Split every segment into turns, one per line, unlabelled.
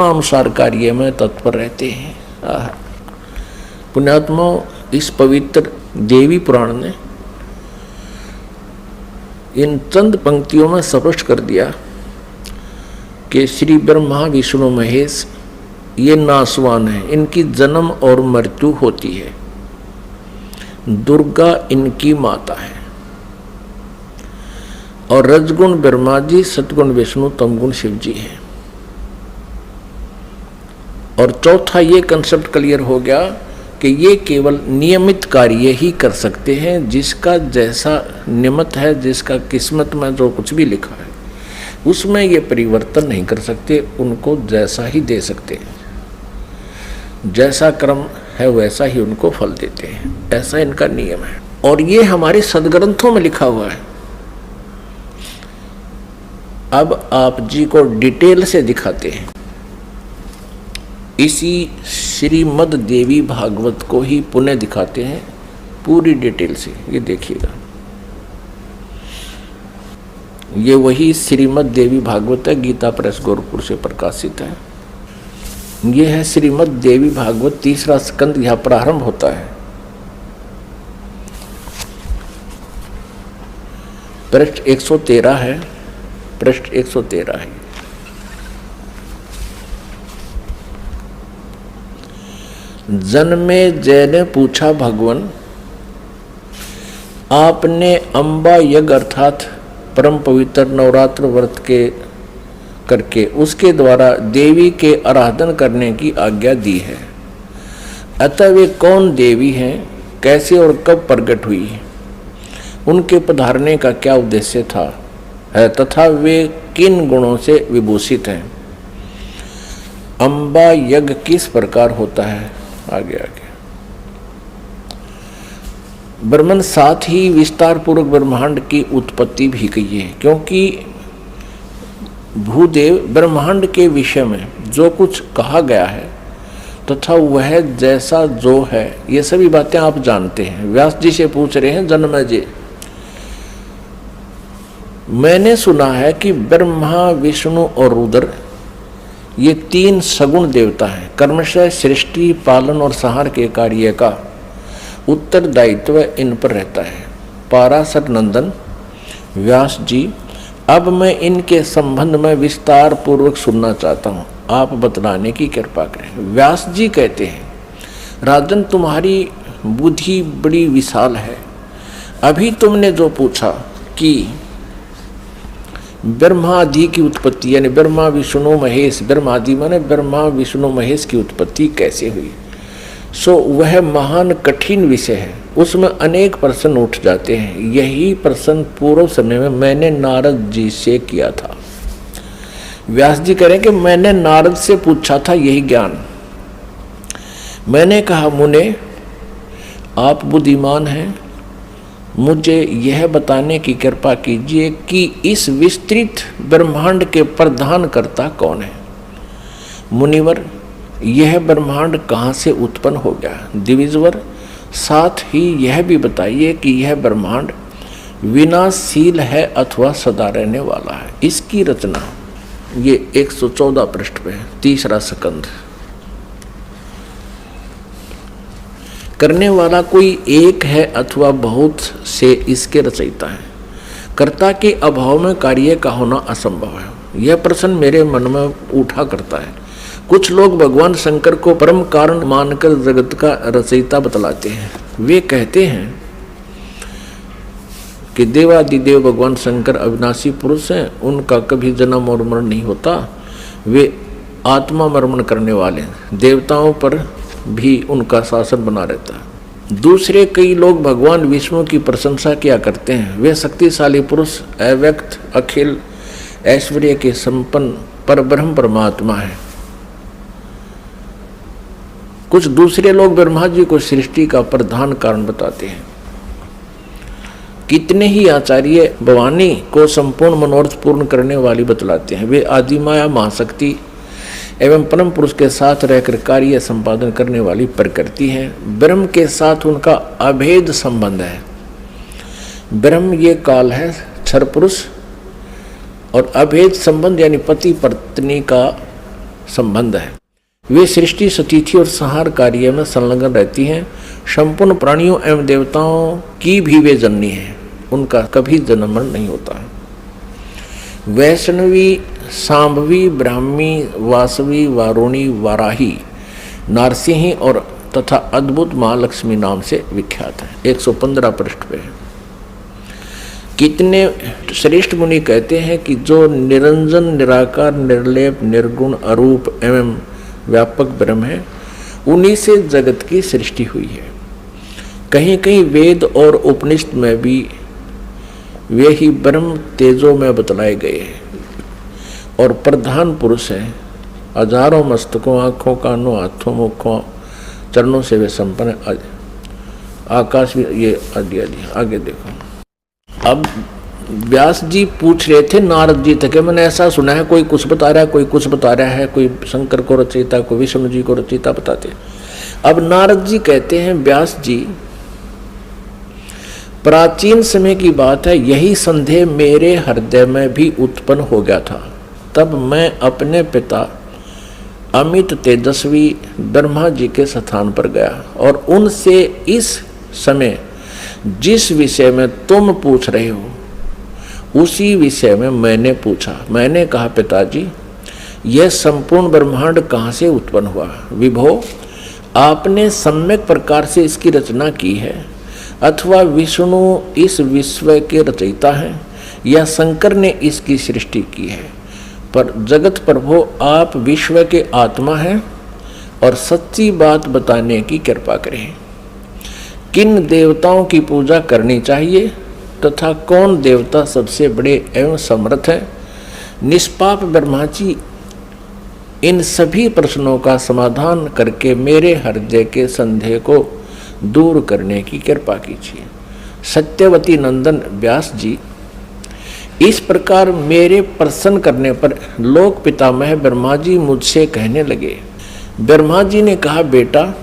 अनुसार कार्य में तत्पर रहते हैं। पुण्यात्मा, इस पवित्र देवी पुराण ने इन चंद पंक्तियों में स्पष्ट कर दिया कि श्री ब्रह्मा विष्णु महेश ये नासवान है, इनकी जन्म और मृत्यु होती है। दुर्गा इनकी माता है और रजगुण ब्रह्मा जी, सतगुण विष्णु, तमगुण शिव जी है। और चौथा ये कंसेप्ट क्लियर हो गया कि ये केवल नियमित कार्य ही कर सकते हैं, जिसका जैसा नियमित है, जिसका किस्मत में जो कुछ भी लिखा है उसमें ये परिवर्तन नहीं कर सकते, उनको जैसा ही दे सकते हैं, जैसा कर्म है वैसा ही उनको फल देते हैं, ऐसा इनका नियम है। और ये हमारे सदग्रंथों में लिखा हुआ है। अब आप जी को डिटेल से दिखाते हैं। इसी श्रीमद् देवी भागवत को ही पुनः दिखाते हैं पूरी डिटेल से। ये देखिएगा, ये वही श्रीमद् देवी भागवत है, गीता प्रेस गोरखपुर से प्रकाशित है। ये है श्रीमद् देवी भागवत, तीसरा स्कंद यहां प्रारंभ होता है। पृष्ठ 113 है, पृष्ठ 113 है। जन्मे जय ने पूछा, भगवान आपने अम्बा यज्ञ अर्थात परम पवित्र नवरात्र व्रत के करके उसके द्वारा देवी के आराधन करने की आज्ञा दी है। अतः वे कौन देवी हैं, कैसे और कब प्रकट हुई, उनके पधारने का क्या उद्देश्य था है, तथा वे किन गुणों से विभूषित हैं। अम्बा यज्ञ किस प्रकार होता है, आगे आगे ब्रह्मन साथ ही विस्तार पूर्वक ब्रह्मांड की उत्पत्ति भी कही है, क्योंकि भूदेव ब्रह्मांड के विषय में जो कुछ कहा गया है तथा वह जैसा जो है, ये सभी बातें आप जानते हैं। व्यास जी से पूछ रहे हैं, जन्मेजय जी मैंने सुना है कि ब्रह्मा विष्णु और रुद्र ये तीन सगुण देवता हैं। कर्मशः सृष्टि पालन और संहार के कार्य का उत्तरदायित्व इन पर रहता है। पाराशर नंदन व्यास जी, अब मैं इनके संबंध में विस्तार पूर्वक सुनना चाहता हूँ, आप बतलाने की कृपा करें। व्यास जी कहते हैं, राजन तुम्हारी बुद्धि बड़ी विशाल है। अभी तुमने जो पूछा कि ब्रह्मादि की उत्पत्ति यानी ब्रह्मा विष्णु महेश, ब्रह्मादि माने ब्रह्मा विष्णु महेश की उत्पत्ति कैसे हुई, सो वह महान कठिन विषय है, उसमें अनेक प्रश्न उठ जाते हैं। यही प्रश्न पूर्व समय में मैंने नारद जी से किया था। व्यास जी कह रहे हैं कि मैंने नारद से पूछा था यही ज्ञान। मैंने कहा, मुने आप बुद्धिमान हैं, मुझे यह बताने की कृपा कीजिए कि इस विस्तृत ब्रह्मांड के प्रधान कर्ता कौन है। मुनिवर, यह ब्रह्मांड कहाँ से उत्पन्न हो गया। दिविजवर, साथ ही यह भी बताइए कि यह ब्रह्मांड विनाशशील है अथवा सदा रहने वाला है। इसकी रचना ये 114 पृष्ठ पे है, तीसरा स्कंद। करने वाला कोई एक है अथवा बहुत से इसके रचयिता है। कर्ता के अभाव में कार्य का होना असंभव है। यह प्रश्न मेरे मन में उठा करता है। कुछ लोग भगवान शंकर को परम कारण मानकर जगत का रचयिता बतलाते हैं। वे कहते हैं कि देवादिदेव भगवान शंकर अविनाशी पुरुष हैं, उनका कभी जन्म और मरण नहीं होता, वे आत्मा मरण करने वाले हैं, देवताओं पर भी उनका शासन बना रहता है। दूसरे कई लोग भगवान विष्णु की प्रशंसा किया करते हैं। वे शक्तिशाली पुरुष, अव्यक्त, अखिल ऐश्वर्य के संपन्न परब्रह्म परमात्मा है। कुछ दूसरे लोग ब्रह्मा जी को सृष्टि का प्रधान कारण बताते हैं। कितने ही आचार्य भवानी को संपूर्ण मनोरथ पूर्ण करने वाली बतलाते हैं। वे आदिमाया महाशक्ति एवं परम पुरुष के साथ रहकर कार्य संपादन करने वाली प्रकृति है। ब्रह्म के साथ उनका अभेद संबंध है। ब्रह्म ये काल है, क्षर पुरुष, और अभेद संबंध यानी पति पत्नी का संबंध है। वे सृष्टि, स्थिति और संहार कार्य में संलग्न रहती हैं। संपूर्ण प्राणियों एवं देवताओं की भी वे जननी है, उनका कभी जन्म मरण नहीं होता है। वैष्णवी, सांभवी, ब्राह्मी, वासवी, वारुणी, वाराही, नारसिंही और तथा अद्भुत महालक्ष्मी नाम से विख्यात है। 115 पृष्ठ पे है। कितने श्रेष्ठ मुनि कहते हैं कि जो निरंजन, निराकार, निर्लेप, निर्गुण, अरूप एवं व्यापक ब्रह्म है, उन्हीं से जगत की सृष्टि हुई है। कहीं कहीं वेद और उपनिषद में भी वे ही ब्रह्म तेजो में बतलाए गए हैं और प्रधान पुरुष है। हजारों मस्तकों, आँखों, कानों, हाथों, मुखों, चरणों से वे संपन्न आकाश भी ये आदि आदि। आगे देखो। अब व्यास जी पूछ रहे थे नारद जी तक, मैंने ऐसा सुना है कोई कुछ बता रहा है, कोई कुछ बता रहा है, कोई शंकर को रचयिता, कोई विष्णु जी को रचयिता बताते। अब नारद जी कहते हैं, व्यास जी प्राचीन समय की बात है, यही संदेह मेरे हृदय में भी उत्पन्न हो गया था। तब मैं अपने पिता अमित तेजस्वी ब्रह्मा जी के स्थान पर गया और उनसे इस समय जिस विषय में तुम पूछ रहे हो उसी विषय में मैंने पूछा। मैंने कहा, पिताजी यह संपूर्ण ब्रह्मांड कहाँ से उत्पन्न हुआ? विभो, आपने सम्यक प्रकार से इसकी रचना की है अथवा विष्णु इस विश्व के रचयिता हैं या शंकर ने इसकी सृष्टि की है? पर जगत प्रभु, आप विश्व के आत्मा हैं और सच्ची बात बताने की कृपा करें। किन देवताओं की पूजा करनी चाहिए तथा कौन देवता सबसे बड़े एवं समर्थ है? निष्पाप ब्रह्मा जी, इन सभी प्रश्नों का समाधान करके मेरे हृदय के संदेह को दूर करने की कृपा कीजिए। सत्यवती नंदन व्यास जी, इस प्रकार मेरे प्रसन्न करने पर लोक पितामह ब्रह्मा जी मुझसे कहने लगे। ब्रह्मा जी ने कहा, बेटा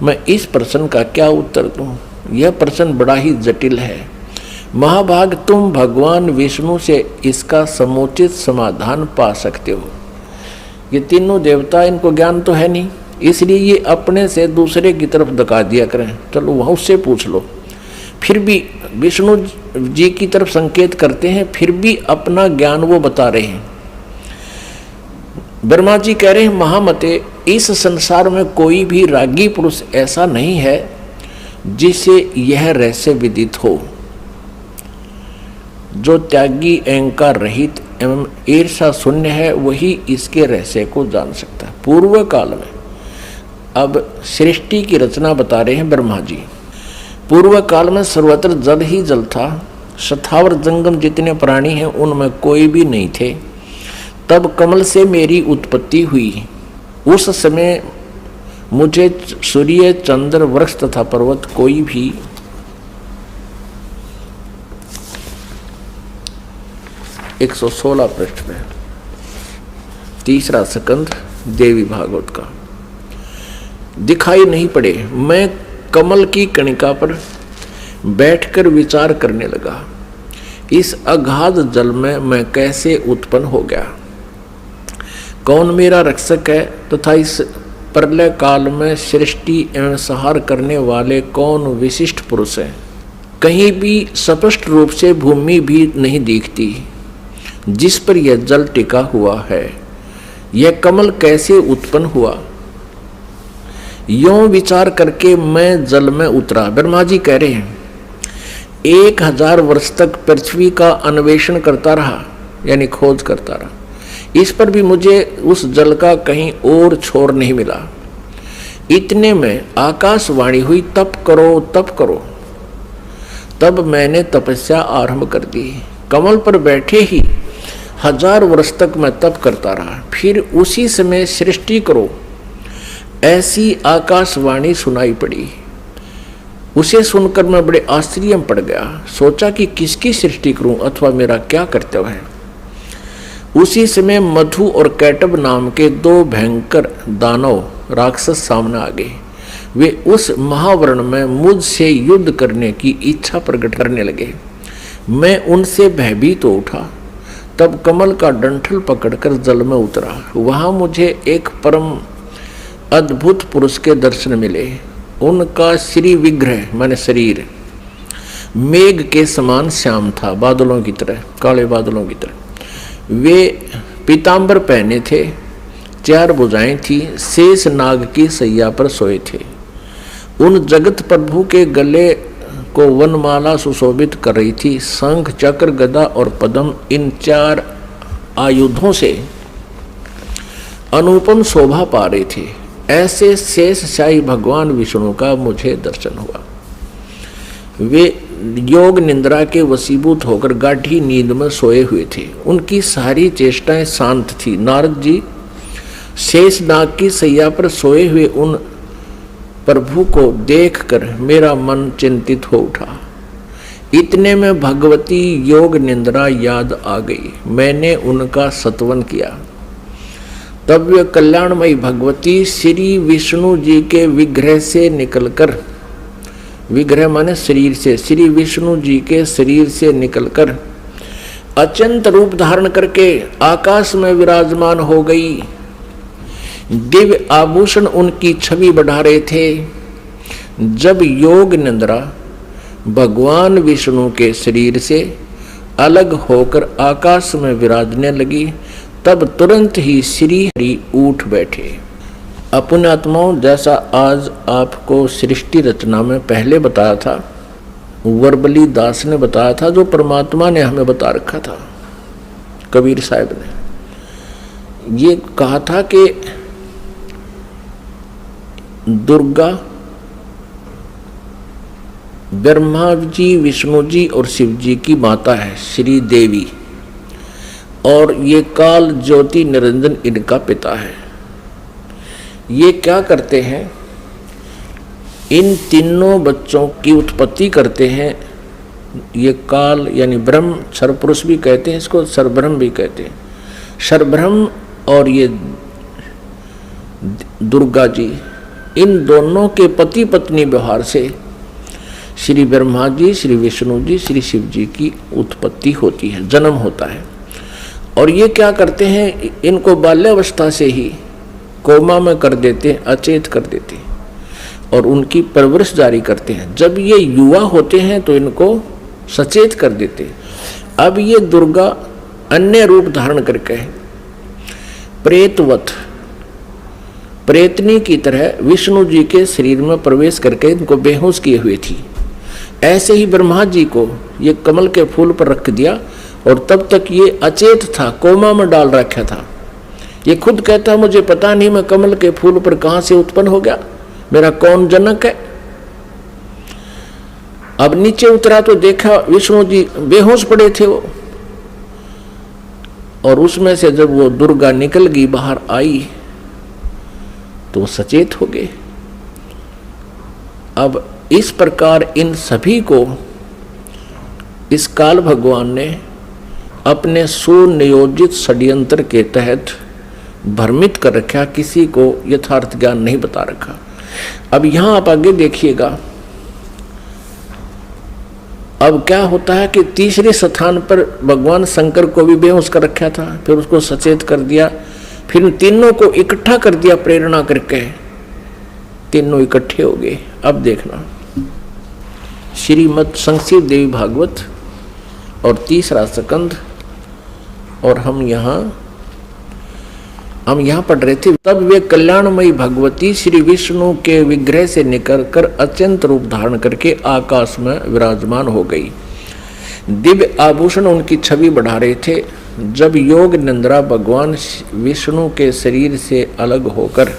मैं इस प्रश्न का क्या उत्तर दूं? यह प्रश्न बड़ा ही जटिल है। महाभाग, तुम भगवान विष्णु से इसका समुचित समाधान पा सकते हो। ये तीनों देवता, इनको ज्ञान तो है नहीं, इसलिए ये अपने से दूसरे की तरफ धका दिया करें। चलो वहाँ उससे पूछ लो। फिर भी विष्णु जी की तरफ संकेत करते हैं, फिर भी अपना ज्ञान वो बता रहे हैं। ब्रह्मा जी कह रहे हैं, महामते, इस संसार में कोई भी रागी पुरुष ऐसा नहीं है जिसे यह रहस्य विदित हो। जो त्यागी, अहंकार रहित एवं ईर्षा शून्य है, वही इसके रहस्य को जान सकता है। पूर्व काल में, अब सृष्टि की रचना बता रहे हैं ब्रह्मा जी। पूर्व काल में सर्वत्र जल ही जल था। स्थावर जंगम जितने प्राणी हैं उनमें कोई भी नहीं थे। तब कमल से मेरी उत्पत्ति हुई। उस समय मुझे सूर्य, चंद्र, वृक्ष तथा पर्वत कोई भी 116 पृष्ठ में 3रा स्कंध देवी भागवत का दिखाई नहीं पड़े। मैं कमल की कणिका पर बैठकर विचार करने लगा, इस अगाध जल में मैं कैसे उत्पन्न हो गया, कौन मेरा रक्षक है तथा इस प्रलय काल में सृष्टि एवं संहार करने वाले कौन विशिष्ट पुरुष हैं। कहीं भी स्पष्ट रूप से भूमि भी नहीं दिखती जिस पर यह जल टिका हुआ है। यह कमल कैसे उत्पन्न हुआ, यों विचार करके मैं जल में उतरा। ब्रह्मा जी कह रहे हैं, 1000 वर्ष तक पृथ्वी का अन्वेषण करता रहा, यानी खोज करता रहा। इस पर भी मुझे उस जल का कहीं और छोर नहीं मिला। इतने में आकाशवाणी हुई, तप करो तप करो। तब मैंने तपस्या आरंभ कर दी। कमल पर बैठे ही 1000 वर्ष तक मैं तप करता रहा। फिर उसी समय सृष्टि करो, ऐसी आकाशवाणी सुनाई पड़ी। उसे सुनकर मैं बड़े आश्चर्य में पड़ गया। सोचा कि किसकी सृष्टि करूं अथवा मेरा क्या कर्तव्य है। उसी समय मधु और कैटब नाम के 2 भयंकर दानव राक्षस सामने आ गए। वे उस महावर्ण में मुझसे युद्ध करने की इच्छा प्रकट करने लगे। मैं उनसे भयभीत हो उठा। तब कमल का डंठल पकड़कर जल में उतरा। वहां मुझे एक परम अद्भुत पुरुष के दर्शन मिले। उनका श्री विग्रह माने शरीर मेघ के समान श्याम था, बादलों की तरह, काले बादलों की तरह। वे पीतांबर पहने थे, 4 भुजाएं थी, शेष नाग की सैया पर सोए थे। उन जगत प्रभु के गले को वनमाला सुशोभित कर रही थी। शंख, चक्र, गदा और पद्म, इन 4 आयुधों से अनुपम शोभा पा रहे थे। ऐसे शेषशाही भगवान विष्णु का मुझे दर्शन हुआ। वे योग निंद्रा के वशीभूत होकर गाढ़ी नींद में सोए हुए थे। उनकी सारी चेष्टाएं शांत थी। नारद जी शेष नाग की सैया पर सोए हुए उन प्रभु को देखकर मेरा मन चिंतित हो उठा। इतने में भगवती योग निंद्रा याद आ गई। मैंने उनका स्तवन किया। तब वे कल्याणमयी भगवती श्री विष्णु जी के विग्रह से निकलकर, विग्रह माने शरीर से, श्री विष्णु जी के शरीर से निकलकर अत्यंत रूप धारण करके आकाश में विराजमान हो गई। दिव्य आभूषण उनकी छवि बढ़ा रहे थे। जब योग निंद्रा भगवान विष्णु के शरीर से अलग होकर आकाश में विराजने लगी, तब तुरंत ही श्री हरि उठ बैठे। अपने आत्माओं, जैसा आज आपको सृष्टि रचना में पहले बताया था, वर्बली दास ने बताया था, जो परमात्मा ने हमें बता रखा था, कबीर साहब ने ये कहा था कि दुर्गा ब्रह्मा जी, विष्णु जी और शिव जी की माता है, श्री देवी, और ये काल ज्योति निरंजन इनका पिता है। ये क्या करते हैं, इन तीनों बच्चों की उत्पत्ति करते हैं। ये काल यानी ब्रह्म, सर्वपुरुष भी कहते हैं इसको, सर्वब्रह्म भी कहते हैं। सर्वब्रह्म और ये दुर्गा जी, इन दोनों के पति पत्नी व्यवहार से श्री ब्रह्मा जी, श्री विष्णु जी, श्री शिव जी की उत्पत्ति होती है, जन्म होता है। और ये क्या करते हैं, इनको बाल्यावस्था से ही कोमा में कर देते हैं, अचेत कर देते हैं और उनकी परवरिश जारी करते हैं। जब ये युवा होते हैं तो इनको सचेत कर देते हैं। अब ये दुर्गा अन्य रूप धारण करके प्रेतवत, प्रेतनी की तरह विष्णु जी के शरीर में प्रवेश करके इनको बेहोश किए हुए थी। ऐसे ही ब्रह्मा जी को ये कमल के फूल पर रख दिया और तब तक ये अचेत था, कोमा में डाल रखा था। ये खुद कहता मुझे पता नहीं मैं कमल के फूल पर कहां से उत्पन्न हो गया, मेरा कौन जनक है। अब नीचे उतरा तो देखा विष्णु जी बेहोश पड़े थे वो, और उसमें से जब वो दुर्गा निकल गई, बाहर आई, तो वो सचेत हो गए। अब इस प्रकार इन सभी को इस काल भगवान ने अपने सुनियोजित षड्यंत्र के तहत भ्रमित कर रखा, किसी को यथार्थ ज्ञान नहीं बता रखा। अब यहां आप आगे देखिएगा, अब क्या होता है कि तीसरे स्थान पर भगवान शंकर को भी बेहोश कर रखा था, फिर उसको सचेत कर दिया, फिर तीनों को इकट्ठा कर दिया प्रेरणा करके, तीनों इकट्ठे हो गए। अब देखना श्रीमद् संक्षिप्त देवी भागवत और 3रा स्कंध, और हम यहाँ पढ़ रहे थे। तब वे कल्याणमयी भगवती श्री विष्णु के विग्रह से निकलकर अत्यंत रूप धारण करके आकाश में विराजमान हो गई। दिव्य आभूषण उनकी छवि बढ़ा रहे थे। जब योग निंद्रा भगवान विष्णु के शरीर से अलग होकर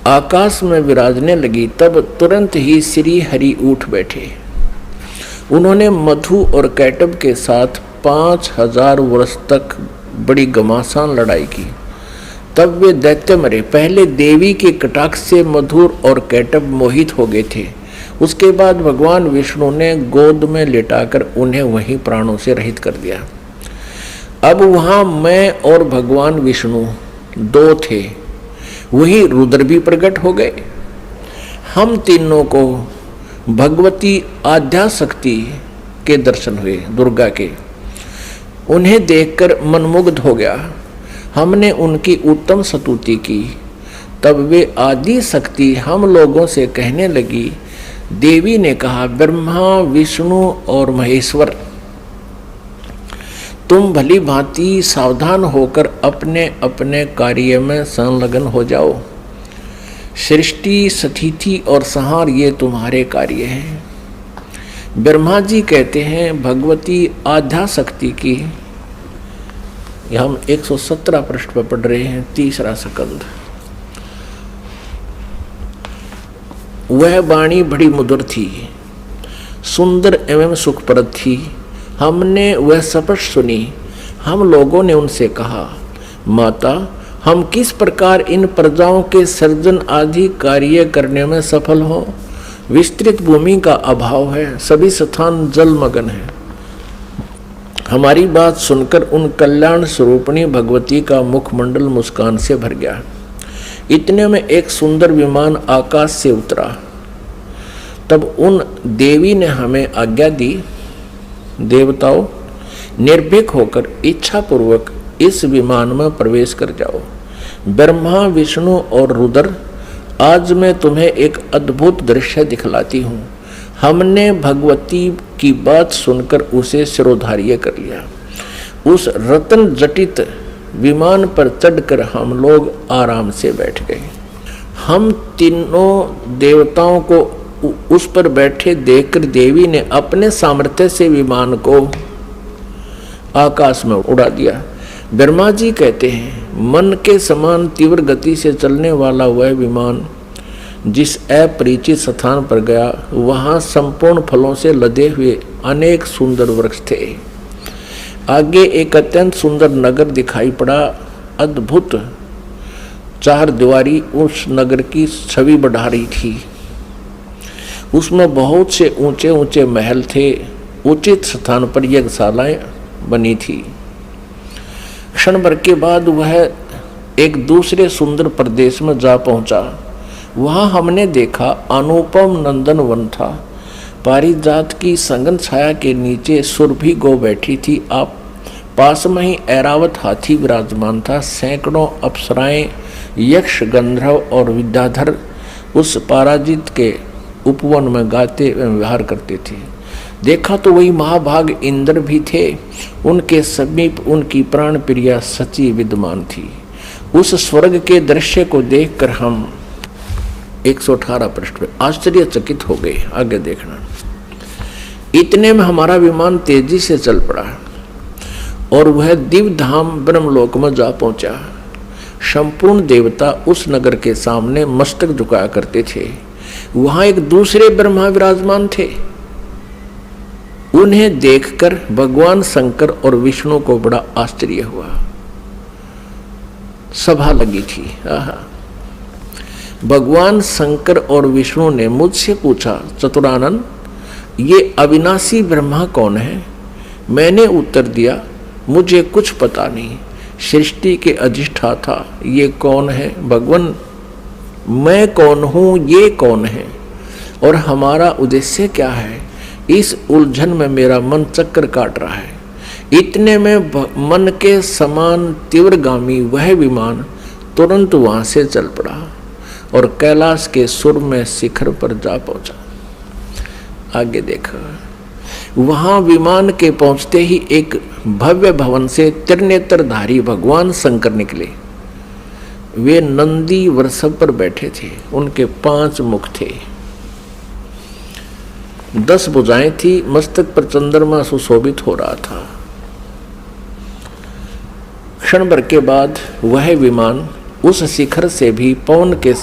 आकाश में विराजने लगी, तब तुरंत ही श्री हरि उठ बैठे। उन्होंने मधु और कैटब के साथ 5000 वर्ष तक बड़ी घमासान लड़ाई की। तब वे दैत्य मरे। पहले देवी के कटाक्ष से मधुर और कैटब मोहित हो गए थे। उसके बाद भगवान विष्णु ने गोद में लेटाकर उन्हें वहीं प्राणों से रहित कर दिया। अब वहां मैं और भगवान विष्णु 2 थे, वही रुद्र भी प्रकट हो गए। हम तीनों को भगवती आद्या शक्ति के दर्शन हुए, दुर्गा के। उन्हें देखकर मनमुग्ध हो गया। हमने उनकी उत्तम स्तुति की। तब वे आदि शक्ति हम लोगों से कहने लगी, देवी ने कहा, ब्रह्मा विष्णु और महेश्वर, तुम भली भांति सावधान होकर अपने अपने कार्य में संलग्न हो जाओ। सृष्टि, स्थिति और संहार ये तुम्हारे कार्य हैं। ब्रह्मा जी कहते हैं, भगवती आद्याशक्ति की, हम 117 पृष्ठ पर पढ़ रहे हैं, तीसरा स्कंद। वह वाणी बड़ी मधुर थी, सुंदर एवं सुखप्रद थी। हमने वह स्पष्ट सुनी। हम लोगों ने उनसे कहा, माता, हम किस प्रकार इन प्रजाओं के सर्जन आदि कार्य करने में सफल हों? विस्तृत भूमि का अभाव है, सभी स्थान जलमग्न है। हमारी बात सुनकर उन कल्याण स्वरूपिणी भगवती का मुखमंडल मुस्कान से भर गया। इतने में एक सुंदर विमान आकाश से उतरा। तब उन देवी ने हमें आज्ञा दी, देवताओं, निर्भीक होकर इच्छा पूर्वक इस विमान में प्रवेश कर जाओ। ब्रह्मा, विष्णु और रुद्र, आज मैं तुम्हें एक अद्भुत दृश्य दिखलाती हूँ। हमने भगवती की बात सुनकर उसे शिरोधार्य कर लिया। उस रत्न जटित विमान पर चढ़कर हम लोग आराम से बैठ गए। हम तीनों देवताओं को उस पर बैठे देखकर देवी ने अपने सामर्थ्य से विमान को आकाश में उड़ा दिया। ब्रह्मा जी कहते हैं, मन के समान तीव्र गति से चलने वाला वह विमान जिस अपरिचित स्थान पर गया, वहाँ संपूर्ण फलों से लदे हुए अनेक सुंदर वृक्ष थे। आगे एक अत्यंत सुंदर नगर दिखाई पड़ा। अद्भुत चार दीवारी उस नगर की छवि बढ़ा रही थी। उसमें बहुत से ऊंचे ऊंचे महल थे। उचित स्थान पर यज्ञशालाएं बनी थी। क्षण भर के बाद वह एक दूसरे सुंदर प्रदेश में जा पहुंचा। वहां हमने देखा अनुपम नंदन वन था। पारिजात की संगन छाया के नीचे सुरभि गो बैठी थी। आप पास में ही ऐरावत हाथी विराजमान था। सैकड़ों अप्सराएं, यक्ष, गंधर्व और विद्याधर उस पराजित के उपवन में गाते एवं विहार करते थे। देखा तो वही महाभाग इंद्र भी थे। उनके समीप उनकी प्राण प्रिया सची विद्यमान थी। उस स्वर्ग के दृश्य को देखकर हम 118 पृष्ठ पे आश्चर्यचकित हो गए। आगे देखना। इतने में हमारा विमान तेजी से चल पड़ा और वह दिव्य धाम ब्रह्मलोक में जा पहुंचा। संपूर्ण देवता उस नगर के सामने मस्तक झुकाया करते थे। वहां एक दूसरे ब्रह्मा विराजमान थे। उन्हें देखकर भगवान शंकर और विष्णु को बड़ा आश्चर्य हुआ। सभा लगी थी। भगवान शंकर और विष्णु ने मुझसे पूछा, चतुरानन, ये अविनाशी ब्रह्मा कौन है? मैंने उत्तर दिया, मुझे कुछ पता नहीं। सृष्टि के अधिष्ठाता ये कौन है? भगवान, मैं कौन हूँ, ये कौन है, और हमारा उद्देश्य क्या है? इस उलझन में मेरा मन चक्कर काट रहा है। इतने में मन के समान तीव्रगामी वह विमान तुरंत वहां से चल पड़ा और कैलाश के सुर में शिखर पर जा पहुंचा। आगे देखा। वहां विमान के पहुंचते ही एक भव्य भवन से त्रिनेत्रधारी भगवान शंकर निकले। वे नंदी वृषभ पर बैठे थे। उनके 5 मुख थे, 10 भुजाएं थी। मस्तक पर चंद्रमा सुशोभित हो रहा था। क्षण भर के बाद वह विमान उस शिखर से भी पवन के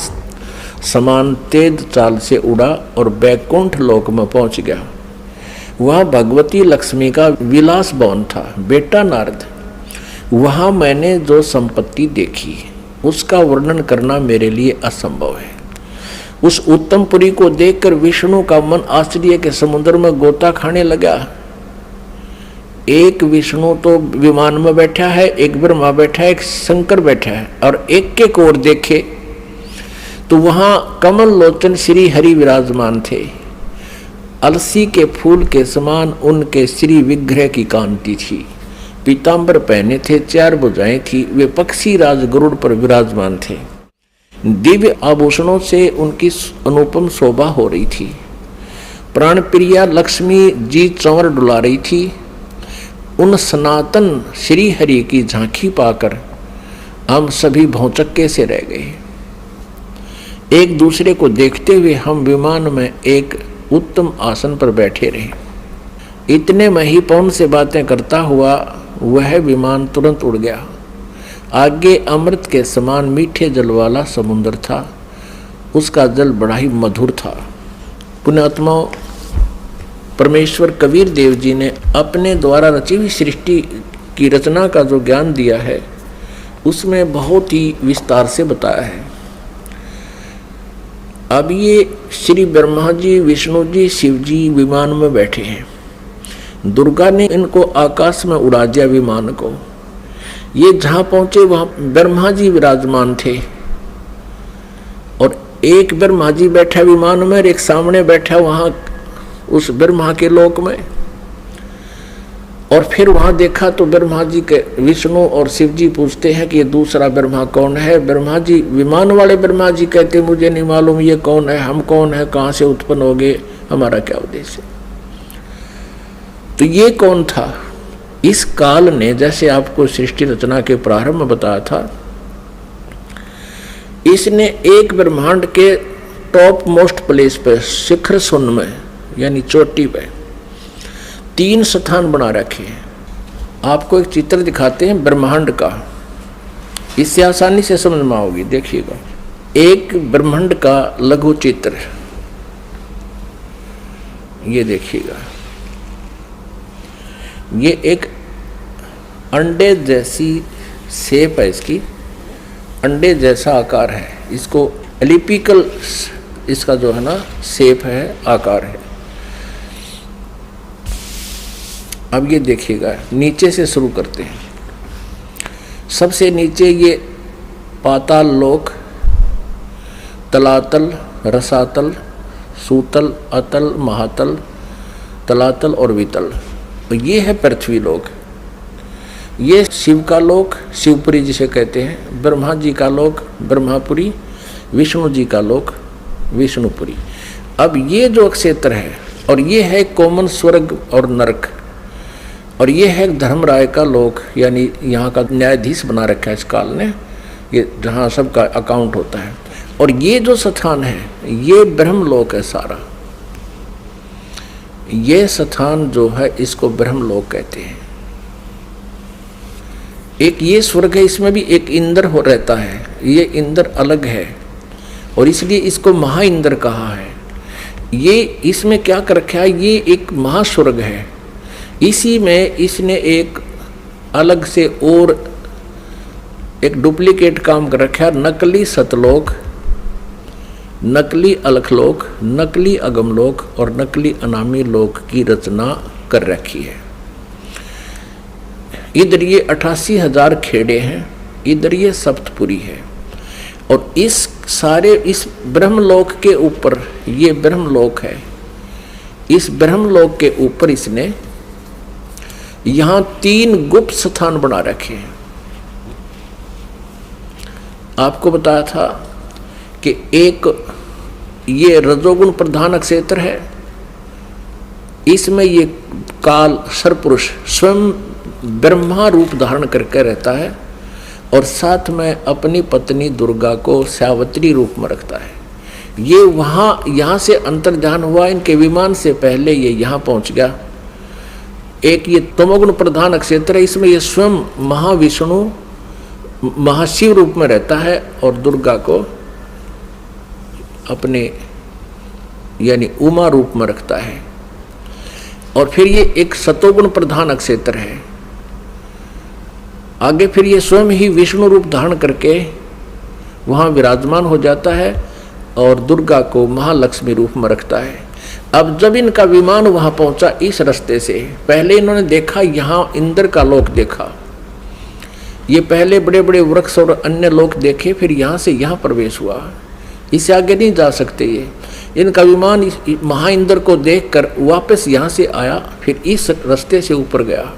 समान तेज चाल से उड़ा और बैकुंठ लोक में पहुंच गया। वह भगवती लक्ष्मी का विलास भवन था। बेटा नारद, वहां मैंने जो संपत्ति देखी उसका वर्णन करना मेरे लिए असंभव है। उस उत्तमपुरी को देखकर विष्णु का मन आश्चर्य के समुद्र में गोता खाने लगा। एक विष्णु तो विमान में बैठा है, एक ब्रह्मा बैठा है, एक शंकर बैठा है, और एक के ओर देखे तो वहां कमल लोचन श्री हरि विराजमान थे। अलसी के फूल के समान उनके श्री विग्रह की कांति थी। पीताम्बर पहने थे, 4 भुजाएं थी, वे पक्षी राज गरुड़ पर विराजमान थे। दिव्य आभूषणों से उनकी अनुपम शोभा हो रही थी। प्राण प्रिया लक्ष्मी जी चंवर डुला रही थी। उन सनातन श्री हरि की झांकी पाकर हम सभी भौचक्के से रह गए। एक दूसरे को देखते हुए हम विमान में एक उत्तम आसन पर बैठे रहे। इतने में ही पवन से बातें करता हुआ वह विमान तुरंत उड़ गया। आगे अमृत के समान मीठे जल वाला समुद्र था। उसका जल बड़ा ही मधुर था। पुण्यात्माओं, परमेश्वर कबीर देव जी ने अपने द्वारा रची हुई सृष्टि की रचना का जो ज्ञान दिया है उसमें बहुत ही विस्तार से बताया है। अब ये श्री ब्रह्मा जी, विष्णु जी, शिव जी विमान में बैठे हैं। दुर्गा ने इनको आकाश में उड़ा दिया विमान को। ये जहाँ पहुँचे वहाँ ब्रह्मा जी विराजमान थे और एक ब्रह्मा जी बैठा विमान में और एक सामने बैठा वहाँ उस ब्रह्मा के लोक में। और फिर वहाँ देखा तो ब्रह्मा जी के विष्णु और शिव जी पूछते हैं कि ये दूसरा ब्रह्मा कौन है। ब्रह्मा जी, विमान वाले ब्रह्मा जी कहते मुझे नहीं मालूम ये कौन है, हम कौन है, कहाँ से उत्पन्न हो गए, हमारा क्या उद्देश्य है। तो ये कौन था? इस काल ने, जैसे आपको सृष्टि रचना के प्रारंभ में बताया था, इसने एक ब्रह्मांड के टॉप मोस्ट प्लेस पे, शिखर सुन में यानी चोटी पे 3 स्थान बना रखे हैं। आपको एक चित्र दिखाते हैं ब्रह्मांड का, इससे आसानी से समझ में आओगी। देखिएगा, एक ब्रह्मांड का लघु चित्र, ये देखिएगा, ये एक अंडे जैसी शेप है, इसकी अंडे जैसा आकार है। इसको एलिपिकल इसका जो है ना शेप है, आकार है। अब ये देखिएगा, नीचे से शुरू करते हैं। सबसे नीचे ये पाताल लोक, तलातल, रसातल, सूतल, अतल, महातल, तलातल और वितल। तो ये है पृथ्वी लोक। ये शिव का लोक, शिवपुरी जिसे कहते हैं। ब्रह्मा जी का लोक ब्रह्मापुरी, विष्णु जी का लोक विष्णुपुरी। अब ये जो क्षेत्र है, और ये है कॉमन स्वर्ग और नरक, और ये है धर्मराय का लोक, यानी यहाँ का न्यायाधीश बना रखा है इस काल ने, ये जहाँ सबका अकाउंट होता है। और ये जो स्थान है ये ब्रह्मलोक है सारा। ये स्थान जो है इसको ब्रह्मलोक कहते हैं। एक ये स्वर्ग है, इसमें भी एक इंद्र हो रहता है। ये इंद्र अलग है और इसलिए इसको महा इंद्र कहा है। ये इसमें क्या कर रखा है, ये एक महास्वर्ग है। इसी में इसने एक अलग से और एक डुप्लीकेट काम कर रखा है। नकली सतलोक, नकली अलखलोक, नकली अगमलोक और नकली अनामी लोक की रचना कर रखी है। इधर ये 88,000 खेड़े हैं, इधर ये सप्तपुरी है। और इस सारे इस ब्रह्मलोक के ऊपर, ये ब्रह्मलोक है, इस ब्रह्मलोक के ऊपर इसने यहाँ 3 गुप्त स्थान बना रखे हैं। आपको बताया था कि एक ये रजोगुण प्रधान क्षेत्र है, इसमें ये काल सरपुरुष स्वयं ब्रह्मा रूप धारण करके रहता है और साथ में अपनी पत्नी दुर्गा को सावित्री रूप में रखता है। ये वहाँ यहाँ से अंतर्धान हुआ, इनके विमान से पहले ये यहाँ पहुँच गया। एक ये तमोगुण प्रधान क्षेत्र है, इसमें ये स्वयं महाविष्णु महाशिव रूप में रहता है और दुर्गा को अपने यानी उमा रूप में रखता है। और फिर ये एक सतोगुण प्रधान क्षेत्र है। आगे फिर ये स्वयं ही विष्णु रूप धारण करके वहाँ विराजमान हो जाता है और दुर्गा को महालक्ष्मी रूप में रखता है। अब जब इनका विमान वहाँ पहुँचा इस रास्ते से, पहले इन्होंने देखा यहाँ इंद्र का लोक देखा, ये पहले बड़े बड़े वृक्ष और अन्य लोक देखे, फिर यहाँ से यहाँ प्रवेश हुआ। इससे आगे नहीं जा सकते ये। इनका विमान महा इंद्र को देखकर वापस यहाँ से आया, फिर इस रास्ते से ऊपर गया।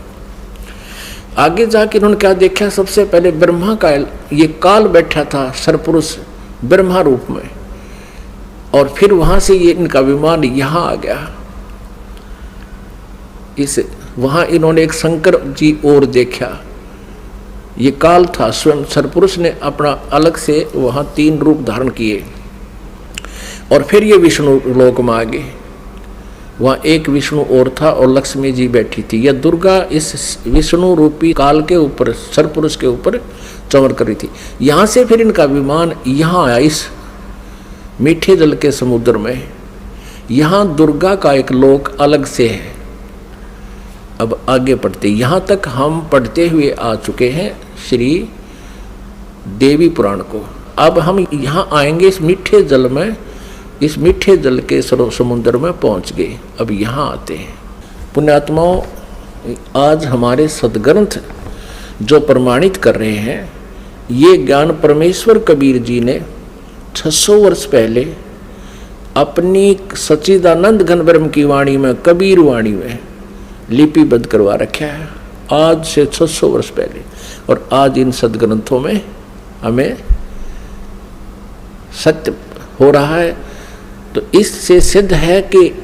आगे जाके उन्होंने क्या देखा, सबसे पहले ब्रह्मा का ये काल बैठा था सरपुरुष ब्रह्मा रूप में, और फिर वहां से ये इनका विमान यहाँ आ गया। इस वहां इन्होंने एक शंकर जी और देखा, ये काल था, स्वयं सरपुरुष ने अपना अलग से वहां 3 रूप धारण किए, और फिर ये विष्णु लोक में आ गए। वहाँ एक विष्णु और था और लक्ष्मी जी बैठी थी। यह दुर्गा इस विष्णु रूपी काल के ऊपर, सरपुरुष के ऊपर चमर कर रही थी। यहाँ से फिर इनका विमान यहाँ आया, इस मीठे जल के समुद्र में। यहाँ दुर्गा का एक लोक अलग से है। अब आगे पढ़ते, यहाँ तक हम पढ़ते हुए आ चुके हैं श्री देवी पुराण को। अब हम यहाँ आएंगे इस मीठे जल में, इस मीठे जल के समुद्र में पहुंच गए। अब यहाँ आते हैं पुण्यात्माओं, आज हमारे सदग्रंथ जो प्रमाणित कर रहे हैं, ये ज्ञान परमेश्वर कबीर जी ने 600 वर्ष पहले अपनी सच्चिदानंद घन ब्रह्म की वाणी में, कबीर वाणी में लिपिबद्ध करवा रखा है, आज से 600 वर्ष पहले। और आज इन सदग्रंथों में हमें सत्य हो रहा है। तो इससे सिद्ध है कि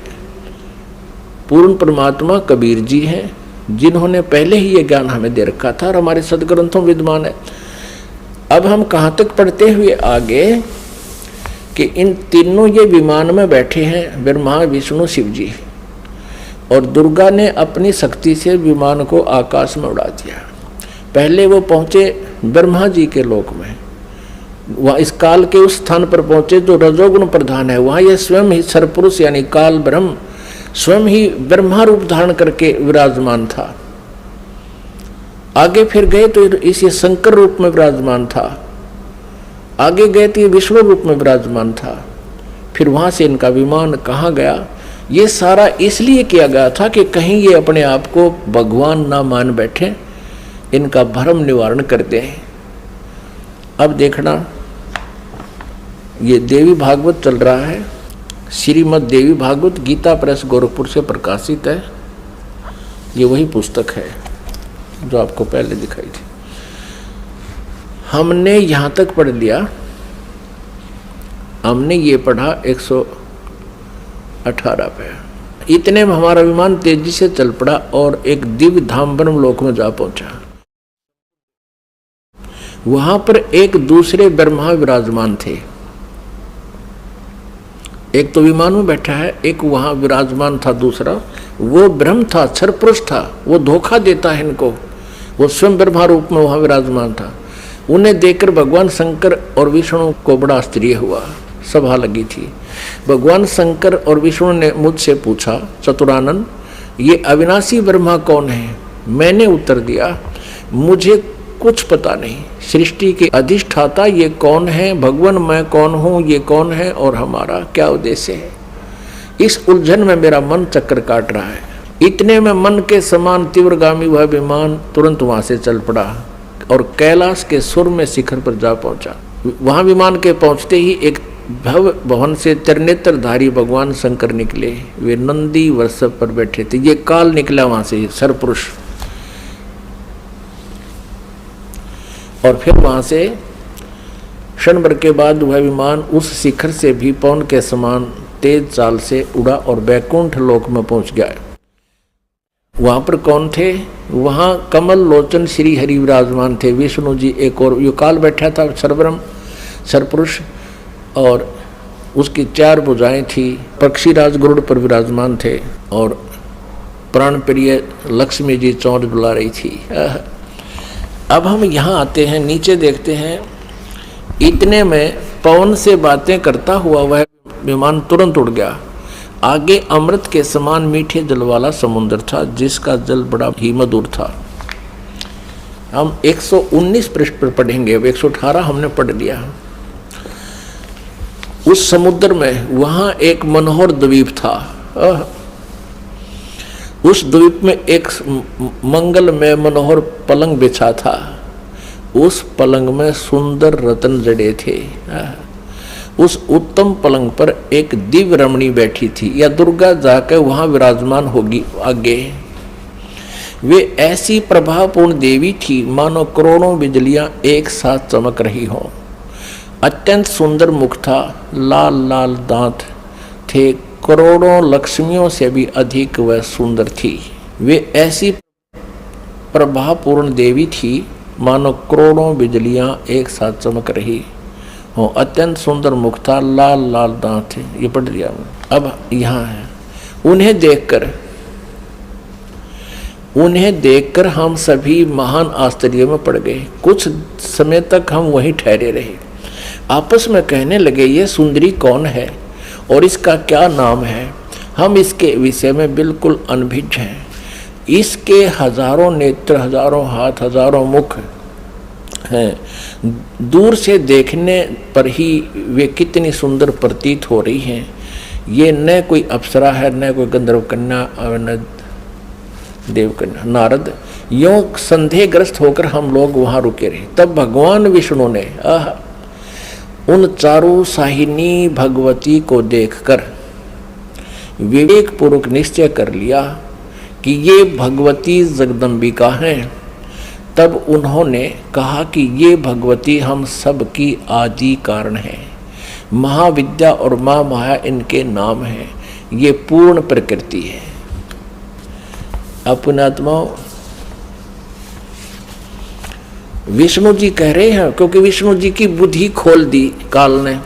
पूर्ण परमात्मा कबीर जी हैं, जिन्होंने पहले ही ये ज्ञान हमें दे रखा था और हमारे सदग्रंथों में विद्यमान है। अब हम कहाँ तक पढ़ते हुए आगे कि इन तीनों ये विमान में बैठे हैं, ब्रह्मा विष्णु शिव जी, और दुर्गा ने अपनी शक्ति से विमान को आकाश में उड़ा दिया। पहले वो पहुँचे ब्रह्मा जी के लोक में, वह इस काल के उस स्थान पर पहुंचे जो रजोगुण प्रधान है। वहां यह स्वयं ही सरपुरुष यानी काल ब्रह्म स्वयं ही ब्रह्मा रूप धारण करके विराजमान था। आगे फिर गए तो इस शंकर रूप में विराजमान था, आगे गए तो ये विष्णु रूप में विराजमान था। फिर वहां से इनका विमान कहाँ गया, ये सारा इसलिए किया गया था कि कहीं ये अपने आप को भगवान ना मान बैठे, इनका भ्रम निवारण कर दें। अब देखना, ये देवी भागवत चल रहा है, श्रीमद् देवी भागवत गीता प्रेस गोरखपुर से प्रकाशित है। ये वही पुस्तक है जो आपको पहले दिखाई थी। हमने यहाँ तक पढ़ लिया, हमने ये पढ़ा 118 पे। इतने में हमारा विमान तेजी से चल पड़ा और एक दिव्य धाम ब्रह्म लोक में जा पहुंचा। वहां पर एक दूसरे ब्रह्मा विराजमान थे, एक तो विमान में बैठा है, एक वहां विराजमान था दूसरा, वो ब्रह्म था, सरपुरुष था, वो धोखा देता है इनको, वो स्वयं ब्रह्मा रूप में वहां विराजमान था। उन्हें देखकर भगवान शंकर और विष्णु को बड़ा आश्चर्य हुआ, सभा लगी थी। भगवान शंकर और विष्णु ने मुझसे पूछा, चतुरानन ये अविनाशी ब्रह्मा कौन है? मैंने उत्तर दिया, मुझे कुछ पता नहीं, सृष्टि के अधिष्ठाता ये कौन है, भगवान मैं कौन हूँ, ये कौन है और हमारा क्या उद्देश्य है। इस उलझन में मेरा मन चक्कर काट रहा है। इतने में मन के समान तीव्रगामी वह विमान तुरंत वहां से चल पड़ा और कैलाश के सुर में शिखर पर जा पहुंचा। वहां विमान के पहुंचते ही एक भव भवन से त्रिनेत्रधारी भगवान शंकर निकले। वे नंदी वृषभ पर बैठे थे। ये काल निकला वहां से, सरपुरुष। और फिर वहां से क्षण भर के बाद वह विमान उस शिखर से भी पवन के समान तेज चाल से उड़ा और बैकुंठ लोक में पहुंच गया। वहां पर कौन थे? वहां कमल लोचन श्री हरि विराजमान थे, विष्णु जी एक और यो काल बैठा था, सरब्रह्म सरपुरुष, और उसकी 4 भुजाएं थी। पक्षीराज गरुड़ पर विराजमान थे और प्राण प्रिय लक्ष्मी जी चौंच बुला रही थी। अब हम यहाँ आते हैं, नीचे देखते हैं। इतने में पवन से बातें करता हुआ वह विमान तुरंत उड़ गया। आगे अमृत के समान मीठे जल वाला समुद्र था, जिसका जल बड़ा ही मधुर था। हम 119 पृष्ठ पर पढ़ेंगे, अब 118 हमने पढ़ लिया। उस समुद्र में वहां एक मनोहर द्वीप था। उस द्वीप में एक मंगल में मनोहर पलंग बिछा था। उस पलंग में सुंदर रत्न जड़े थे। उस उत्तम पलंग पर एक दिव्य रमणी बैठी थी, या दुर्गा जाकर वहां विराजमान होगी आगे। वे ऐसी प्रभावपूर्ण देवी थी मानो करोड़ों बिजलियां एक साथ चमक रही हो। अत्यंत सुंदर मुख था, लाल लाल दांत थे, करोड़ों लक्ष्मियों से भी अधिक वह सुंदर थी। वे ऐसी प्रभावपूर्ण देवी थी मानो करोड़ों बिजलियां एक साथ चमक रही हो। अत्यंत सुंदर मुख था, लाल लाल दांत थे। ये पढ़ लिया। अब यहाँ है, उन्हें देखकर हम सभी महान आश्चर्य में पड़ गए। कुछ समय तक हम वहीं ठहरे रहे, आपस में कहने लगे, ये सुंदरी कौन है और इसका क्या नाम है? हम इसके विषय में बिल्कुल अनभिज्ञ हैं। इसके हजारों नेत्र, हजारों हाथ, हजारों मुख हैं। दूर से देखने पर ही वे कितनी सुंदर प्रतीत हो रही हैं। ये न कोई अप्सरा है, न कोई गंधर्व कन्या और न देव कन्या। नारद, यूं संदेहग्रस्त होकर हम लोग वहां रुके रहे। तब भगवान विष्णु ने उन चारों साहिनी भगवती को देखकर विवेक पूर्वक निश्चय कर लिया कि ये भगवती जगदम्बिका हैं। तब उन्होंने कहा कि ये भगवती हम सब की आदि कारण है। महाविद्या और माँ माया इनके नाम हैं। ये पूर्ण प्रकृति है। अपने आत्माओं, विष्णु जी कह रहे हैं, क्योंकि विष्णु जी की बुद्धि खोल दी काल ने।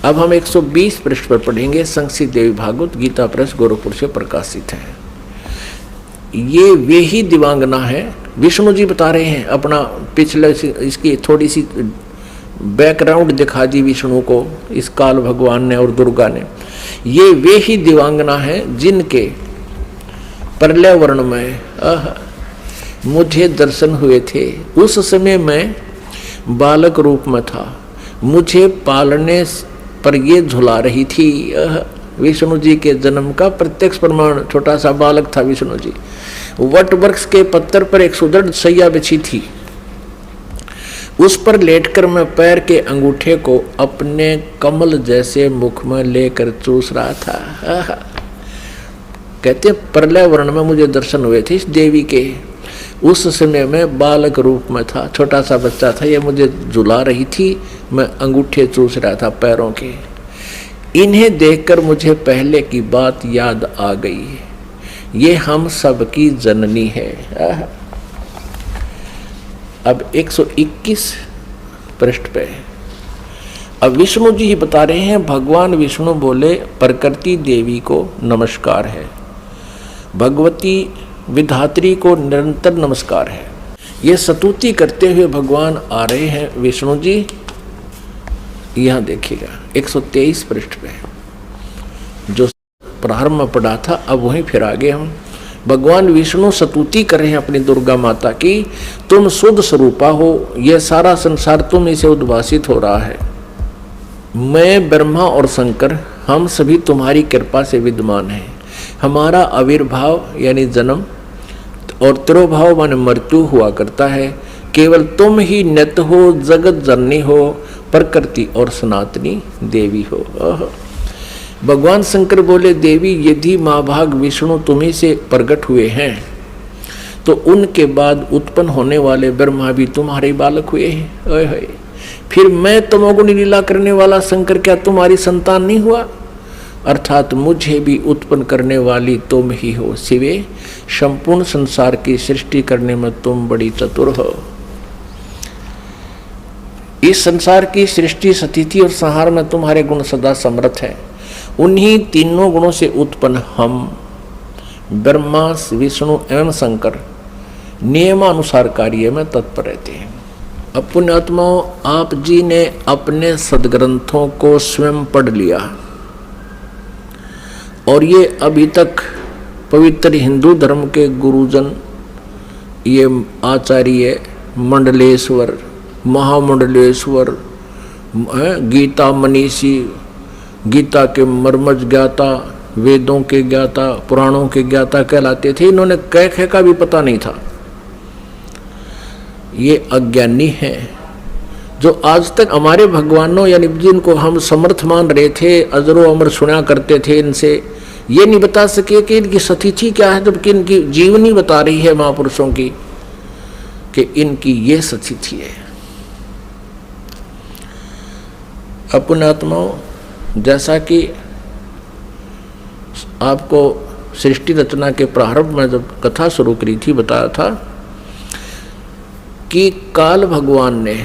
अब हम 120 पृष्ठ पर पढ़ेंगे। संक्षिप्त देवी भागवत गीता प्रेस गोरखपुर से प्रकाशित है। ये वे ही दिवांगना है। विष्णु जी बता रहे हैं अपना पिछले, इसकी थोड़ी सी बैकग्राउंड दिखा दी विष्णु को इस काल भगवान ने और दुर्गा ने। ये वे ही दिवांगना है जिनके प्रलय वर्ण में मुझे दर्शन हुए थे। उस समय मैं बालक रूप में था, मुझे पालने पर ये झुला रही थी। विष्णु जी के जन्म का प्रत्यक्ष प्रमाण, छोटा सा बालक था विष्णु जी। वट वृक्ष के पत्थर पर एक सुदृढ़ शैया बिछी थी, उस पर लेटकर मैं पैर के अंगूठे को अपने कमल जैसे मुख में लेकर चूस रहा था। कहते प्रलय वर्ण में मुझे दर्शन हुए थे इस देवी के। उस समय में बालक रूप में था, छोटा सा बच्चा था। ये मुझे झुला रही थी, मैं अंगूठे चूस रहा था पैरों के। इन्हें देखकर मुझे पहले की बात याद आ गई। ये हम सब की जननी है। अब 121 पृष्ठ पे अब विष्णु जी ही बता रहे हैं। भगवान विष्णु बोले, प्रकृति देवी को नमस्कार है, भगवती विधात्री को निरंतर नमस्कार है। ये स्तुति करते हुए भगवान आ रहे हैं विष्णु जी। यहाँ देखिएगा 123 पृष्ठ पे जो प्रारंभ में पढ़ा था, अब वहीं फिर आगे हम। भगवान विष्णु स्तुति कर रहे हैं अपनी दुर्गा माता की। तुम शुद्ध स्वरूपा हो, यह सारा संसार तुम इसे उद्भासित हो रहा है। मैं ब्रह्मा और शंकर हम सभी तुम्हारी कृपा से विद्यमान हैं। हमारा आविर्भाव यानी जन्म और तिरोभाव माने मृत्यु हुआ करता है। केवल तुम ही नित्य हो, जगत जननी हो, प्रकृति और सनातनी देवी हो। भगवान शंकर बोले, देवी यदि महाभाग विष्णु तुम्ही से प्रकट हुए हैं तो उनके बाद उत्पन्न होने वाले ब्रह्मा भी तुम्हारे बालक हुए हैं। फिर मैं तमोगुणी लीला करने वाला शंकर क्या तुम्हारी संतान नहीं हुआ? अर्थात मुझे भी उत्पन्न करने वाली तुम ही हो। शिवे, संपूर्ण संसार की सृष्टि करने में तुम बड़ी चतुर हो। इस संसार की सृष्टि, स्थिति और संहार में तुम्हारे गुण सदा समर्थ है। उन्हीं तीनों गुणों से उत्पन्न हम ब्रह्मा, विष्णु एवं शंकर नियमानुसार कार्य में तत्पर रहते हैं। अब पुण्यात्माओं, आप जी ने अपने सदग्रंथों को स्वयं पढ़ लिया और ये अभी तक पवित्र हिंदू धर्म के गुरुजन, ये आचार्य मंडलेश्वर, महामंडलेश्वर, गीता मनीषी, गीता के मर्मज ज्ञाता, वेदों के ज्ञाता, पुराणों के ज्ञाता कहलाते थे। इन्होंने कह का भी पता नहीं था। ये अज्ञानी हैं जो आज तक हमारे भगवानों यानी जिनको हम समर्थ मान रहे थे, अजरो अमर सुना करते थे इनसे, ये नहीं बता सके कि इनकी सतिथि क्या है, जबकि इनकी जीवनी बता रही है महापुरुषों की कि इनकी ये सतिथि है। पुण्यात्माओं, जैसा कि आपको सृष्टि रचना के प्रारंभ में जब कथा शुरू करी थी बताया था कि काल भगवान ने,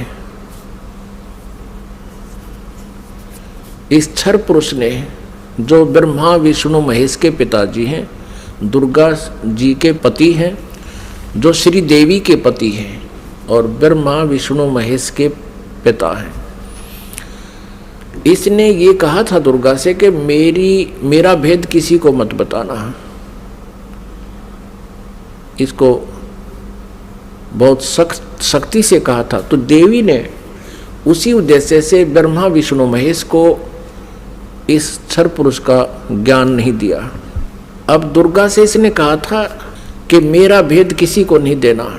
इस क्षर पुरुष ने, जो ब्रह्मा विष्णु महेश के पिताजी हैं, दुर्गा जी के पति हैं, जो श्री देवी के पति हैं और ब्रह्मा विष्णु महेश के पिता हैं, इसने ये कहा था दुर्गा से कि मेरा भेद किसी को मत बताना। इसको बहुत सख्ती से कहा था। तो देवी ने उसी उद्देश्य से ब्रह्मा विष्णु महेश को इस क्षर पुरुष का ज्ञान नहीं दिया। अब दुर्गा से इसने कहा था कि मेरा भेद किसी को नहीं देना।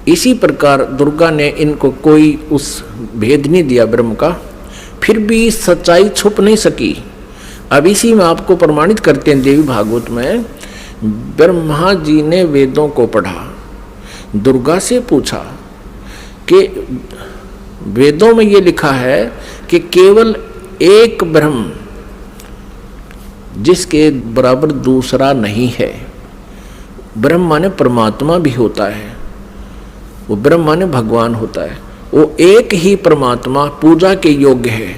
इसी प्रकार दुर्गा ने इनको कोई उस भेद नहीं दिया ब्रह्म का, फिर भी सच्चाई छुप नहीं सकी। अब इसी में आपको प्रमाणित करते हैं देवी भागवत में, ब्रह्मा जी ने वेदों को पढ़ा, दुर्गा से पूछा कि वेदों में ये लिखा है कि केवल एक ब्रह्म जिसके बराबर दूसरा नहीं है। ब्रह्म माने परमात्मा भी होता है, वो ब्रह्म माने भगवान होता है, वो एक ही परमात्मा पूजा के योग्य है।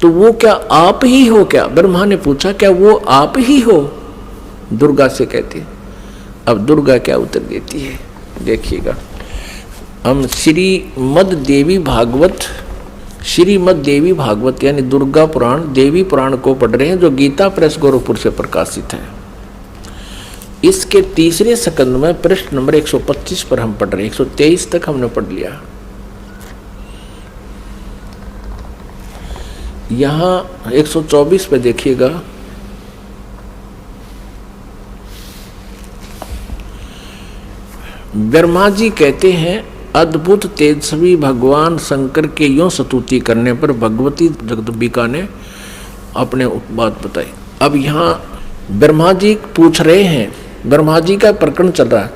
तो वो क्या आप ही हो क्या? ब्रह्मा ने पूछा, क्या वो आप ही हो? दुर्गा से कहती। अब दुर्गा क्या उत्तर देती है देखिएगा। हम श्रीमद् देवी भागवत यानी दुर्गा पुराण, देवी पुराण को पढ़ रहे हैं, जो गीता प्रेस गोरखपुर से प्रकाशित है। इसके तीसरे स्कंद में पृष्ठ नंबर 125 पर हम पढ़ रहे हैं। 123 तक हमने पढ़ लिया। यहां 124 पे देखिएगा, ब्रह्मा जी कहते हैं, अद्भुत तेजस्वी भगवान शंकर के यूं स्तुति करने पर भगवती जगदम्बिका ने अपने बात बताई। अब यहाँ ब्रह्मा जी पूछ रहे हैं, ब्रह्मा जी का प्रकरण चल रहा है।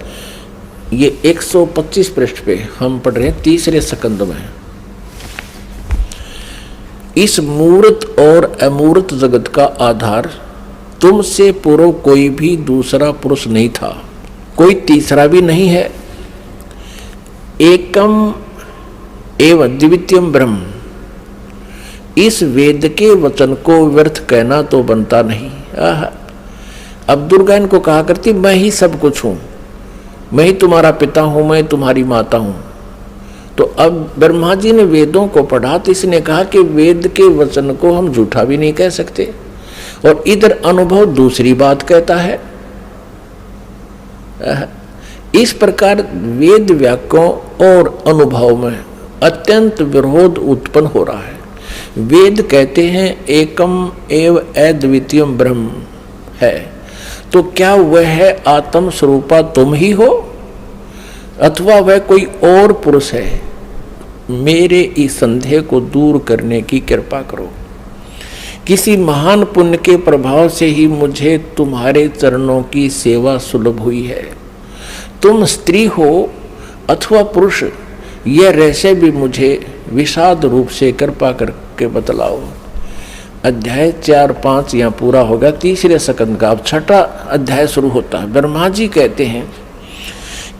ये 125 पृष्ठ पे हम पढ़ रहे हैं तीसरे स्कंद में। इस मूर्त और अमूर्त जगत का आधार तुमसे पूर्व कोई भी दूसरा पुरुष नहीं था, कोई तीसरा भी नहीं है। एकम एवं द्वितीयम ब्रह्म। इस वेद के वचन को व्यर्थ कहना तो बनता नहीं। अब दुर्गा इनको कहा करती, मैं ही सब कुछ हूं, मैं ही तुम्हारा पिता हूं, मैं तुम्हारी माता हूं। तो अब ब्रह्मा जी ने वेदों को पढ़ा तो इसने कहा कि वेद के वचन को हम झूठा भी नहीं कह सकते, और इधर अनुभव दूसरी बात कहता है। इस प्रकार वेद वाक्यों और अनुभव में अत्यंत विरोध उत्पन्न हो रहा है। वेद कहते हैं एकम एव अद्वितीयम ब्रह्म है, तो क्या वह आत्म स्वरूपा तुम ही हो अथवा वह कोई और पुरुष है? मेरे इस संदेह को दूर करने की कृपा करो। किसी महान पुण्य के प्रभाव से ही मुझे तुम्हारे चरणों की सेवा सुलभ हुई है। तुम स्त्री हो अथवा पुरुष, यह रहस्य भी मुझे विषाद रूप से कृपा करके बतलाओ। अध्याय 4-5 यहाँ पूरा होगा, तीसरे स्कंद का अब छठा अध्याय शुरू होता है। ब्रह्मा जी कहते हैं,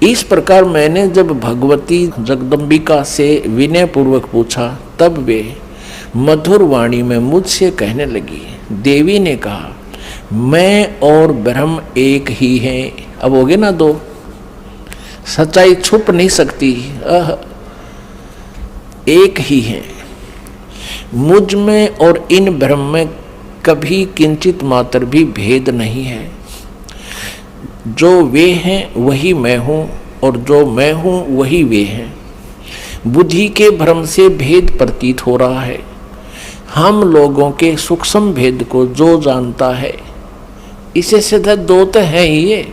इस प्रकार मैंने जब भगवती जगदम्बिका से विनय पूर्वक पूछा, तब वे मधुर वाणी में मुझसे कहने लगी। देवी ने कहा, मैं और ब्रह्म एक ही हैं। अब हो गए ना दो, सच्चाई छुप नहीं सकती, एक ही है। मुझ में और इन ब्रह्म में कभी किंचित मात्र भी भेद नहीं है। जो वे हैं वही मैं हूँ, और जो मैं हूँ वही वे हैं। बुद्धि के भ्रम से भेद प्रतीत हो रहा है। हम लोगों के सूक्ष्म भेद को जो जानता है, इसे सीधा दो तो है ही, ये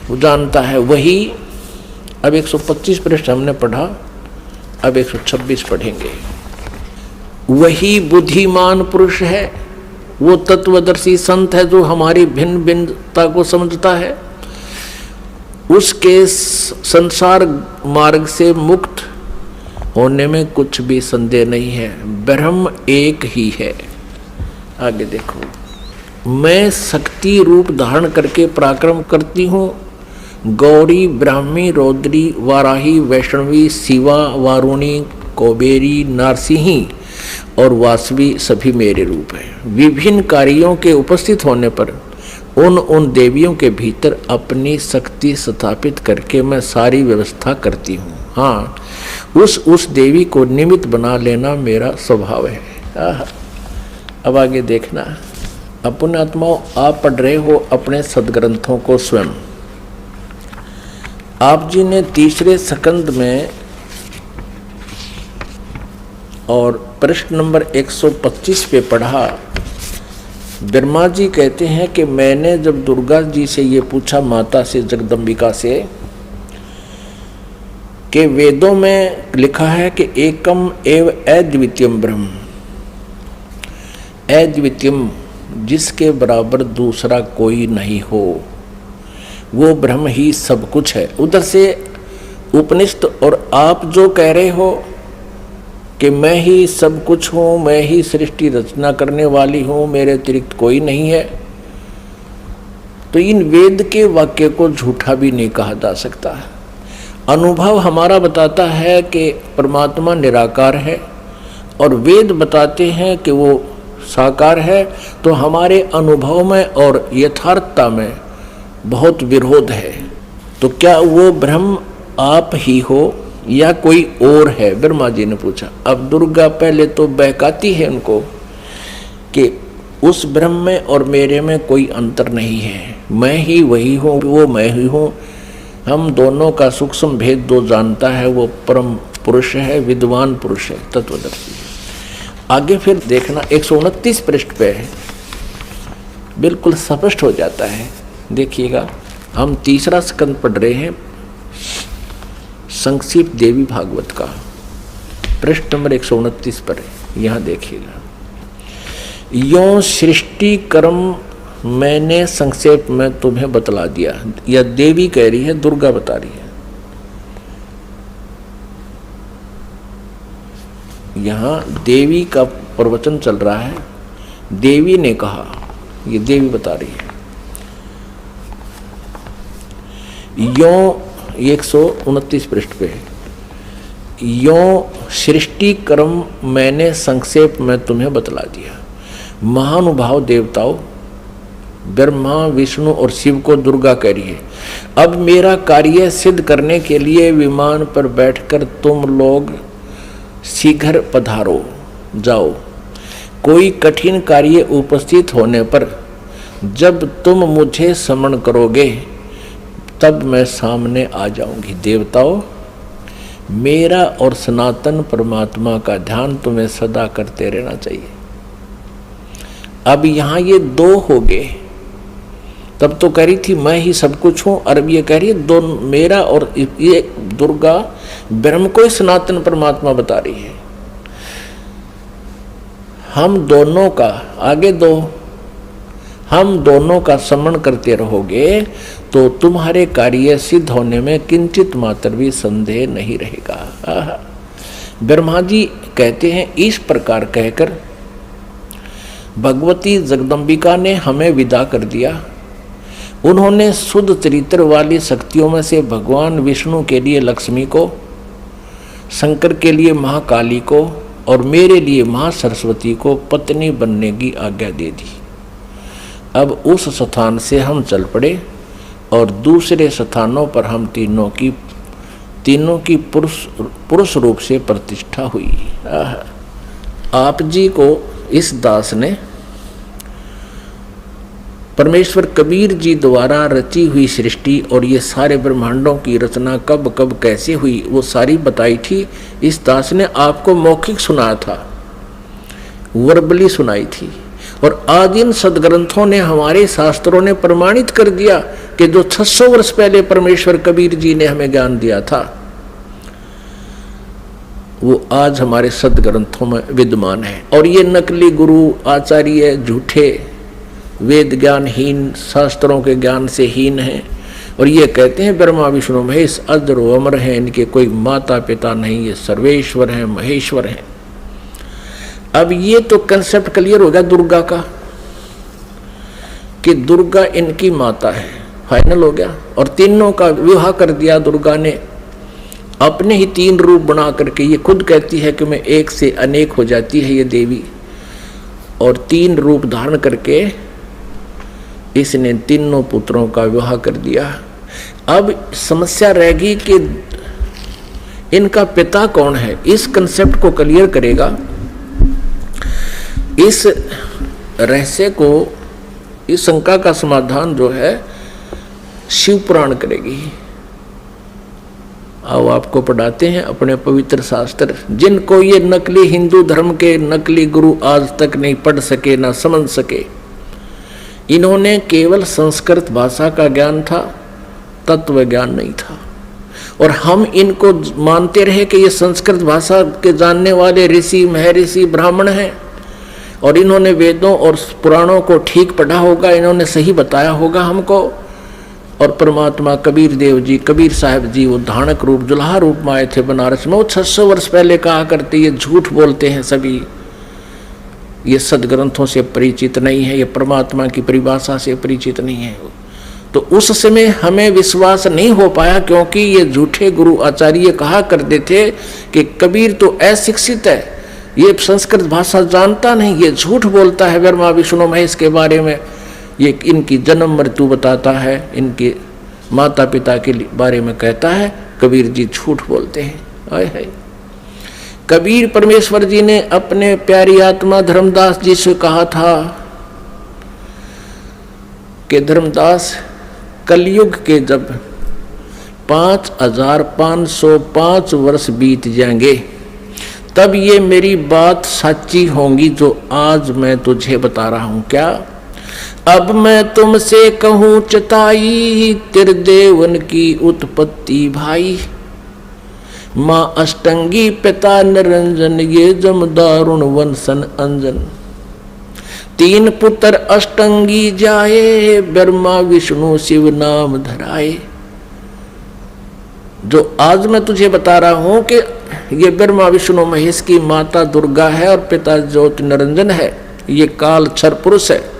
वो जानता है वही। अब 125 पृष्ठ हमने पढ़ा, अब 126 पढ़ेंगे। वही बुद्धिमान पुरुष है, वो तत्वदर्शी संत है जो हमारी भिन्न भिन्नता को समझता है, उसके संसार मार्ग से मुक्त होने में कुछ भी संदेह नहीं है। ब्रह्म एक ही है। आगे देखो, मैं शक्ति रूप धारण करके पराक्रम करती हूँ। गौरी, ब्राह्मी, रौद्री, वाराही, वैष्णवी, शिवा, वारुणी, कुबेरी, नारसिंही और वासवी सभी मेरे रूप हैं। विभिन्न कार्यों के उपस्थित होने पर उन देवियों के भीतर अपनी शक्ति स्थापित करके मैं सारी व्यवस्था करती हूँ। हाँ, उस देवी को निमित्त बना लेना मेरा स्वभाव है। अब आगे देखना, अपने आत्माओं, आप पढ़ रहे हो अपने सदग्रंथों को स्वयं। आप जी ने तीसरे स्कंद में और प्रश्न नंबर 125 पे पढ़ा। ब्रह्मा जी कहते हैं कि मैंने जब दुर्गा जी से ये पूछा, माता से, जगदम्बिका से, कि वेदों में लिखा है कि एकम एव अद्वितीयम ब्रह्म, अद्वितीयम जिसके बराबर दूसरा कोई नहीं हो, वो ब्रह्म ही सब कुछ है। उधर से उपनिषद और आप जो कह रहे हो कि मैं ही सब कुछ हूँ, मैं ही सृष्टि रचना करने वाली हूँ, मेरे अतिरिक्त कोई नहीं है, तो इन वेद के वाक्य को झूठा भी नहीं कहा जा सकता। अनुभव हमारा बताता है कि परमात्मा निराकार है और वेद बताते हैं कि वो साकार है, तो हमारे अनुभव में और यथार्थता में बहुत विरोध है। तो क्या वो ब्रह्म आप ही हो या कोई और है? ब्रह्मा जी ने पूछा। अब दुर्गा पहले तो बहकाती है उनको कि उस ब्रह्म में और मेरे में कोई अंतर नहीं है, मैं ही वही हूँ, वो मैं ही हूँ। हम दोनों का सूक्ष्म भेद दो जानता है, वो परम पुरुष है, विद्वान पुरुष है, तत्वदर्शी। आगे फिर देखना 129 पृष्ठ पे है, बिल्कुल स्पष्ट हो जाता है। देखिएगा, हम तीसरा स्कंद पढ़ रहे हैं, संक्षिप्त देवी भागवत का, पृष्ठ नंबर 129 पर है। यहाँ देखिएगा, यों सृष्टि कर्म मैंने संक्षेप में तुम्हें बतला दिया। यह देवी कह रही है, दुर्गा बता रही है। यहाँ देवी का प्रवचन चल रहा है, देवी ने कहा, ये देवी बता रही है। यों 129 पृष्ठ पे है, यों सृष्टि कर्म मैंने संक्षेप में तुम्हें बतला दिया। महानुभाव देवताओं, ब्रह्मा, विष्णु और शिव को दुर्गा कह रही है, अब मेरा कार्य सिद्ध करने के लिए विमान पर बैठकर तुम लोग शीघ्र पधारो, जाओ। कोई कठिन कार्य उपस्थित होने पर जब तुम मुझे स्मरण करोगे तब मैं सामने आ जाऊंगी। देवताओं, मेरा और सनातन परमात्मा का ध्यान तुम्हें सदा करते रहना चाहिए। अब यहाँ ये दो हो गए, तब तो कह रही थी मैं ही सब कुछ हूँ, और अब ये कह रही है दो, मेरा और ये दुर्गा ब्रह्म को ही सनातन परमात्मा बता रही है। हम दोनों का, आगे दो, हम दोनों का स्मरण करते रहोगे तो तुम्हारे कार्य सिद्ध होने में किंचित मात्र भी संदेह नहीं रहेगा। ब्रह्मा जी कहते हैं, इस प्रकार कहकर भगवती जगदम्बिका ने हमें विदा कर दिया। उन्होंने शुद्ध चरित्र वाली शक्तियों में से भगवान विष्णु के लिए लक्ष्मी को, शंकर के लिए महाकाली को और मेरे लिए महासरस्वती को पत्नी बनने की आज्ञा दे दी। अब उस स्थान से हम चल पड़े और दूसरे स्थानों पर हम तीनों की पुरुष रूप से प्रतिष्ठा हुई। आप जी को इस दास ने परमेश्वर कबीर जी द्वारा रची हुई सृष्टि और ये सारे ब्रह्मांडों की रचना कब कब कैसे हुई वो सारी बताई थी। इस दास ने आपको मौखिक सुनाया था, वर्बली सुनाई थी, और आज इन सदग्रंथों ने, हमारे शास्त्रों ने प्रमाणित कर दिया कि जो 600 वर्ष पहले परमेश्वर कबीर जी ने हमें ज्ञान दिया था वो आज हमारे सदग्रंथों में विद्यमान है। और ये नकली गुरु आचार्य झूठे, वेद ज्ञानहीन, शास्त्रों के ज्ञान से हीन हैं, और ये कहते हैं ब्रह्मा विष्णु महेश अजर अमर हैं, इनके कोई माता पिता नहीं, ये सर्वेश्वर हैं, महेश्वर हैं। अब ये तो कंसेप्ट क्लियर हो गया दुर्गा का, कि दुर्गा इनकी माता है, फाइनल हो गया। और तीनों का विवाह कर दिया दुर्गा ने, अपने ही 3 रूप बना करके। ये खुद कहती है कि मैं एक से अनेक हो जाती है ये देवी, और 3 रूप धारण करके इसने तीनों पुत्रों का विवाह कर दिया। अब समस्या रहेगी कि इनका पिता कौन है। इस कंसेप्ट को क्लियर करेगा, इस रहस्य को, इस शंका का समाधान जो है शिव पुराण करेगी। आओ आपको पढ़ाते हैं अपने पवित्र शास्त्र, जिनको ये नकली हिंदू धर्म के नकली गुरु आज तक नहीं पढ़ सके, ना समझ सके। इन्होंने केवल संस्कृत भाषा का ज्ञान था, तत्व ज्ञान नहीं था। और हम इनको मानते रहे कि ये संस्कृत भाषा के जानने वाले ऋषि, महर्षि, ब्राह्मण हैं, और इन्होंने वेदों और पुराणों को ठीक पढ़ा होगा, इन्होंने सही बताया होगा हमको। और परमात्मा कबीर देव जी, कबीर साहब जी, वो धानक रूप, जुल्हा रूप में आए थे बनारस में। वो 600 वर्ष पहले कहा करते, ये झूठ बोलते हैं सभी, ये सदग्रंथों से परिचित नहीं है, ये परमात्मा की परिभाषा से परिचित नहीं है। तो उस समय हमें विश्वास नहीं हो पाया, क्योंकि ये झूठे गुरु आचार्य कहा करते थे कि कबीर तो अशिक्षित है, ये संस्कृत भाषा जानता नहीं, ये झूठ बोलता है ब्रह्मा विष्णु महेश के बारे में, ये इनकी जन्म मृत्यु बताता है, इनके माता पिता के बारे में कहता है। कबीर जी झूठ बोलते हैं। आए है कबीर परमेश्वर जी ने अपने प्यारी आत्मा धर्मदास जी से कहा था कि धर्मदास, कलयुग के जब 5505 वर्ष बीत जाएंगे, तब ये मेरी बात सच्ची होंगी जो आज मैं तुझे बता रहा हूं। क्या? अब मैं तुमसे कहूं चताई, त्रिदेवन की उत्पत्ति भाई। माँ अष्टंगी पिता निरंजन, ये जम दारुण वंशन अंजन। 3 पुत्र अष्टंगी जाए, ब्रह्मा विष्णु शिव नाम धराए। जो आज मैं तुझे बता रहा हूं कि ये ब्रह्मा विष्णु महेश की माता दुर्गा है और पिता ज्योति निरंजन है, ये काल क्षर पुरुष है।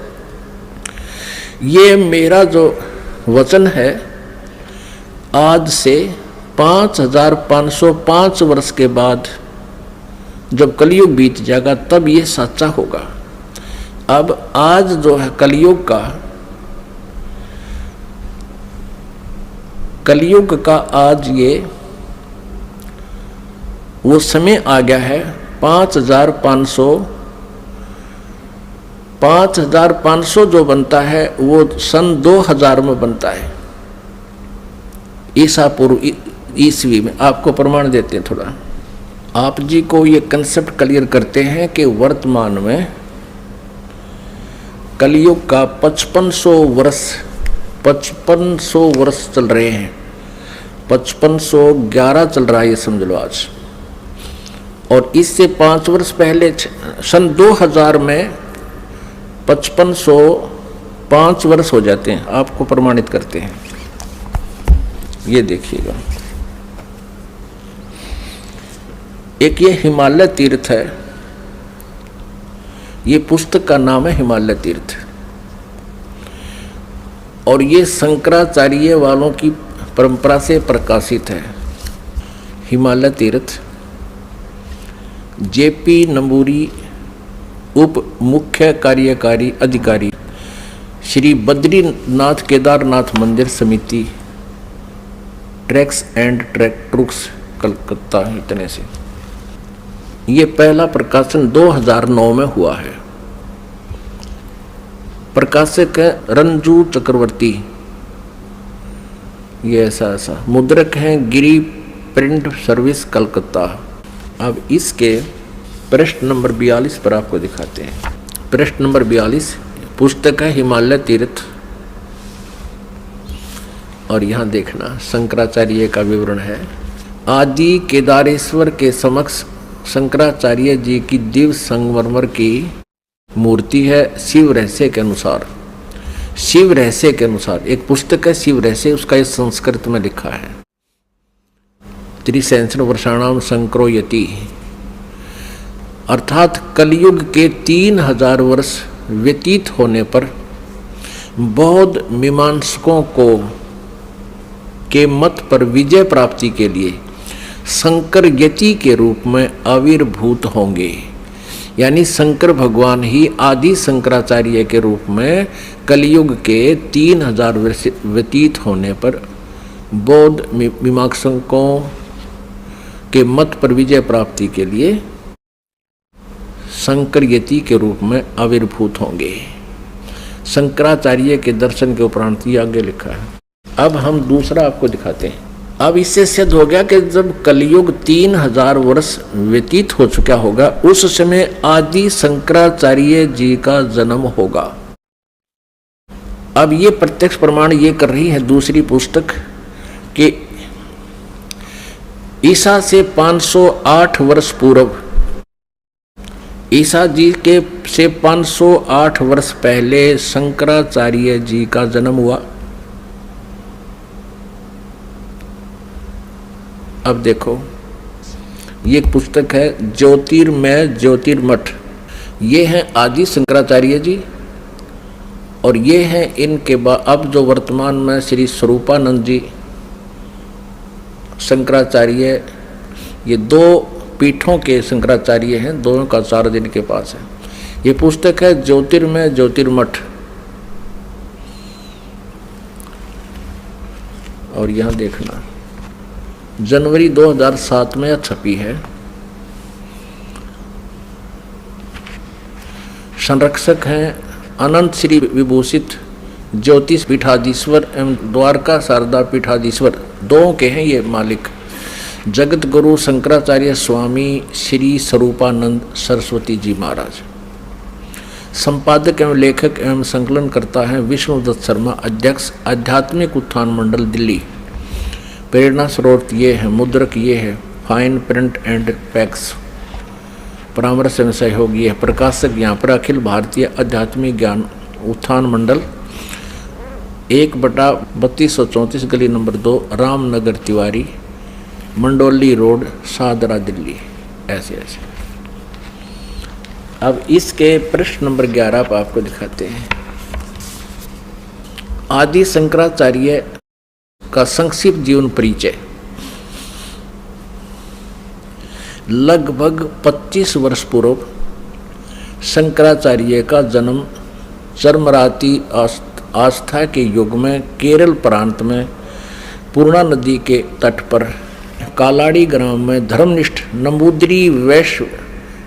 ये मेरा जो वचन है, आज से 5505 वर्ष के बाद जब कलयुग बीत जाएगा, तब ये सच्चा होगा। अब आज जो है कलयुग का आज ये वो समय आ गया है। 5500 जो बनता है वो सन 2000 में बनता है, ईसा पूर्व ईस्वी में। आपको प्रमाण देते हैं थोड़ा, आप जी को ये कंसेप्ट क्लियर करते हैं कि वर्तमान में कलयुग का 5500 वर्ष चल रहे हैं। 5511 चल रहा है, ये समझ लो आज। और इससे 5 वर्ष पहले सन 2000 में 5505 वर्ष हो जाते हैं। आपको प्रमाणित करते हैं, ये देखिएगा। एक ये हिमालय तीर्थ है, ये पुस्तक का नाम है हिमालय तीर्थ, और ये शंकराचार्य वालों की परंपरा से प्रकाशित है। हिमालय तीर्थ जेपी नंबूरी उप मुख्य कार्यकारी अधिकारी, श्री बद्रीनाथ केदारनाथ मंदिर समिति, ट्रैक्स एंड ट्रुक्स, कलकत्ता, इतने से। ये पहला प्रकाशन 2009 में हुआ है। प्रकाशक है रंजू चक्रवर्ती, ये ऐसा मुद्रक हैं गिरी प्रिंट सर्विस, कलकत्ता। अब इसके पृष्ठ नंबर 42 पर आपको दिखाते हैं। पृष्ठ नंबर 42 पुस्तक है हिमालय तीर्थ, और यहाँ देखना शंकराचार्य का विवरण है। आदि केदारेश्वर के समक्ष शंकराचार्य जी की दिव्य संगमरमर की मूर्ति है। शिव रहस्य के अनुसार, शिव रहस्य के अनुसार एक पुस्तक है शिव रहस्य, उसका इस संस्कृत में लिखा है। 363 वर्षाणाम शंकरो यति, अर्थात कलयुग के 3000 वर्ष व्यतीत होने पर बौद्ध मीमांसकों को के मत पर विजय प्राप्ति के लिए शंकर यति के रूप में आविर्भूत होंगे। यानी शंकर भगवान ही आदि शंकराचार्य के रूप में कलयुग के 3000 वर्ष व्यतीत होने पर बौद्ध मीमांसकों के मत पर विजय प्राप्ति के लिए शंकर यति के रूप में आविर्भूत होंगे। शंकराचार्य के दर्शन के उपरांत ये आगे लिखा है। अब हम दूसरा आपको दिखाते हैं। अब इससे सिद्ध हो गया कि जब कलयुग 3000 वर्ष व्यतीत हो चुका होगा, उस समय आदि शंकराचार्य जी का जन्म होगा। अब ये प्रत्यक्ष प्रमाण ये कर रही है दूसरी पुस्तक कि ईसा से 508 वर्ष पूर्व, ईसा जी के से 508 वर्ष पहले शंकराचार्य जी का जन्म हुआ। अब देखो, ये एक पुस्तक है ज्योतिर्मय ज्योतिर्मठ। ये हैं आदि शंकराचार्य जी और ये हैं इनके बाद अब जो वर्तमान में श्री स्वरूपानंद जी शंकराचार्य, ये 2 पीठों के शंकराचार्य हैं, दोनों का चार्ज इनके पास है। ये पुस्तक है ज्योतिर्मय ज्योतिर्मठ। और यहां देखना, जनवरी 2007 में छपी है। संरक्षक हैं अनंत श्री विभूषित ज्योतिष पीठाधीश्वर एवं द्वारका शारदा पीठाधीश्वर, दोनों के हैं ये मालिक। जगत गुरु शंकराचार्य स्वामी श्री स्वरूपानंद सरस्वती जी महाराज। संपादक एवं लेखक एवं संकलन करता है विष्णुदत्त शर्मा, अध्यक्ष आध्यात्मिक उत्थान मंडल दिल्ली। प्रेरणा स्रोत ये है, मुद्रक ये है, फाइन प्रिंट एंड पैक्स। परामर्श एवं सहयोग ये है, प्रकाशक यहाँ पर अखिल भारतीय आध्यात्मिक ज्ञान उत्थान मंडल, 1/3234 गली नंबर 2, रामनगर तिवारी, मंडोली रोड, शाहदरा दिल्ली। ऐसे ऐसे। अब इसके प्रश्न नंबर 11 आप आपको दिखाते हैं। आदि शंकराचार्य का संक्षिप्त जीवन परिचय। लगभग 25 वर्ष पूर्व शंकराचार्य का जन्म चरमराती आस्था के युग में केरल प्रांत में पूर्णा नदी के तट पर कालाड़ी ग्राम में धर्मनिष्ठ नंबूदरी वैश्य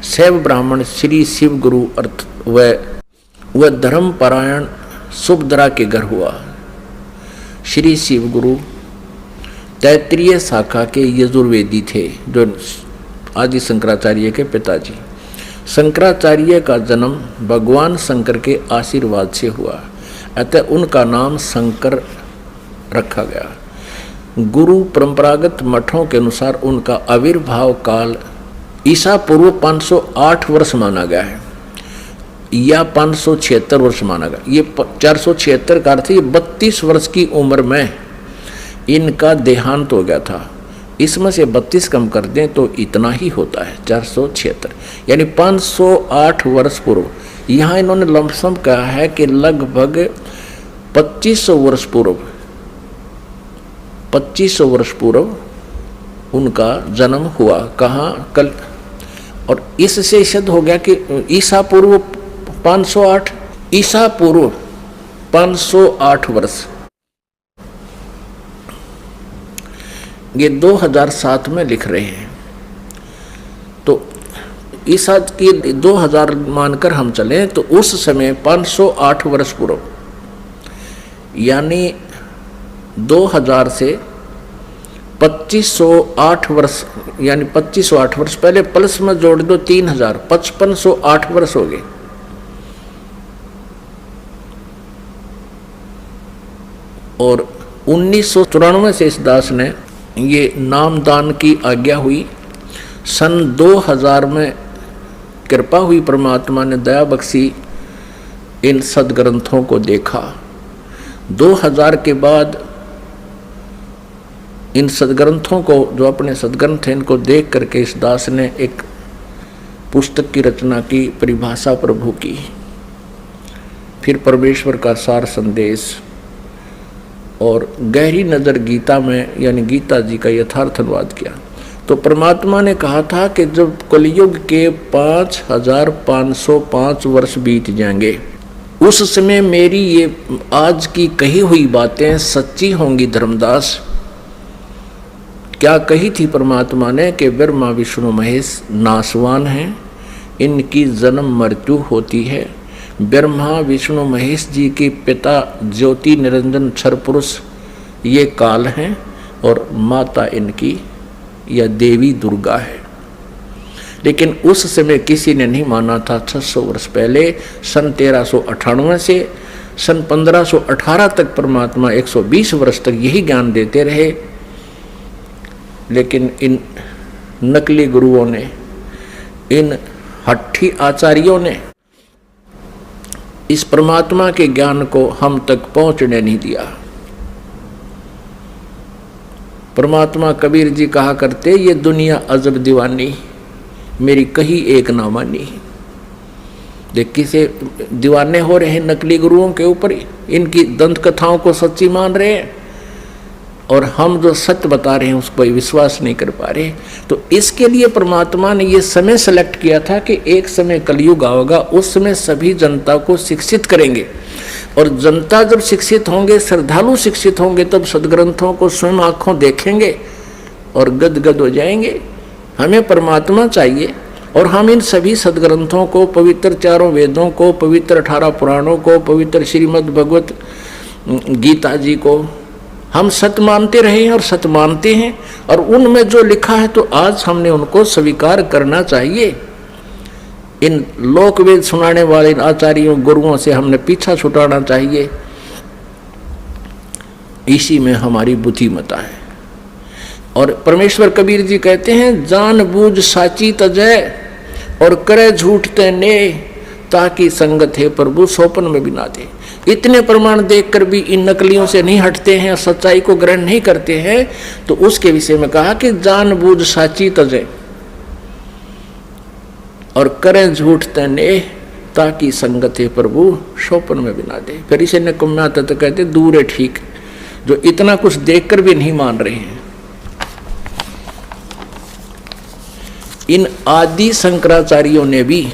शैव ब्राह्मण श्री शिव गुरु अर्थ व धर्मपरायण सुभद्रा के घर हुआ। श्री शिव गुरु तैत्रीय शाखा के यजुर्वेदी थे, जो आदि शंकराचार्य के पिताजी। शंकराचार्य का जन्म भगवान शंकर के आशीर्वाद से हुआ, अतः उनका नाम शंकर रखा गया। गुरु परंपरागत मठों के अनुसार उनका आविर्भाव काल ईसा पूर्व 508 वर्ष माना गया है या 576 वर्ष माना गया। ये 476 का अर्थ, ये 32 वर्ष की उम्र में इनका देहांत हो गया था। इसमें से 32 कम कर दें तो इतना ही होता है 476, यानी 508 वर्ष पूर्व। यहाँ इन्होंने लमसम कहा है कि लगभग 2500 वर्ष पूर्व, 2500 वर्ष पूर्व उनका जन्म हुआ। कहाँ? कल। और इससे सिद्ध हो गया कि ईसा पूर्व 508, ईसा पूर्व 508 वर्ष, ये 2007 में लिख रहे हैं। तो ईसा की 2000 मानकर हम चलें तो उस समय 508 वर्ष पूर्व, यानी 2000 से 2508 वर्ष, यानी 2508 वर्ष पहले प्लस में जोड़ दो 3000, 5508 वर्ष हो गए। और 1994 से इस दास ने ये नामदान की आज्ञा हुई। सन 2000 में कृपा हुई, परमात्मा ने दया बख्शी, इन सदग्रंथों को देखा। 2000 के बाद इन सदग्रंथों को, जो अपने सदग्रंथ हैं, इनको देख करके इस दास ने एक पुस्तक की रचना की, परिभाषा प्रभु की, फिर परमेश्वर का सार संदेश और गहरी नज़र गीता में, यानी गीता जी का यथार्थ अनुवाद किया। तो परमात्मा ने कहा था कि जब कलयुग के 5505 वर्ष बीत जाएंगे, उस समय मेरी ये आज की कही हुई बातें सच्ची होंगी। धर्मदास, क्या कही थी परमात्मा ने कि ब्रह्मा विष्णु महेश नाशवान हैं, इनकी जन्म मृत्यु होती है। ब्रह्मा विष्णु महेश जी के पिता ज्योति निरंजन क्षर पुरुष ये काल हैं, और माता इनकी या देवी दुर्गा है। लेकिन उस समय किसी ने नहीं माना था। 600 वर्ष पहले, सन 1398 से सन 1518 तक परमात्मा 120 वर्ष तक यही ज्ञान देते रहे। लेकिन इन नकली गुरुओं ने, इन हट्ठी आचार्यों ने इस परमात्मा के ज्ञान को हम तक पहुंचने नहीं दिया। परमात्मा कबीर जी कहा करते, ये दुनिया अजब दीवानी, मेरी कही एक ना मानी। देख किसे दीवाने हो रहे हैं नकली गुरुओं के ऊपर, इनकी दंत कथाओं को सच्ची मान रहे हैं, और हम जो सत्य बता रहे हैं उसको विश्वास नहीं कर पा रहे। तो इसके लिए परमात्मा ने ये समय सेलेक्ट किया था कि एक समय कलयुग आएगा, उस समय सभी जनता को शिक्षित करेंगे, और जनता जब शिक्षित होंगे, श्रद्धालु शिक्षित होंगे, तब सदग्रंथों को स्वयं आँखों देखेंगे और गदगद हो जाएंगे। हमें परमात्मा चाहिए, और हम इन सभी सदग्रंथों को, पवित्र चारों वेदों को, पवित्र 18 पुराणों को, पवित्र श्रीमद् भगवत गीता जी को हम सत्य मानते रहे हैं और सत्य मानते हैं, और उनमें जो लिखा है तो आज हमने उनको स्वीकार करना चाहिए। इन लोकवेद सुनाने वाले इन आचार्यों गुरुओं से हमने पीछा छुटाना चाहिए। इसी में हमारी बुद्धिमता है। और परमेश्वर कबीर जी कहते हैं, जान बूझ साची तजय और करे झूठ तने, ताकि संगत है प्रभु सोपन में भी ना दे। इतने प्रमाण देखकर भी इन नकलियों से नहीं हटते हैं, सच्चाई को ग्रहण नहीं करते हैं, तो उसके विषय में कहा कि जान बूझ साची तजे और करें झूठ तने, ताकि संगत है प्रभु शोपन में भी ना दे। फिर इसे न कम्या तत्व कहते, दूर है ठीक, जो इतना कुछ देखकर भी नहीं मान रहे हैं। इन आदि शंकराचार्यों ने भी,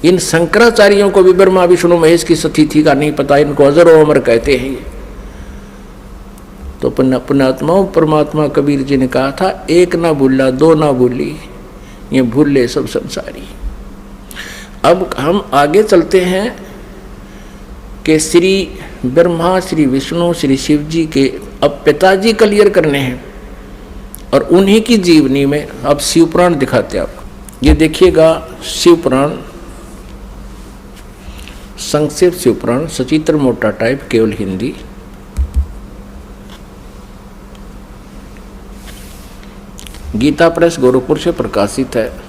इन शंकराचार्यों को भी ब्रह्मा विष्णु महेश की स्थिति का नहीं पता, इनको अजरो अमर कहते हैं। तो पुण्यात्माओं, परमात्मा कबीर जी ने कहा था, एक ना भूला दो ना भूली, ये भूले सब संसारी। अब हम आगे चलते हैं कि श्री ब्रह्मा, श्री विष्णु, श्री शिव जी के अब पिताजी क्लियर करने हैं, और उन्हीं की जीवनी में अब शिव पुराण दिखाते हैं आपको। ये देखिएगा, शिव पुराण संक्षिप्त शिव पुराण, सचित्र मोटा टाइप, केवल हिंदी। गीता प्रेस गोरखपुर से प्रकाशित है।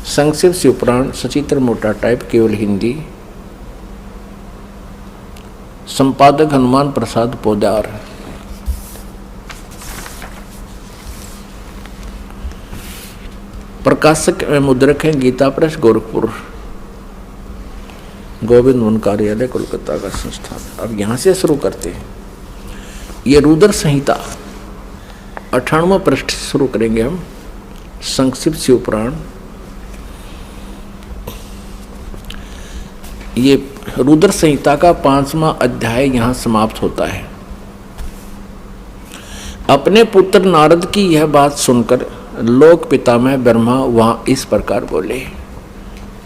संक्षिप्त शिव पुराण, सचित्र मोटा टाइप, केवल हिंदी। संपादक हनुमान प्रसाद पोदार। प्रकाशक एवं मुद्रक हैं गीता प्रेस गोरखपुर, गोविंद वन कार्यालय कोलकाता का संस्थान। अब यहाँ से शुरू करते हैं। ये रुद्र संहिता 98वां पृष्ठ शुरू करेंगे हम। संक्षिप्त शिव पुराण, ये रुद्र संहिता का 5वां अध्याय यहाँ समाप्त होता है। अपने पुत्र नारद की यह बात सुनकर लोक पितामह ब्रह्मा वहाँ इस प्रकार बोले।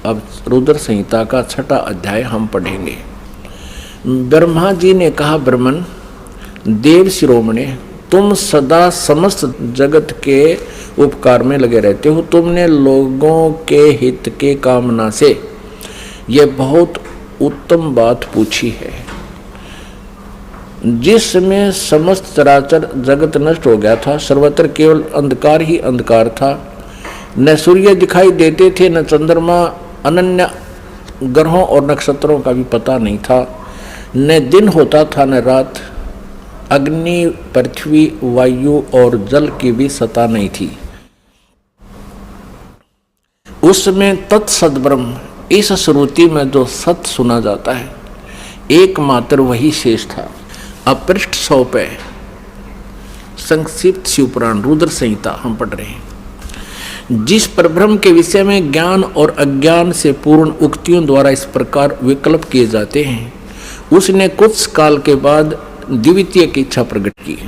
अब रुद्र संहिता का 6वां अध्याय हम पढ़ेंगे। ब्रह्मा जी ने कहा, ब्रह्मन देव शिरोमणि, तुम सदा समस्त जगत के उपकार में लगे रहते हो। तुमने लोगों के हित के कामना से यह बहुत उत्तम बात पूछी है। जिसमें समस्त चराचर जगत नष्ट हो गया था, सर्वत्र केवल अंधकार ही अंधकार था। न सूर्य दिखाई देते थे, न चंद्रमा, अनन्य ग्रहों और नक्षत्रों का भी पता नहीं था। न दिन होता था न रात, अग्नि, पृथ्वी, वायु और जल की भी सत्ता नहीं थी। उसमें तत्सद ब्रह्म, इस श्रुति में जो सत सुना जाता है एकमात्र वही शेष था। अब पृष्ठ 100 पे संक्षिप्त शिवपुराण रुद्र संहिता हम पढ़ रहे हैं। जिस परब्रह्म के विषय में ज्ञान और अज्ञान से पूर्ण उक्तियों द्वारा इस प्रकार विकल्प किए जाते हैं, उसने कुछ काल के बाद द्वितीय की इच्छा प्रकट की।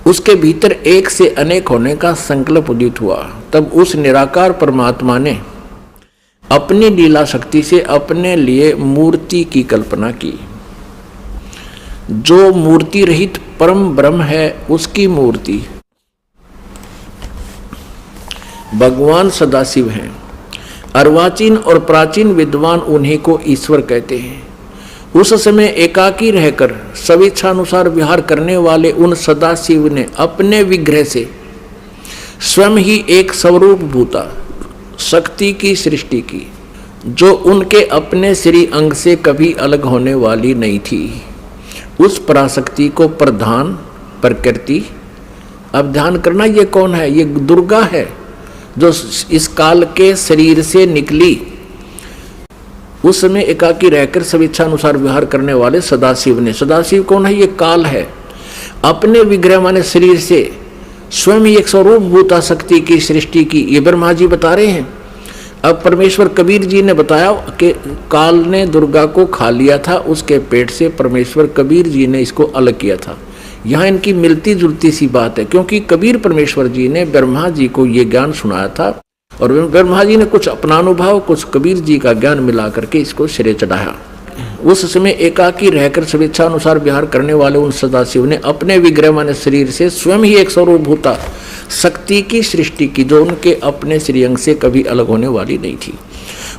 उसके भीतर एक से अनेक होने का संकल्प उदित हुआ। तब उस निराकार परमात्मा ने अपनी लीला शक्ति से अपने लिए मूर्ति की कल्पना की। जो मूर्ति रहित परम ब्रह्म है, उसकी मूर्ति भगवान सदाशिव हैं। अर्वाचीन और प्राचीन विद्वान उन्हीं को ईश्वर कहते हैं। उस समय एकाकी रहकर स्वेच्छानुसार विहार करने वाले उन सदाशिव ने अपने विग्रह से स्वयं ही एक स्वरूप भूता शक्ति की सृष्टि की, जो उनके अपने श्री अंग से कभी अलग होने वाली नहीं थी। उस पराशक्ति को प्रधान प्रकृति, अब ध्यान करना, ये कौन है? ये दुर्गा है, जो इस काल के शरीर से निकली। उस समय एकाकी रहकर स्वेच्छानुसार विहार करने वाले सदाशिव ने, सदाशिव कौन है? ये काल है। अपने विग्रह माने शरीर से स्वयं ही एक स्वरूप भूता शक्ति की सृष्टि की, ये ब्रह्मा जी बता रहे हैं। अब परमेश्वर कबीर जी ने बताया कि काल ने दुर्गा को खा लिया था, उसके पेट से परमेश्वर कबीर जी ने इसको अलग किया था। यहाँ इनकी मिलती जुलती सी बात है, क्योंकि कबीर परमेश्वर जी ने ब्रह्मा जी को ये ज्ञान सुनाया था और ब्रह्मा जी ने कुछ अपना अनुभव, कुछ कबीर जी का ज्ञान मिला करके इसको सिरे चढ़ाया। उस समय एकाकी रहकर स्वेच्छानुसार विहार करने वाले उन सदाशिव ने अपने विग्रह माने शरीर से स्वयं ही एक स्वरूप भूता शक्ति की सृष्टि की, जो उनके अपने श्रीअंग से कभी अलग होने वाली नहीं थी।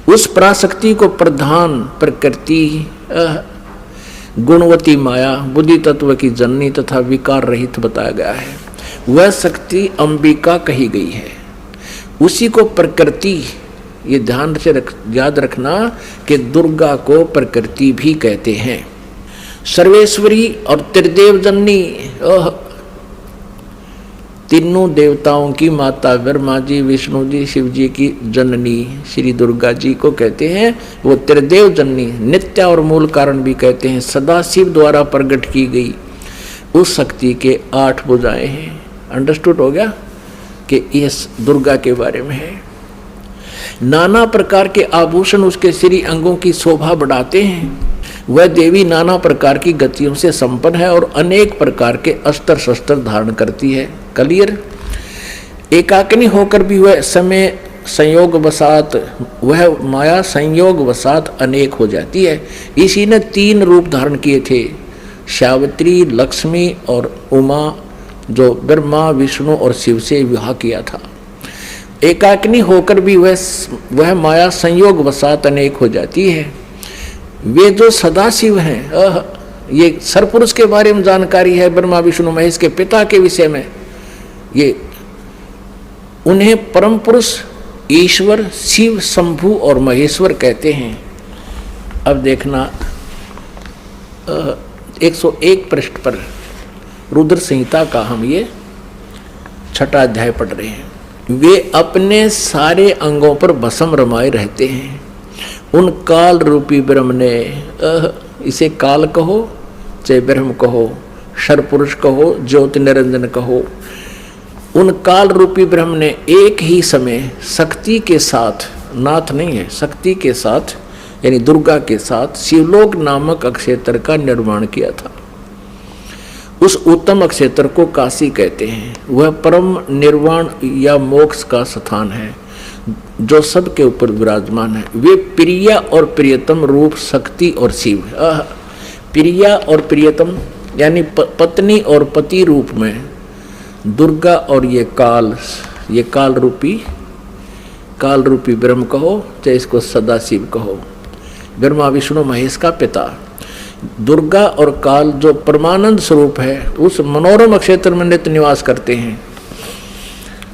उस पराशक्ति को प्रधान प्रकृति, गुणवती माया, बुद्धि तत्व की जननी तथा विकार रहित बताया गया है। वह शक्ति अंबिका कही गई है। उसी को प्रकृति, ये ध्यान से याद रखना कि दुर्गा को प्रकृति भी कहते हैं। सर्वेश्वरी और त्रिदेव जननी, तीनों देवताओं की माता ब्रह्मा जी, विष्णु जी, शिव जी की जननी श्री दुर्गा जी को कहते हैं। वो त्रिदेव जननी, नित्य और मूल कारण भी कहते हैं। सदाशिव द्वारा प्रकट की गई उस शक्ति के 8 भुजाएं हैं। अंडरस्टूड हो गया कि इस दुर्गा के बारे में है। नाना प्रकार के आभूषण उसके श्री अंगों की शोभा बढ़ाते हैं। वह देवी नाना प्रकार की गतियों से संपन्न है और अनेक प्रकार के अस्त्र शस्त्र धारण करती है। क्लियर? एकाकिनी होकर भी वह समय संयोग वसात, वह माया संयोग वसात अनेक हो जाती है। इसी ने 3 रूप धारण किए थे, सावित्री, लक्ष्मी और उमा, जो ब्रह्मा, विष्णु और शिव से विवाह किया था। एकाकिनी होकर भी वह माया संयोग वसात अनेक हो जाती है। वे जो सदाशिव हैं, ये सरपुरुष के बारे में जानकारी है, ब्रह्मा विष्णु महेश के पिता के विषय में। ये उन्हें परम पुरुष, ईश्वर, शिव, शंभु और महेश्वर कहते हैं। अब देखना 101 पृष्ठ पर रुद्र संहिता का हम ये 6वां अध्याय पढ़ रहे हैं। वे अपने सारे अंगों पर भस्म रमाए रहते हैं। उन काल रूपी ब्रह्म ने, इसे काल कहो चाहे ब्रह्म कहो, सर्वपुरुष कहो, ज्योति निरंजन कहो, उन काल रूपी ब्रह्म ने एक ही समय शक्ति के साथ, नाथ नहीं है, शक्ति के साथ यानी दुर्गा के साथ शिवलोक नामक अक्षेत्र का निर्माण किया था। उस उत्तम अक्षेत्र को काशी कहते हैं। वह परम निर्वाण या मोक्ष का स्थान है जो सबके ऊपर विराजमान है। वे प्रिया और प्रियतम रूप शक्ति और शिव, प्रिया और प्रियतम यानी पत्नी और पति रूप में दुर्गा और ये काल रूपी ब्रह्म कहो चाहे इसको सदाशिव कहो, ब्रह्मा विष्णु महेश का पिता। दुर्गा और काल जो परमानंद स्वरूप है उस मनोरम क्षेत्र में नित्य निवास करते हैं।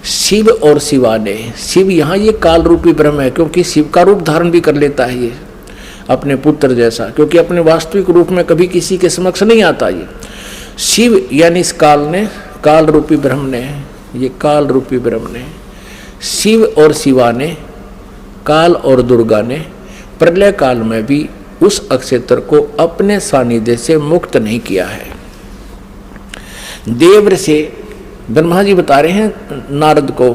शिव और शिवाने, शिव यहाँ ये काल रूपी ब्रह्म है, क्योंकि शिव का रूप धारण भी कर लेता है ये अपने पुत्र जैसा, क्योंकि अपने वास्तविक रूप में कभी किसी के समक्ष नहीं आता। ये शिव यानी इस काल ने, काल रूपी ब्रह्म ने, ये काल रूपी ब्रह्म ने, शिव और शिवा ने, काल और दुर्गा ने प्रलय काल में भी उस अक्षेत्र को अपने सानिध्य से मुक्त नहीं किया है। देव से ब्रह्मा जी बता रहे हैं नारद को,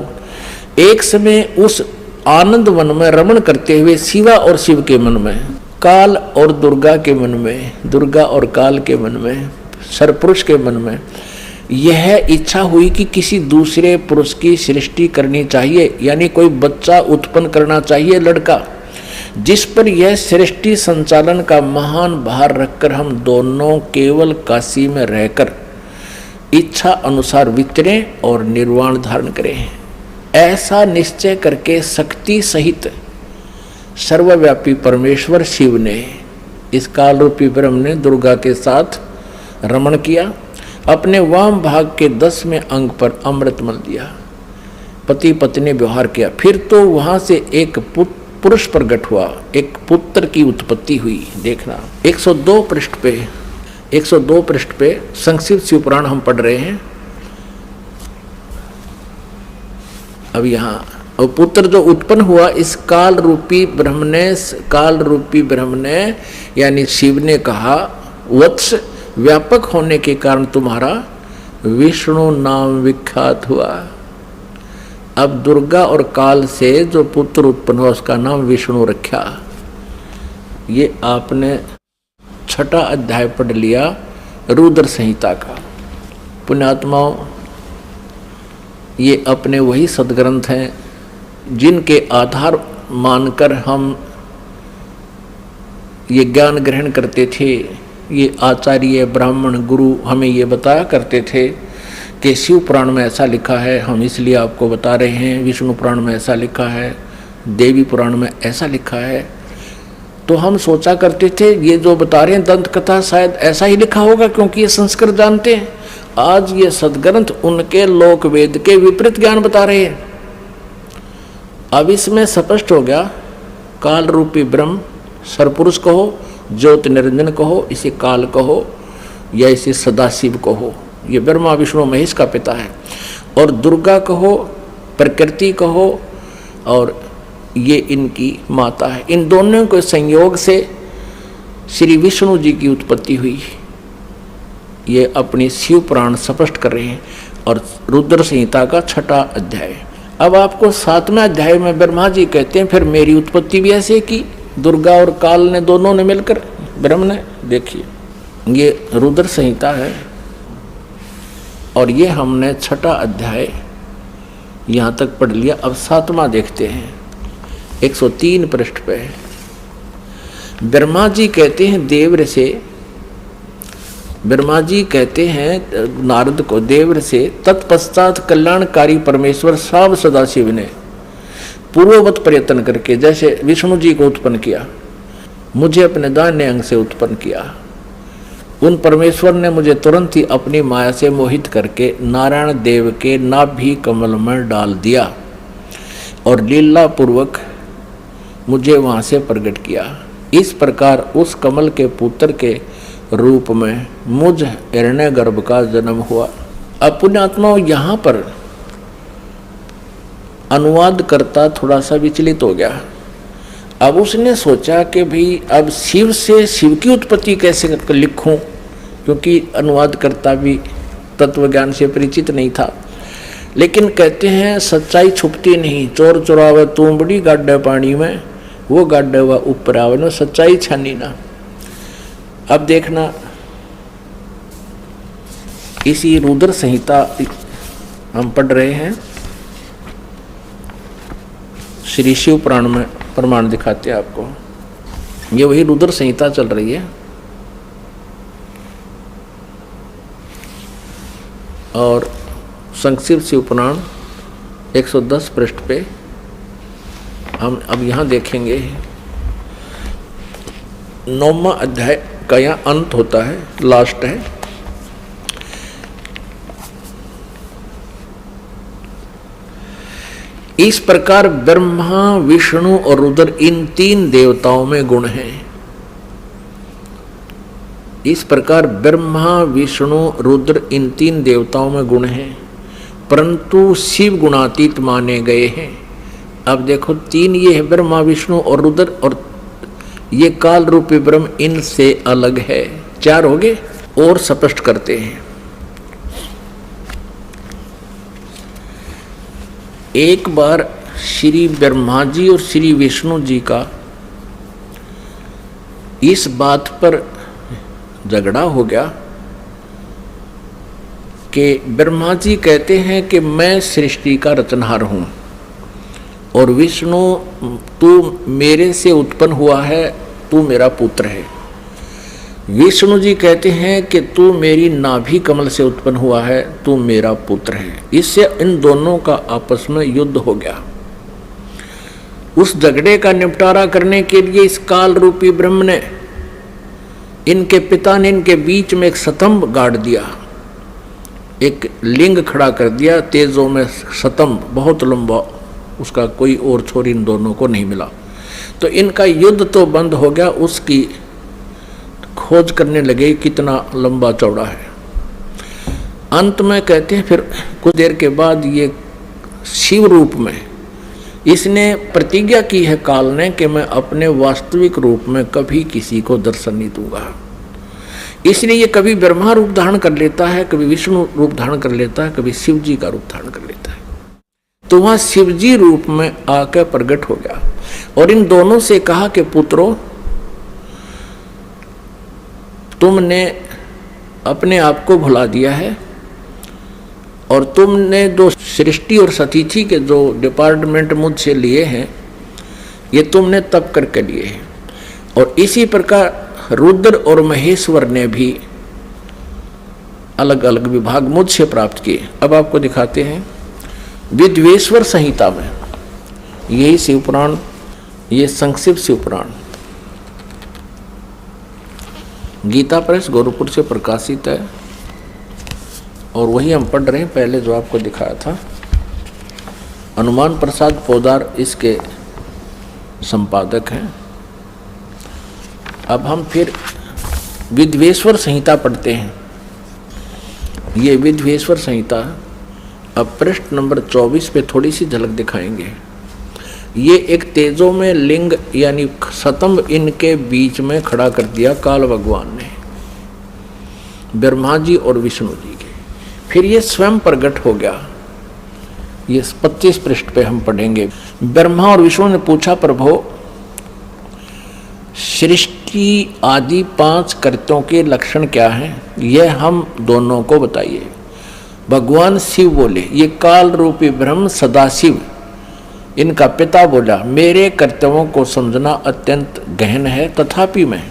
एक समय उस आनंद वन में रमण करते हुए शिवा और शिव के मन में, काल और दुर्गा के मन में, दुर्गा और काल के मन में, सरपुरुष के मन में यह इच्छा हुई कि किसी दूसरे पुरुष की सृष्टि करनी चाहिए, यानी कोई बच्चा उत्पन्न करना चाहिए, लड़का, जिस पर यह सृष्टि संचालन का महान भार रखकर हम दोनों केवल काशी में रहकर इच्छा अनुसार विचरें और निर्वाण धारण करें। ऐसा निश्चय करके शक्ति सहित सर्वव्यापी परमेश्वर शिव ने, इस काल रूपी ब्रह्म ने दुर्गा के साथ रमण किया, अपने वाम भाग के 10वें अंग पर अमृत मल दिया, पति पत्नी व्यवहार किया। फिर तो वहां से एक पुरुष प्रकट हुआ, एक पुत्र की उत्पत्ति हुई। देखना 102 पृष्ठ पे संक्षिप्त शिव पुराण हम पढ़ रहे हैं। अब यहाँ और पुत्र जो उत्पन्न हुआ इस काल रूपी ब्रह्म ने यानी शिव ने कहा, वत्स व्यापक होने के कारण तुम्हारा विष्णु नाम विख्यात हुआ। अब दुर्गा और काल से जो पुत्र उत्पन्न हुआ उसका नाम विष्णु रखा। ये आपने 6वां अध्याय पढ़ लिया रुद्र संहिता का। पुण्यात्माओं, ये अपने वही सदग्रंथ हैं जिनके आधार मानकर हम ये ज्ञान ग्रहण करते थे। ये आचार्य ब्राह्मण गुरु हमें ये बताया करते थे कि शिव पुराण में ऐसा लिखा है, हम इसलिए आपको बता रहे हैं। विष्णु पुराण में ऐसा लिखा है, देवी पुराण में ऐसा लिखा है। तो हम सोचा करते थे ये जो बता रहे हैं दंत कथा शायद ऐसा ही लिखा होगा, क्योंकि ये संस्कृत जानते हैं। आज ये सदग्रंथ उनके लोक वेद के विपरीत ज्ञान बता रहे हैं। अब इसमें स्पष्ट हो गया, काल रूपी ब्रह्म सरपुरुष कहो, ज्योति निरंजन कहो, इसे काल कहो या इसे सदाशिव कहो, ये ब्रह्मा विष्णु महेश का पिता है। और दुर्गा कहो, प्रकृति कहो, और ये इनकी माता है। इन दोनों के संयोग से श्री विष्णु जी की उत्पत्ति हुई। ये अपनी शिव पुराण स्पष्ट कर रहे हैं। और रुद्र संहिता का 6वां अध्याय। अब आपको 7वें अध्याय में ब्रह्मा जी कहते हैं फिर मेरी उत्पत्ति भी ऐसे की, दुर्गा और काल ने दोनों ने मिलकर, ब्रह्म ने। देखिए ये रुद्र संहिता है और ये हमने 6वां अध्याय यहाँ तक पढ़ लिया। अब 7वां देखते हैं 103 पृष्ठ पे। ब्रह्मा जी कहते हैं देव से, ब्रह्मा जी कहते हैं नारद को देव से, तत्पश्चात कल्याणकारी परमेश्वर साव सदाशिव ने पूर्ववत प्रयत्न करके जैसे विष्णु जी को उत्पन्न किया, मुझे अपने दाहिने अंग से उत्पन्न किया। उन परमेश्वर ने मुझे तुरंत ही अपनी माया से मोहित करके नारायण देव के नाभि कमल में डाल दिया और लीला पूर्वक मुझे वहाँ से प्रकट किया। इस प्रकार उस कमल के पुत्र के रूप में मुझ हिरण्य गर्भ का जन्म हुआ। अब पुण्यात्माओं यहाँ पर अनुवाद करता थोड़ा सा विचलित हो गया। अब उसने सोचा कि भाई अब शिव से शिव की उत्पत्ति कैसे लिखूं, क्योंकि अनुवाद करता भी तत्व ज्ञान से परिचित नहीं था। लेकिन कहते हैं सच्चाई छुपती नहीं, चोर चुरावे तू बड़ी गाड्डे पानी में, वो गाड्डे हुआ ऊपर आवे ना, सच्चाई छानी ना। अब देखना इसी रुद्र संहिता हम पढ़ रहे हैं, श्री शिव पुराण में प्रमाण दिखाते हैं आपको। ये वही रुद्र संहिता चल रही है और संक्षिप्त शिव पुराण 110 पृष्ठ पे हम अब यहाँ देखेंगे 9वां अध्याय का यहाँ अंत होता है, लास्ट है। इस प्रकार ब्रह्मा, विष्णु और रुद्र इन तीन देवताओं में गुण हैं। इस प्रकार ब्रह्मा, विष्णु, रुद्र इन तीन देवताओं में गुण हैं, परंतु शिव गुणातीत माने गए हैं। अब देखो तीन ये है, ब्रह्मा, विष्णु और रुद्र, और ये काल रूपी ब्रह्म इनसे अलग है। चार हो गए। और स्पष्ट करते हैं। एक बार श्री ब्रह्मा जी और श्री विष्णु जी का इस बात पर झगड़ा हो गया कि ब्रह्मा जी कहते हैं कि मैं सृष्टि का रचनहार हूं, और विष्णु तू मेरे से उत्पन्न हुआ है, तू मेरा पुत्र है। विष्णु जी कहते हैं कि तू मेरी नाभि कमल से उत्पन्न हुआ है, तू मेरा पुत्र है। इससे इन दोनों का आपस में युद्ध हो गया। उस झगड़े का निपटारा करने के लिए इस काल रूपी ब्रह्म ने, इनके पिता ने इनके बीच में एक स्तंभ गाड़ दिया, एक लिंग खड़ा कर दिया तेजों में स्तंभ, बहुत लंबा, उसका कोई और छोर इन दोनों को नहीं मिला। तो इनका युद्ध तो बंद हो गया, उसकी खोज करने लगे कितना लंबा चौड़ा है। अंत में कहते हैं फिर कुछ देर के बाद ये शिव रूप में इसने प्रतिज्ञा की है काल ने कि मैं अपने वास्तविक रूप में कभी किसी को दर्शन नहीं दूंगा। इसलिए ये कभी ब्रह्मा रूप धारण कर लेता है, कभी विष्णु रूप धारण कर लेता है, कभी शिव जी का रूप धारण कर लेता है। तो वहां शिव जी रूप में आकर प्रकट हो गया और इन दोनों से कहा कि पुत्रों, तुमने अपने आप को भुला दिया है और तुमने जो सृष्टि और सतीथि के जो डिपार्टमेंट मुझसे लिए हैं, ये तुमने तप करके लिए हैं। और इसी प्रकार रुद्र और महेश्वर ने भी अलग अलग विभाग मुझसे प्राप्त किए। अब आपको दिखाते हैं विद्वेश्वर संहिता में, यही शिवपुराण, ये संक्षिप्त शिवपुराण गीता प्रेस गोरखपुर से प्रकाशित है और वही हम पढ़ रहे हैं। पहले जो आपको दिखाया था, हनुमान प्रसाद पोदार इसके संपादक हैं। अब हम फिर विद्वेश्वर संहिता पढ़ते हैं। ये विद्वेश्वर संहिता, अब पृष्ठ नंबर 24 पे थोड़ी सी झलक दिखाएंगे। ये एक तेजों में लिंग यानी स्तंभ इनके बीच में खड़ा कर दिया काल भगवान ने, ब्रह्मा जी और विष्णु जी के। फिर ये स्वयं प्रकट हो गया। ये 25 पृष्ठ पे हम पढ़ेंगे। ब्रह्मा और विष्णु ने पूछा, प्रभो सृष्टि आदि 5 कृत्यों के लक्षण क्या हैं, यह हम दोनों को बताइए। भगवान शिव बोले, ये काल रूपी ब्रह्म सदाशिव इनका पिता बोला, मेरे कर्तव्यों को समझना अत्यंत गहन है, तथापि मैं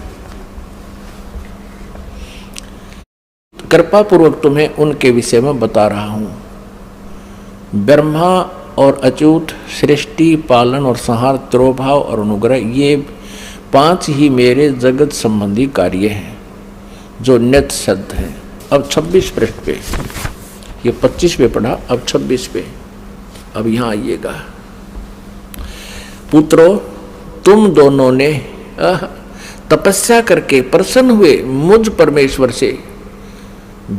कृपा पूर्वक तुम्हें उनके विषय में बता रहा हूं। ब्रह्मा और अच्युत, सृष्टि, पालन और संहार, तिरोभाव और अनुग्रह, ये 5 ही मेरे जगत संबंधी कार्य हैं जो नित्य सिद्ध हैं। अब 26 पृष्ठ पे, ये 25 पे पढ़ा, अब 26 पे। अब यहाँ आइएगा। पुत्रों, तुम दोनों ने तपस्या करके प्रसन्न हुए मुझ परमेश्वर से।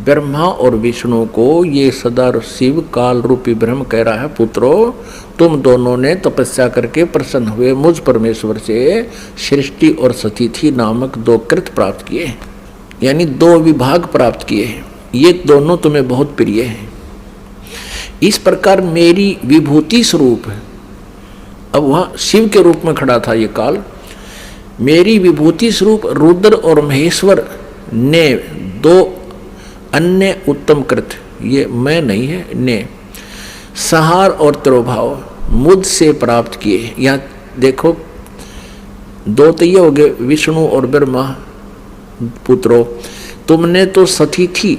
ब्रह्मा और विष्णु को ये सदा शिव काल रूपी ब्रह्म कह रहा है, पुत्रों तुम दोनों ने तपस्या करके प्रसन्न हुए मुझ परमेश्वर से सृष्टि और सतीथि नामक 2 कृत प्राप्त किए, यानी 2 विभाग प्राप्त किए हैं। ये दोनों तुम्हें बहुत प्रिय हैं। इस प्रकार मेरी विभूति स्वरूप है। अब वहाँ शिव के रूप में खड़ा था ये काल। मेरी विभूति स्वरूप रुद्र और महेश्वर ने 2 अन्य उत्तम कृत, ये मैं नहीं है, ने संहार और तिरोभाव मुझसे प्राप्त किए। यहाँ देखो 2 तो ये हो गए, विष्णु और ब्रह्मा। पुत्रों, तुमने तो सतीथि,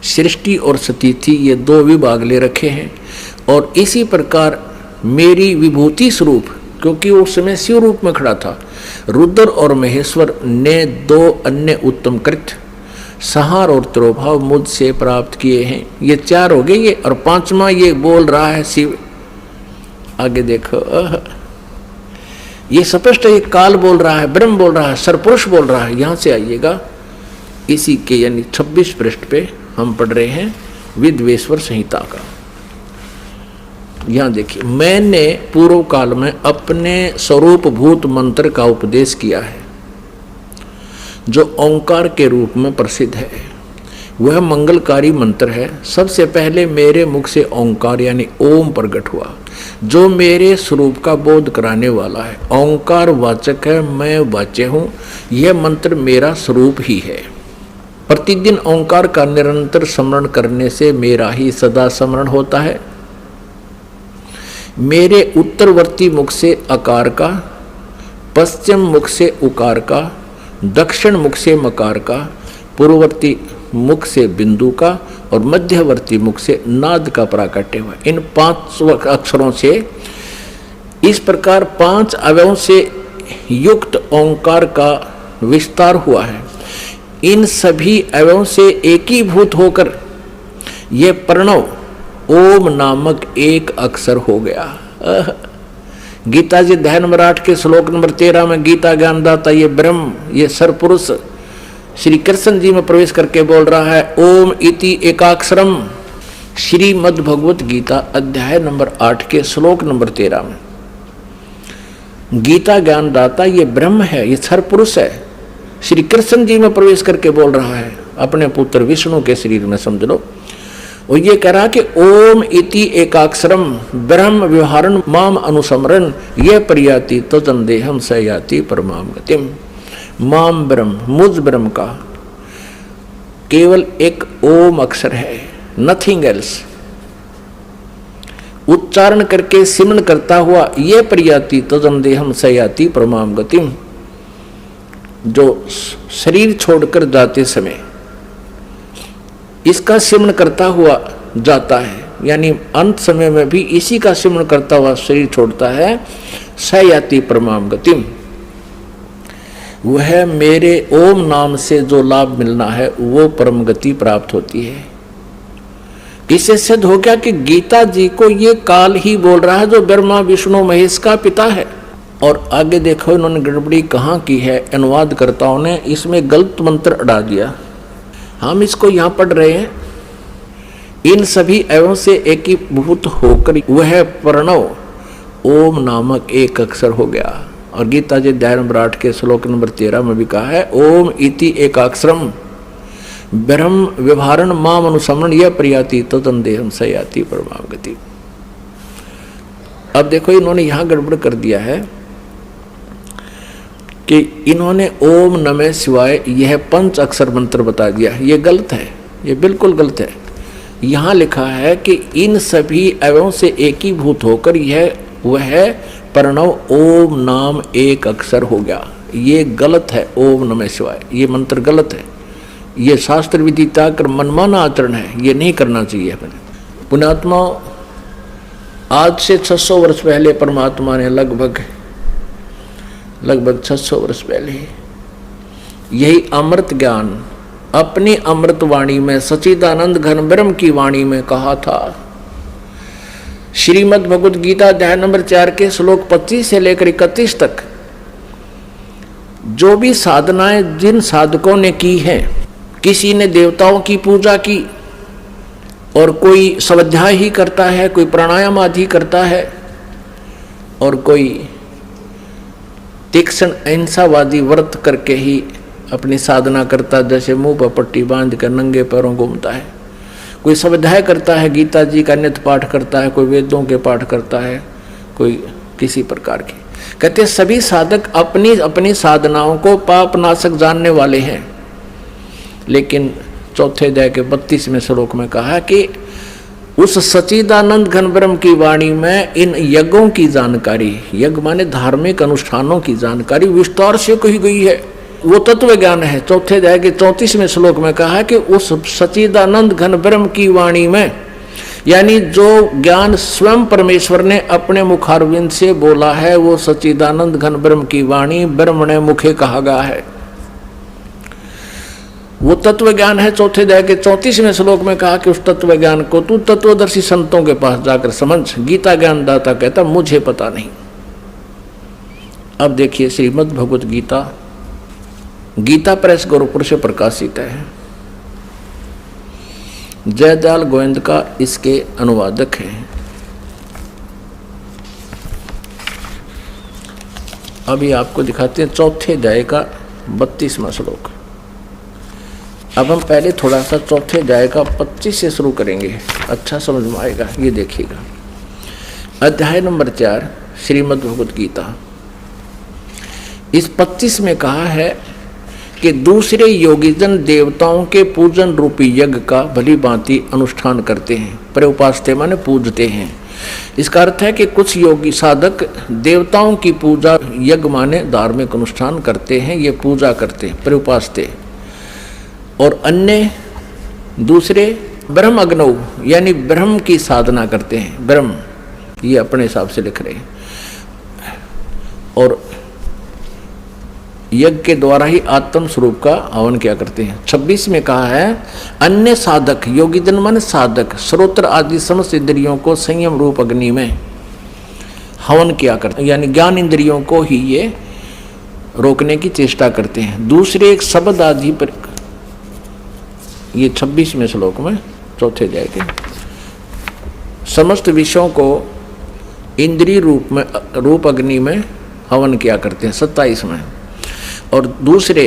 सृष्टि और सतीथि, ये 2 विभाग ले रखे हैं। और इसी प्रकार मेरी विभूति स्वरूप क्योंकि वो उस समय शिव रूप में खड़ा था। रुद्र और महेश्वर ने 2 अन्य उत्तम कृत्य संहार और तिरोभाव मुझसे प्राप्त किए हैं। ये 4 हो गए ये, और 5वां ये बोल रहा है शिव। आगे देखो, ये स्पष्ट है, ये काल बोल रहा है, ब्रह्म बोल रहा है, सरपुरुष बोल रहा है। यहां से आइएगा, इसी के यानी 26 पृष्ठ पे हम पढ़ रहे हैं विद्वेश्वर संहिता का। यहां देखिए, मैंने पूर्व काल में अपने स्वरूप भूत मंत्र का उपदेश किया है जो ओंकार के रूप में प्रसिद्ध है। वह मंगलकारी मंत्र है। सबसे पहले मेरे मुख से ओंकार यानी ओम प्रकट हुआ, जो मेरे स्वरूप का बोध कराने वाला है। ओंकार वाचक है, मैं वाच्य हूँ। यह मंत्र मेरा स्वरूप ही है। प्रतिदिन ओंकार का निरंतर स्मरण करने से मेरा ही सदा स्मरण होता है। मेरे उत्तरवर्ती मुख से अकार का, पश्चिम मुख से उकार का, दक्षिण मुख से मकार का, पूर्ववर्ती मुख से बिंदु का और मध्यवर्ती मुख से नाद का प्राकट्य हुआ। इन 5 अक्षरों से इस प्रकार 5 अवयवों से युक्त ओंकार का विस्तार हुआ है। इन सभी अवयवों से एकीभूत होकर यह प्रणव ओम नामक एक अक्षर हो गया। गीता जी अध्याय नंबर 8 के श्लोक नंबर 13 में गीता ज्ञानदाता ये ब्रह्म, ये सरपुरुष श्री कृष्ण जी में प्रवेश करके बोल रहा है ओम इति एकाक्षरम। श्रीमद् भगवत गीता अध्याय नंबर 8 के श्लोक नंबर 13 में गीता ज्ञानदाता ये ब्रह्म है, ये सरपुरुष है, श्री कृष्ण जी में प्रवेश करके बोल रहा है अपने पुत्र विष्णु के शरीर में, समझ लो। और ये कह रहा कि ओम इति एकाक्षरम ब्रह्म व्यवहारन माम अनुसमरन ये प्रयाति तजन देहम सयाति परमाम गतिम। माम ब्रह्म, मुझ ब्रह्म का केवल एक ओम अक्षर है, नथिंग एल्स। उच्चारण करके सिमरण करता हुआ ये प्रयाति तजन देहम सयाति परमाम गतिम, जो शरीर छोड़कर जाते समय इसका सिमरण करता हुआ जाता है, यानी अंत समय में भी इसी का सिमरण करता हुआ शरीर छोड़ता है। सयाति परमाम गतिम, वह मेरे ओम नाम से जो लाभ मिलना है वो परम गति प्राप्त होती है। इससे सिद्ध हो गया कि गीता जी को ये काल ही बोल रहा है जो ब्रह्मा विष्णु महेश का पिता है। और आगे देखो इन्होंने गड़बड़ी कहाँ की है, अनुवादकर्ताओं ने इसमें गलत मंत्र अड़ा दिया। हम इसको यहाँ पढ़ रहे हैं, इन सभी अवयवों से एकीभूत होकर वह प्रणव ओम नामक एक अक्षर हो गया। और गीता जी अध्याय नंबर 8 के श्लोक नंबर 13 में भी कहा है ओम इति एकाक्षरम ब्रह्म व्यवहारन माम अनुसमरण यह प्रयाति तदन देहम सयाति परमाम गति। अब देखो इन्होंने यहाँ गड़बड़ कर दिया है कि इन्होंने ओम नमः शिवाय यह 5 अक्षर मंत्र बता दिया। ये गलत है, ये बिल्कुल गलत है। यहाँ लिखा है कि इन सभी अवयवों से एकीभूत होकर यह वह प्रणव ओम नाम एक अक्षर हो गया। ये गलत है, ओम नमः शिवाय ये मंत्र गलत है। ये शास्त्र विधि त्याग मनमाना आचरण है, ये नहीं करना चाहिए हमें। पुण्यात्मा, आज से 600 वर्ष पहले परमात्मा ने लगभग 600 वर्ष पहले यही अमृत ज्ञान अपनी अमृत वाणी में सच्चिदानंद घन ब्रह्म की वाणी में कहा था। श्रीमद् भगवद गीता अध्याय नंबर 4 के श्लोक 25 से लेकर 31 तक जो भी साधनाएं जिन साधकों ने की हैं, किसी ने देवताओं की पूजा की और कोई स्वाध्याय ही करता है, कोई प्राणायाम आदि करता है और कोई तीक्ष्ण अहिंसावादी व्रत करके ही अपनी साधना करता, जैसे मुंह पर पट्टी बांध कर नंगे पैरों घूमता है। कोई स्वाध्याय करता है, गीता जी का नित्य पाठ करता है, कोई वेदों के पाठ करता है, कोई किसी प्रकार की। कहते सभी साधक अपनी अपनी साधनाओं को पाप नाशक जानने वाले हैं। लेकिन चौथे अध्याय के 32वें श्लोक में कहा कि उस सच्चिदानंद घन ब्रह्म की वाणी में इन यज्ञों की जानकारी, यज्ञ माने धार्मिक अनुष्ठानों की जानकारी विस्तार से कही गई है। वो तत्व ज्ञान है। चौथे अध्याय के 34वें श्लोक में कहा कि उस सच्चिदानंद घन ब्रह्म की वाणी में यानी जो ज्ञान स्वयं परमेश्वर ने अपने मुखारविंद से बोला है वो सच्चिदानंद घन ब्रह्म की वाणी ब्रह्मणे मुखे कहा गया है। वो तत्व ज्ञान है। चौथे अध्याय के 34वें श्लोक में कहा कि उस तत्व ज्ञान को तू तत्वदर्शी संतों के पास जाकर समझ। गीता ज्ञानदाता कहता मुझे पता नहीं। अब देखिए श्रीमद् भगवत गीता, गीता प्रेस गोरखपुर से प्रकाशित है। जयदयाल गोविंद का इसके अनुवादक है। अभी आपको दिखाते हैं चौथे अध्याय का 32वां श्लोक। अब हम पहले थोड़ा सा चौथे अध्याय का 25 से शुरू करेंगे, अच्छा समझ में आएगा। ये देखिएगा, अध्याय नंबर 4 श्रीमद् भगवत गीता। इस 25 में कहा है कि दूसरे योगीजन देवताओं के पूजन रूपी यज्ञ का भली भांति अनुष्ठान करते हैं। प्रउपास्ते माने पूजते हैं। इसका अर्थ है कि कुछ योगी साधक देवताओं की पूजा, यज्ञ माने धार्मिक अनुष्ठान करते हैं, ये पूजा करते हैं प्रउपास्ते। और अन्य दूसरे ब्रह्म अग्नौ यानी ब्रह्म की साधना करते हैं। ब्रह्म ये अपने हिसाब से लिख रहे हैं और यज्ञ के द्वारा ही आत्म स्वरूप का हवन क्या करते हैं। 26 में कहा है अन्य साधक, योगी जन मन साधक, श्रोत्र आदि समस्त इंद्रियों को संयम रूप अग्नि में हवन किया करते हैं, यानी ज्ञान इंद्रियों को ही ये रोकने की चेष्टा करते हैं। दूसरे एक शब्द आदि पर, ये 26वें श्लोक में चौथे अध्याय के, समस्त विषयों को इंद्रिय रूप अग्नि में हवन किया करते हैं 27 में। और दूसरे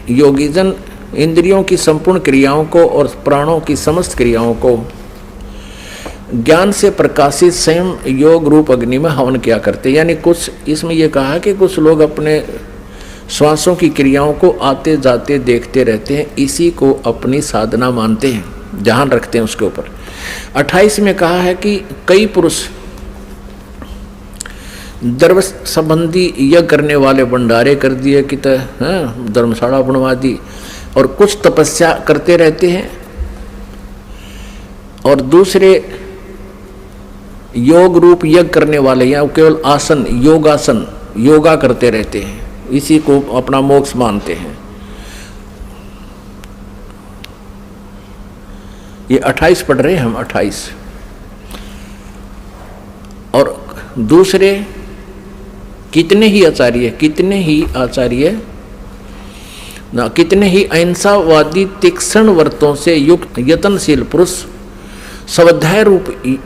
योगीजन इंद्रियों की संपूर्ण क्रियाओं को और प्राणों की समस्त क्रियाओं को ज्ञान से प्रकाशित स्वयं योग रूप अग्नि में हवन किया करते हैं। यानी कुछ इसमें यह कहा कि कुछ लोग अपने श्वासों की क्रियाओं को आते जाते देखते रहते हैं, इसी को अपनी साधना मानते हैं, ध्यान रखते हैं उसके ऊपर। 28 में कहा है कि कई पुरुष धर्म संबंधी यज्ञ करने वाले भंडारे कर दिए कि धर्मशाला बनवा दी, और कुछ तपस्या करते रहते हैं, और दूसरे योग रूप यज्ञ करने वाले या केवल आसन, योगासन, योगा करते रहते हैं, इसी को अपना मोक्ष मानते हैं। ये 28 पढ़ रहे हैं हम, 28। और दूसरे कितने ही आचार्य ना, कितने ही अहिंसावादी तीक्ष्ण व्रतों से युक्त यत्नशील पुरुष स्वाध्याय रूप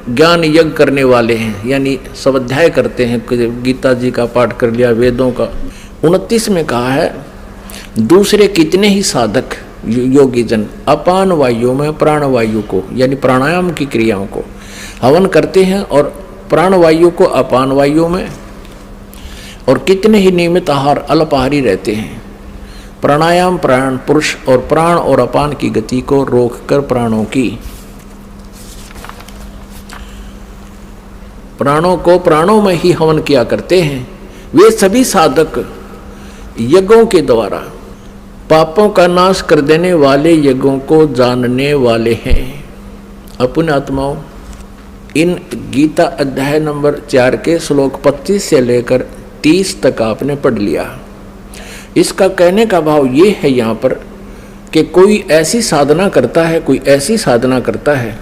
ज्ञान यज्ञ करने वाले हैं, यानी स्वाध्याय करते हैं। गीता जी का पाठ कर लिया, वेदों का। 29 में कहा है दूसरे कितने ही साधक योगी जन अपान वायु में प्राण वायु को, यानी प्राणायाम की क्रियाओं को हवन करते हैं, और प्राण वायु को अपान वायु में, और कितने ही नियमित आहार अल्पाहारी रहते हैं। प्राणायाम प्राण पुरुष और प्राण और अपान की गति को रोककर प्राणों को प्राणों में ही हवन किया करते हैं। वे सभी साधक यज्ञों के द्वारा पापों का नाश कर देने वाले यज्ञों को जानने वाले हैं। अपने आत्माओं, इन गीता अध्याय नंबर 4 के श्लोक 25 से लेकर 30 तक आपने पढ़ लिया। इसका कहने का भाव ये है यहाँ पर कि कोई ऐसी साधना करता है, कोई ऐसी साधना करता है,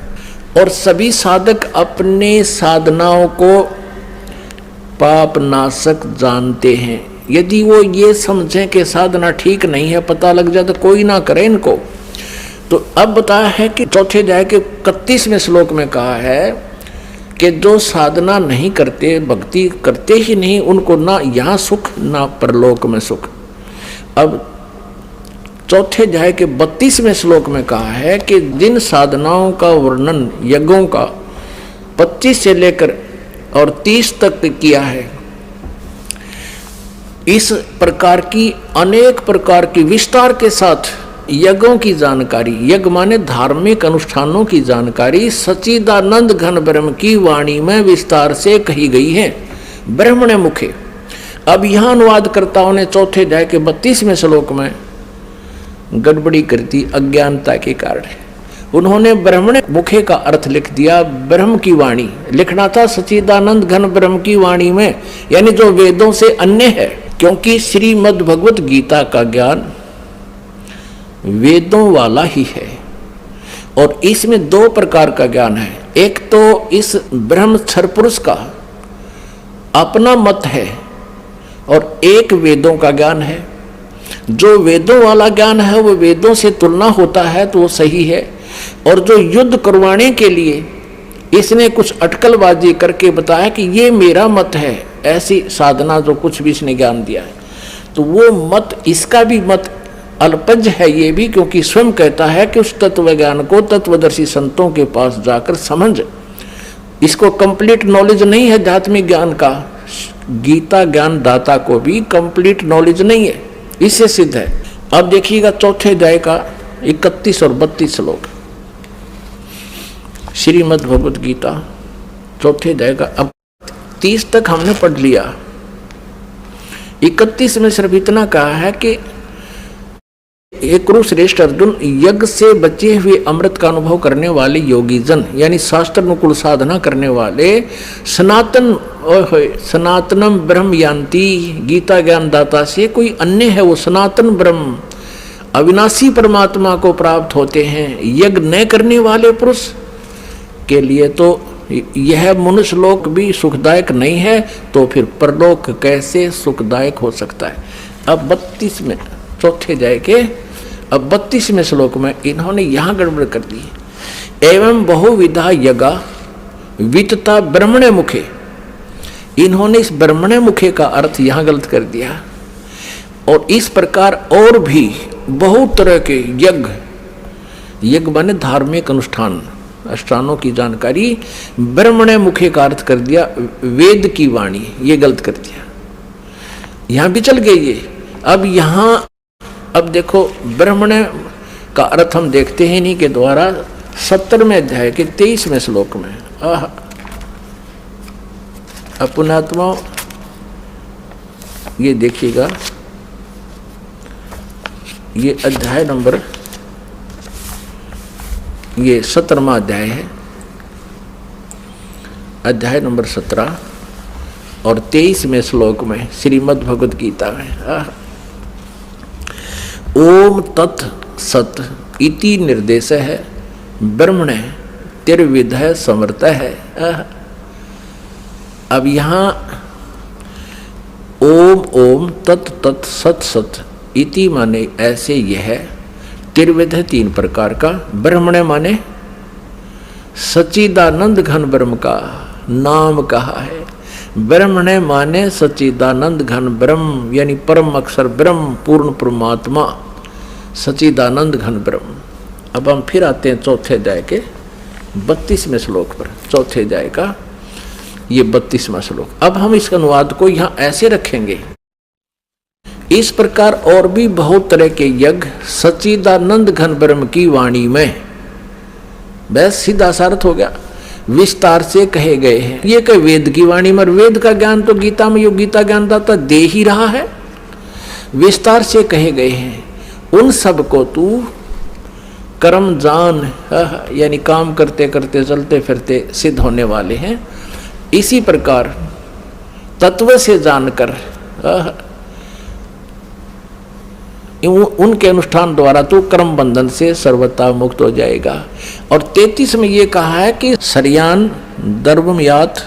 और सभी साधक अपने साधनाओं को पाप नाशक जानते हैं। यदि वो ये समझें कि साधना ठीक नहीं है, पता लग जाए, तो कोई ना करे इनको। तो अब बताया है कि चौथे अध्याय के 31वें श्लोक में कहा है कि जो साधना नहीं करते, भक्ति करते ही नहीं, उनको ना यहाँ सुख ना परलोक में सुख। अब चौथे अध्याय के 32वें श्लोक में कहा है कि जिन साधनाओं का वर्णन यज्ञों का 25 से लेकर और 30 तक किया है, इस प्रकार की अनेक प्रकार की विस्तार के साथ यज्ञों की जानकारी, यज्ञ माने धार्मिक अनुष्ठानों की जानकारी सच्चिदानंद घन ब्रह्म की वाणी में विस्तार से कही गई है, ब्रह्मणे मुखे। अब यहाँ अनुवादकर्ताओं ने चौथे अध्याय के 32वें श्लोक में गड़बड़ी कर दी अज्ञानता के कारण। उन्होंने ब्रह्मण मुखे का अर्थ लिख दिया ब्रह्म की वाणी। लिखना था सच्चिदानंद घन ब्रह्म की वाणी में, यानी जो वेदों से अन्य है। क्योंकि श्रीमद् भगवत गीता का ज्ञान वेदों वाला ही है और इसमें दो प्रकार का ज्ञान है। एक तो इस ब्रह्मक्षर पुरुष का अपना मत है और एक वेदों का ज्ञान है। जो वेदों वाला ज्ञान है वो वेदों से तुलना होता है तो वो सही है, और जो युद्ध करवाने के लिए इसने कुछ अटकलबाजी करके बताया कि ये मेरा मत है, ऐसी साधना जो कुछ भी इसने ज्ञान दिया है, तो वो मत इसका भी मत अल्पज्ञ है ये भी, क्योंकि स्वयं कहता है कि उस तत्व ज्ञान को तत्वदर्शी संतों के पास जाकर समझ। इसको कंप्लीट नॉलेज नहीं है आध्यात्मिक ज्ञान का, गीता ज्ञान दाता को भी कंप्लीट नॉलेज नहीं है, इससे सिद्ध है। अब देखिएगा चौथे अध्याय का 31 और 32 श्लोक, श्रीमद् भगवत गीता चौथे अध्याय का। अब 30 तक हमने पढ़ लिया, 31 में सिर्फ इतना कहा है कि एक कुरुश्रेष्ठ अर्जुन, यज्ञ से बचे हुए अमृत का अनुभव करने वाले योगी जन, यानी शास्त्र अनुकूल साधना करने वाले सनातनम ब्रह्म यान्ति, गीता ज्ञान दाता से कोई अन्य है, वो सनातन ब्रह्म अविनाशी परमात्मा को प्राप्त होते हैं। यज्ञ न करने वाले पुरुष के लिए तो यह मनुष्य लोक भी सुखदायक नहीं है, तो फिर परलोक कैसे सुखदायक हो सकता है। अब 32 में चौथे अध्याय के अब 32वें श्लोक में इन्होंने यहाँ गड़बड़ कर दी। एवं बहुविधा यज्ञा वितता ब्रह्मणे मुखे, इन्होंने इस ब्रह्मणे मुखे का अर्थ यहाँ गलत कर दिया। और इस प्रकार और भी बहुत तरह के यज्ञ, यज्ञ माने धार्मिक अनुष्ठान, अनुष्ठानों की जानकारी, ब्रह्मणे मुखे का अर्थ कर दिया वेद की वाणी, ये गलत कर दिया। यहाँ भी चल गए ये। अब यहाँ अब देखो ब्रह्मण का अर्थ हम देखते हैं इन्हीं के द्वारा 70वें अध्याय के 23वें श्लोक में। पुण्यात्मा ये देखिएगा, ये अध्याय नंबर, ये 17वां अध्याय है, अध्याय नंबर 17 और 23वें श्लोक में श्रीमद् भगवत गीता में ओम तत् सत इति निर्देश है ब्रह्मण तिर्विध समर्थ है। अब यहाँ ओम ओम तत् तत् सत सत इति माने ऐसे यह है, तिर्विध 3 प्रकार का, ब्रह्मण माने सच्चिदानंद घन ब्रह्म का नाम कहा है। ब्रह्मण माने सच्चिदानंद घन ब्रह्म, यानी परम अक्षर ब्रह्म, पूर्ण परमात्मा, सच्चिदानंद घन ब्रह्म। अब हम फिर आते हैं चौथे अध्याय के 32वें श्लोक पर, चौथे अध्याय का ये 32वां श्लोक। अब हम इस अनुवाद को यहाँ ऐसे रखेंगे, इस प्रकार और भी बहुत तरह के यज्ञ सच्चिदानंद घन ब्रह्म की वाणी में, बस सीधा सार्थ हो गया, विस्तार से कहे गए हैं। ये कहे वेद की वाणी में, वेद का ज्ञान तो गीता में, यो गीता ज्ञान दाता दे ही रहा है, विस्तार से कहे गए हैं। उन सब को तू कर्म जान, यानी काम करते करते चलते फिरते सिद्ध होने वाले हैं। इसी प्रकार तत्व से जानकर उनके अनुष्ठान द्वारा तू कर्म बंधन से सर्वथा मुक्त हो जाएगा। और 33 में ये कहा है कि सर्यान दर्वमयात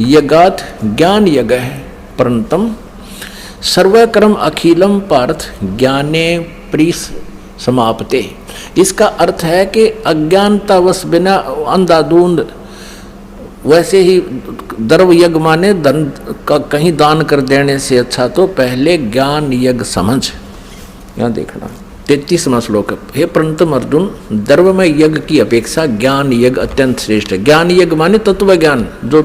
यज्ञात ज्ञान यज्ञ है परंतम सर्वकर्म अखिलम पार्थ ज्ञाने प्रीस समाप्ते। इसका अर्थ है कि अज्ञानतावश बिना अंधाधुंध, वैसे ही द्रव्य यज्ञ माने धन का कहीं दान कर देने से अच्छा तो पहले ज्ञान यज्ञ समझ। यहाँ देखना 33वां श्लोक, हे परंतम अर्जुन, द्रव्यमय यज्ञ की अपेक्षा ज्ञान यज्ञ अत्यंत श्रेष्ठ है। ज्ञान यज्ञ माने तत्व ज्ञान, जो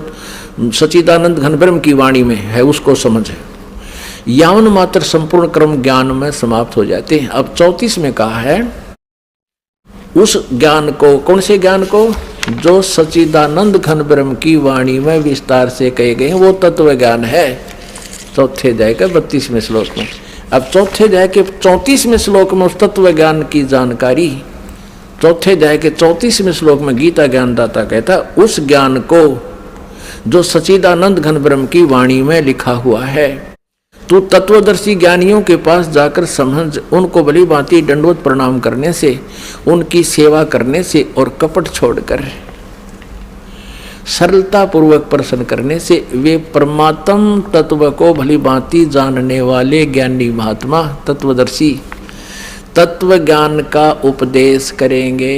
सच्चिदानंद घन ब्रह्म की वाणी में है उसको समझ है। यावन मात्र संपूर्ण कर्म ज्ञान में समाप्त हो जाते हैं। अब 34 में कहा है उस ज्ञान को, कौन से ज्ञान को, जो सच्चिदानंद घन ब्रह्म की वाणी में विस्तार से कहे गए हैं, वो तत्व ज्ञान है। चौथे अध्याय का 32वें श्लोक में। अब चौथे अध्याय के 34वें श्लोक में उस तत्व ज्ञान की जानकारी चौथे अध्याय के 34वें श्लोक में गीता ज्ञानदाता कहता उस ज्ञान को जो सच्चिदानंद घन ब्रह्म की वाणी में लिखा हुआ है तू तत्वदर्शी ज्ञानियों के पास जाकर समझ, उनको भली भांति दंडवत प्रणाम करने से, उनकी सेवा करने से और कपट छोड़कर सरलता पूर्वक प्रश्न करने से वे परमात्म तत्व को भली भांति जानने वाले ज्ञानी महात्मा तत्वदर्शी तत्व ज्ञान का उपदेश करेंगे।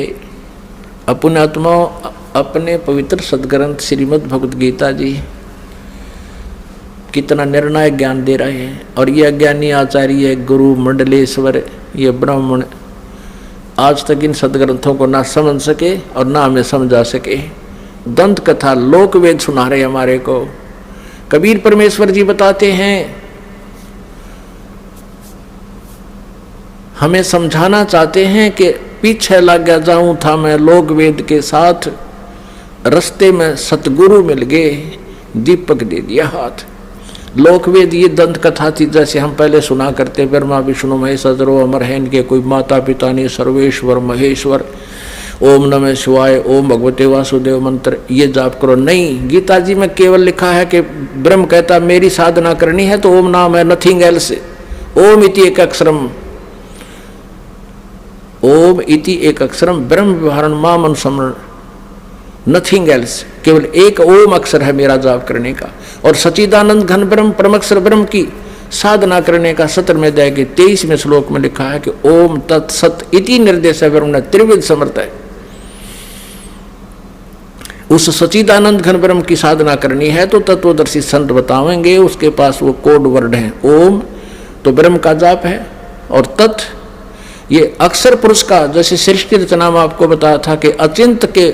अपने आत्माओं अपने पवित्र सदग्रंथ श्रीमद् भगवद गीता जी कितना निर्णायक ज्ञान दे रहे हैं। और ये अज्ञानी आचार्य गुरु मंडलेश्वर ये ब्राह्मण आज तक इन सदग्रंथों को ना समझ सके और ना हमें समझा सके। दंत कथा लोक वेद सुना रहे हमारे को। कबीर परमेश्वर जी बताते हैं, हमें समझाना चाहते हैं कि पीछे लग गया जाऊं था मैं लोक वेद के साथ, रास्ते में सतगुरु मिल गए, दीपक दे दिया हाथ। लोकवेद ये दंत कथा थी जैसे हम पहले सुना करते, ब्रह्मा विष्णु महेश अजरो अमर है, इनके कोई माता पिता नहीं, सर्वेश्वर महेश्वर, ओम नमः शिवाय, ओम भगवते वासुदेव मंत्र ये जाप करो। नहीं, गीता जी में केवल लिखा है कि ब्रह्म कहता मेरी साधना करनी है तो ओम नाम है, नथिंग एल्स। ओम इति एक अक्षरम, ओम इति एक अक्षरम ब्रह्म व्यवहारण माम अनुसमरण, नथिंग एल्स। केवल एक ओम अक्षर है मेरा जाप करने का। और सच्चिदानंद घन ब्रह्म परमक्षर ब्रह्म की साधना करने का 17वें अध्याय के 23वें श्लोक में लिखा है कि ओम तत्सत इति निर्देश है ब्रह्म ने त्रिविध समर्थ है। उस सच्चिदानंद घन ब्रह्म की साधना करनी है तो तत्वदर्शी संत बतावेंगे, उसके पास वो कोड वर्ड है। ओम तो ब्रह्म का जाप है और तत् ये अक्षर पुरुष का, जैसे सृष्टि रचना में आपको बताया था कि अचिंत के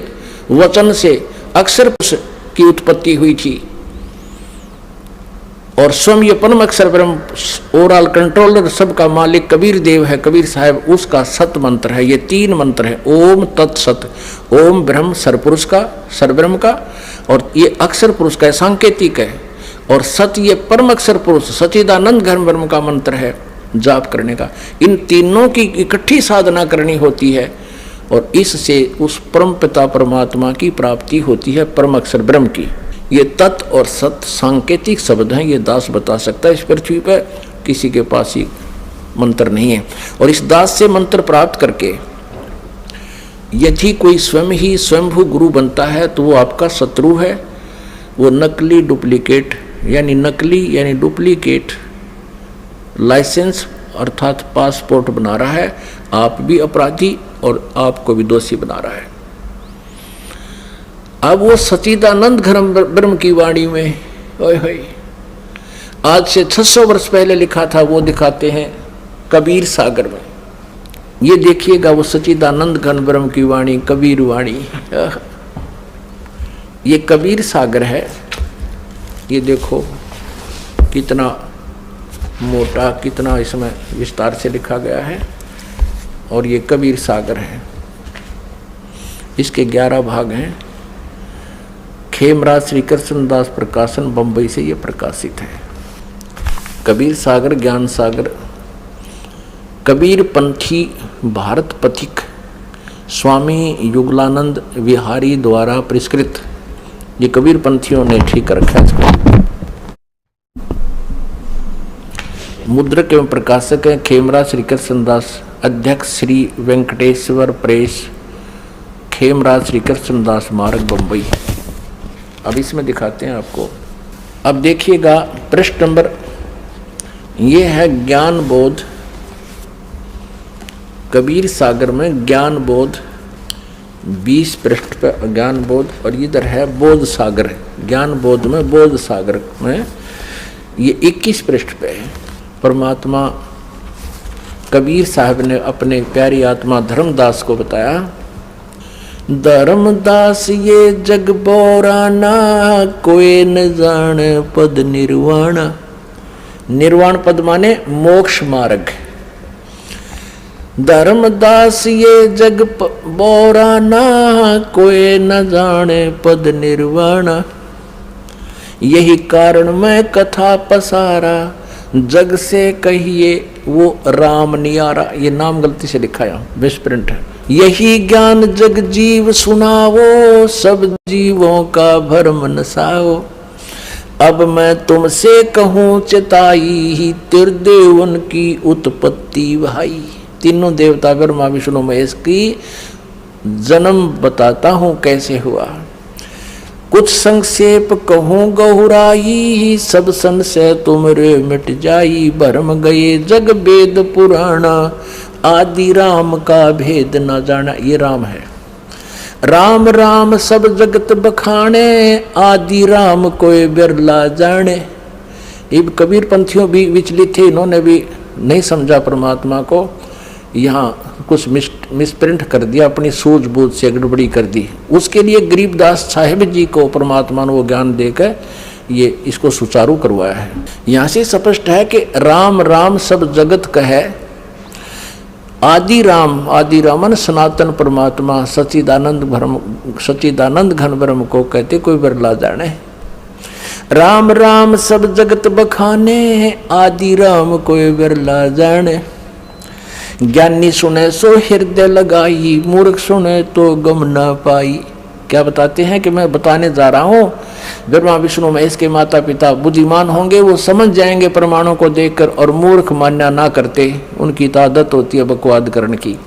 वचन से अक्षर पुरुष की उत्पत्ति हुई थी और स्वयं ये परम अक्षर ब्रह्म ओवरऑल कंट्रोलर सबका मालिक कबीर देव है, कबीर साहब, उसका सत मंत्र है। ये 3 मंत्र है, ओम तत्सत। ओम ब्रह्म सरपुरुष का, सरब्रह्म का, और ये अक्षर पुरुष का सांकेतिक है, और सत ये परम अक्षर पुरुष सच्चिदानंद घन ब्रह्म का मंत्र है जाप करने का। इन तीनों की इकट्ठी साधना करनी होती है और इससे उस परम पिता परमात्मा की प्राप्ति होती है, परम अक्षर ब्रह्म की। ये तत् और सत सांकेतिक शब्द हैं, ये दास बता सकता है। इस पृथ्वी पर किसी के पास ही मंत्र नहीं है। और इस दास से मंत्र प्राप्त करके यदि कोई स्वयं ही स्वयंभू गुरु बनता है तो वो आपका शत्रु है, वो नकली डुप्लीकेट यानी डुप्लीकेट लाइसेंस अर्थात पासपोर्ट बना रहा है, आप भी अपराधी और आपको भी दोषी बना रहा है। अब वो सच्चिदानंद घन ब्रह्म की वाणी में ओए होए आज से 600 वर्ष पहले लिखा था वो दिखाते हैं कबीर सागर में। ये देखिएगा वो सच्चिदानंद घन ब्रह्म की वाणी, कबीर वाणी, ये कबीर सागर है। ये देखो कितना मोटा, कितना इसमें विस्तार से लिखा गया है। और ये कबीर सागर है, इसके 11 भाग हैं। खेमराज श्री कृष्णदास प्रकाशन बंबई से ये प्रकाशित है। कबीर सागर, ज्ञान सागर, कबीर पंथी भारत पथिक स्वामी युगलानंद विहारी द्वारा पुरस्कृत। ये कबीर पंथियों ने ठीक रखा है इसको। मुद्रक एवं प्रकाशक है खेमराज श्री कृष्णदास, अध्यक्ष श्री वेंकटेश्वर प्रेस, खेमराज श्री कृष्णदास मार्ग बंबई। अब इसमें दिखाते हैं आपको। अब देखिएगा पृष्ठ नंबर, ये है ज्ञान बोध, कबीर सागर में ज्ञान बोध 20 पृष्ठ पर ज्ञान बोध, और इधर है बोध सागर। ज्ञान बोध में, बोध सागर में ये 21 पृष्ठ पे है। परमात्मा कबीर साहब ने अपने प्यारी आत्मा धर्मदास को बताया, धर्मदास ये जग बोराना, कोई न जाने पद निर्वाण। निर्वाण पद माने मोक्ष मार्ग। धर्मदास ये जग बोराना, कोई न जाने पद निर्वाण। यही कारण मैं कथा पसारा, जग से कहिए वो राम नियारा। ये नाम गलती से लिखा है, मिसप्रिंट है। यही ज्ञान जग जीव सुनावो, सब जीवों का भरम नसाओ। अब मैं तुमसे कहूँ चिताई, त्रिदेवन की उत्पत्ति भाई। तीनों देवता ब्रह्मा विष्णु महेश की जन्म बताता हूँ कैसे हुआ। कुछ संक्षेप कहूँ गहुराई, सब संशय तुमरे मिट जाई। भरम गए जग वेद पुराण, आदि राम का भेद न जाना। ये राम है। राम राम सब जगत बखाने, आदि राम कोई बिरला जाने। ये कबीर पंथियों भी विचलित थे, इन्होंने भी नहीं समझा परमात्मा को, यहाँ कुछ मिसप्रिंट कर दिया, अपनी सूझबूझ से गड़बड़ी कर दी। उसके लिए गरीबदास साहिब जी को परमात्मा ने वो ज्ञान देकर ये इसको सुचारू करवाया है। यहाँ से स्पष्ट है कि राम राम सब जगत कहे, आदि रामन सनातन परमात्मा सच्चिदानंद घन ब्रह्म को कहते कोई बिरला जाने। राम राम सब जगत बखाने, आदि राम कोई बिरला जाने। ज्ञानी सुने सो हृदय लगाई, मूर्ख सुने तो गम ना पाई। क्या बताते हैं कि मैं बताने जा रहा हूँ, ब्रह्मा विष्णु महेश के माता पिता बुद्धिमान होंगे, वो समझ जाएंगे प्रमाणों को देखकर, और मूर्ख मान्या ना करते, उनकी तो आदत होती है बकवाद करने की।